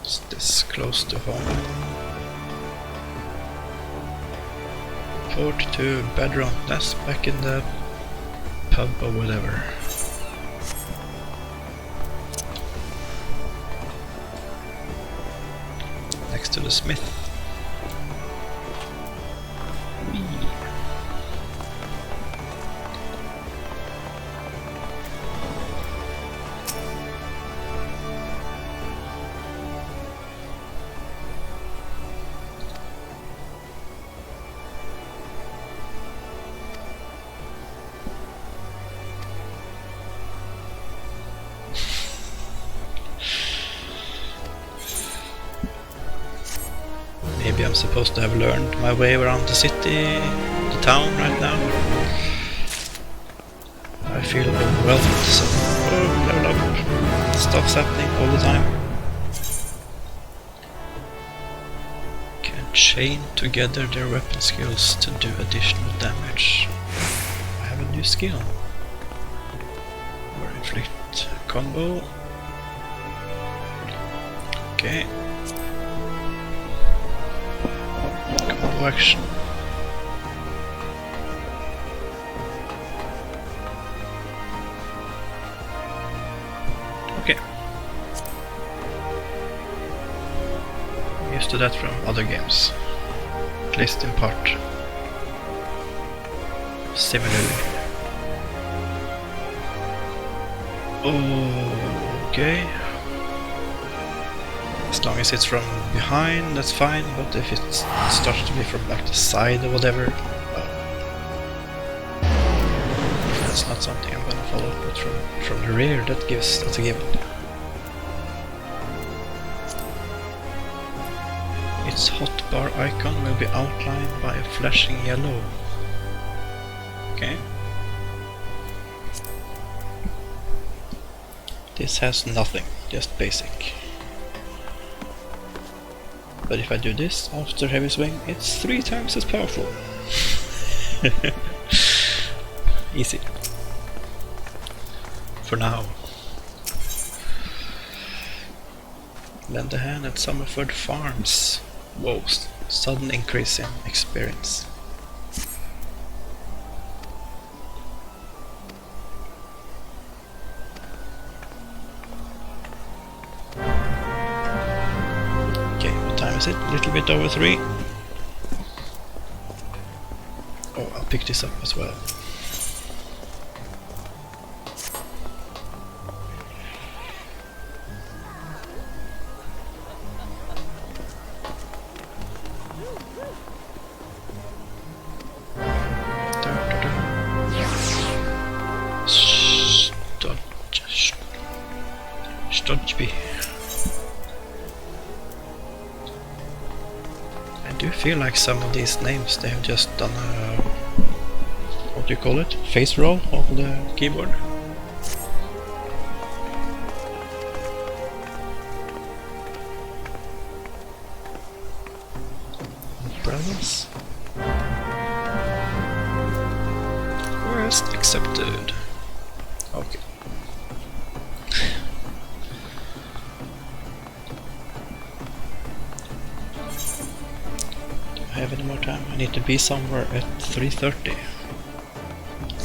Speaker 1: Is this close to home? Port to Bedron. That's back in the pub or whatever. Next to the smith. Whee. Maybe I'm supposed to have learned my way around the city, the town right now. I feel overwhelmed, so level up. Stuff's happening all the time. Can't chain together their weapon skills to do additional damage. I have a new skill. Or inflict combo. Okay. Combo action. Okay. I'm used to that from other games. At least in part. Similarly. Okay. As long as it's from behind, that's fine, but if it starts to be from like the side or whatever, that's not something I'm gonna follow, but from the rear, that's a given. Its hotbar icon will be outlined by a flashing yellow. Okay. This has nothing, just basic. But if I do this after heavy swing, it's 3 times as powerful. Easy. For now. Lend a hand at Summerford Farms. Whoa, sudden increase in experience. It? A little bit over 3. Oh, I'll pick this up as well. Stodgeby. I do feel like some of these names they have just done a, what do you call it? Face roll on the keyboard. Umbrellas. Quest accepted. Okay. Have any more time? I need to be somewhere at 3:30.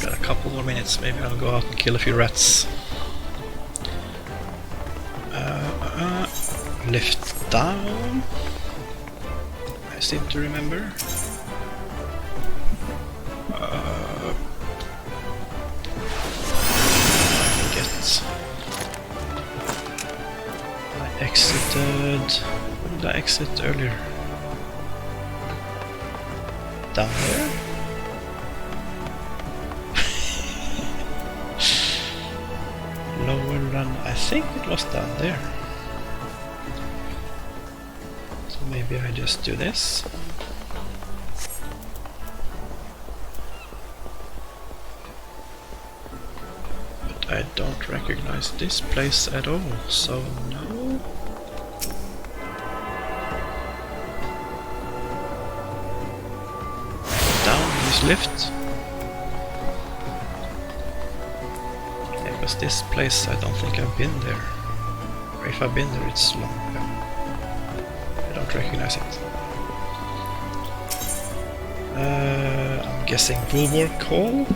Speaker 1: Got a couple more minutes, maybe I'll go out and kill a few rats. Lift down. I seem to remember. I exited. Where did I exit earlier? Down there? Lower run, I think it was down there. So maybe I just do this. But I don't recognize this place at all, so no. Lift. Yeah, because this place I don't think I've been there. Or if I've been there it's long ago. I don't recognize it. I'm guessing Bulwark Hall?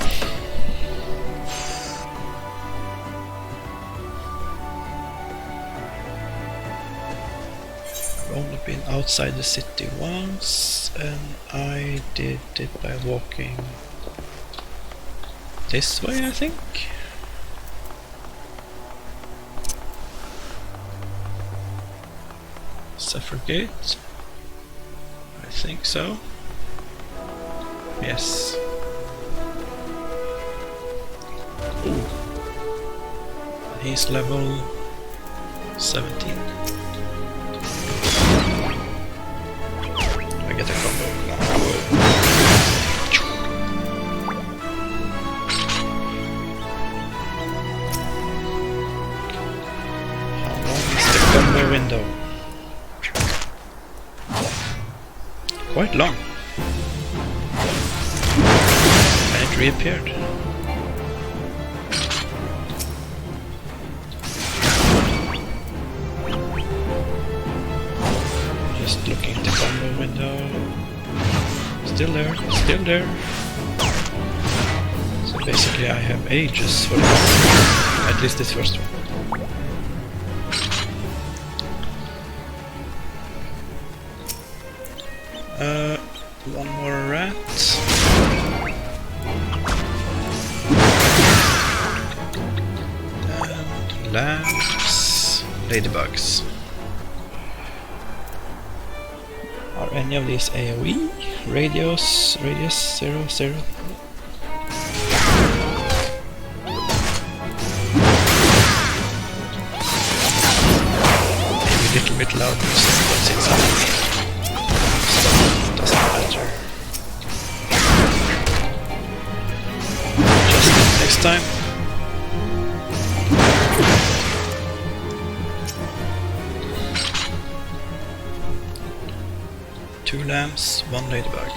Speaker 1: I've only been outside the city once, and I did it by walking this way, I think. Suffragate? I think so. Yes. Ooh. He's level 17. I get a combo. How long is the combo window? quite long. And it reappeared. Just looking at the combo window. Still there, still there. So basically I have ages for this. At least this first one. One more rat. And lamps. Ladybugs. Are any of these AoE? Radius 0, 0. Maybe a little bit louder what's inside. Stuff doesn't matter. Just next time. Two lamps, one ladybug.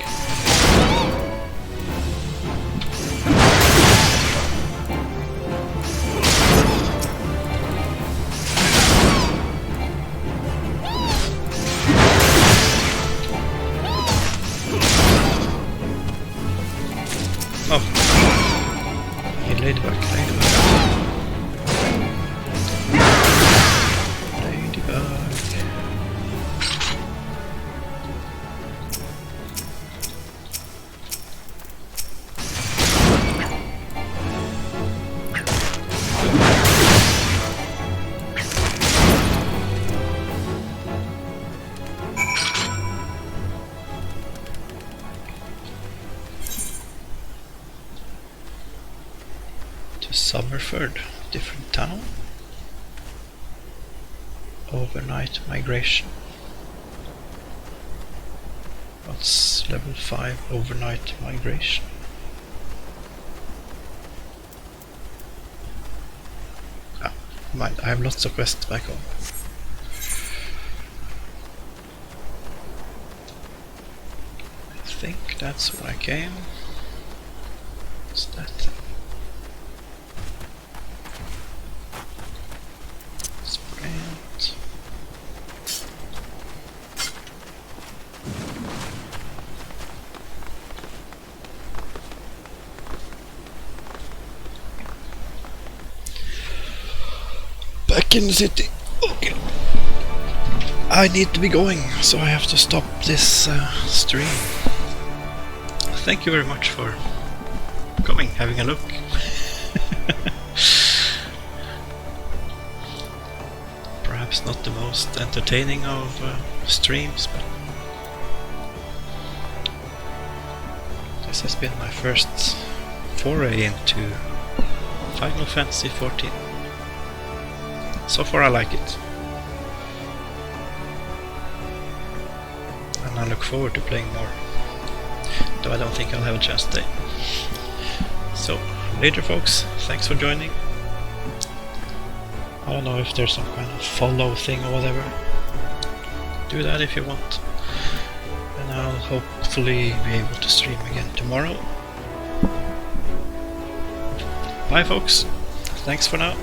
Speaker 1: Oh, hey, ladybug, ladybug. Ladybug. Summerford, different town. Overnight migration. What's level 5 overnight migration? Ah, mind, I have lots of quests back home. I think that's where I came. What's that thing? Back in the city. Okay. I need to be going, so I have to stop this stream. Thank you very much for coming, having a look. Perhaps not the most entertaining of streams, but this has been my first foray into Final Fantasy XIV. So far I like it. And I look forward to playing more. Though I don't think I'll have a chance today. So, later folks, thanks for joining. I don't know if there's some kind of follow thing or whatever. Do that if you want. And I'll hopefully be able to stream again tomorrow. Bye folks, thanks for now.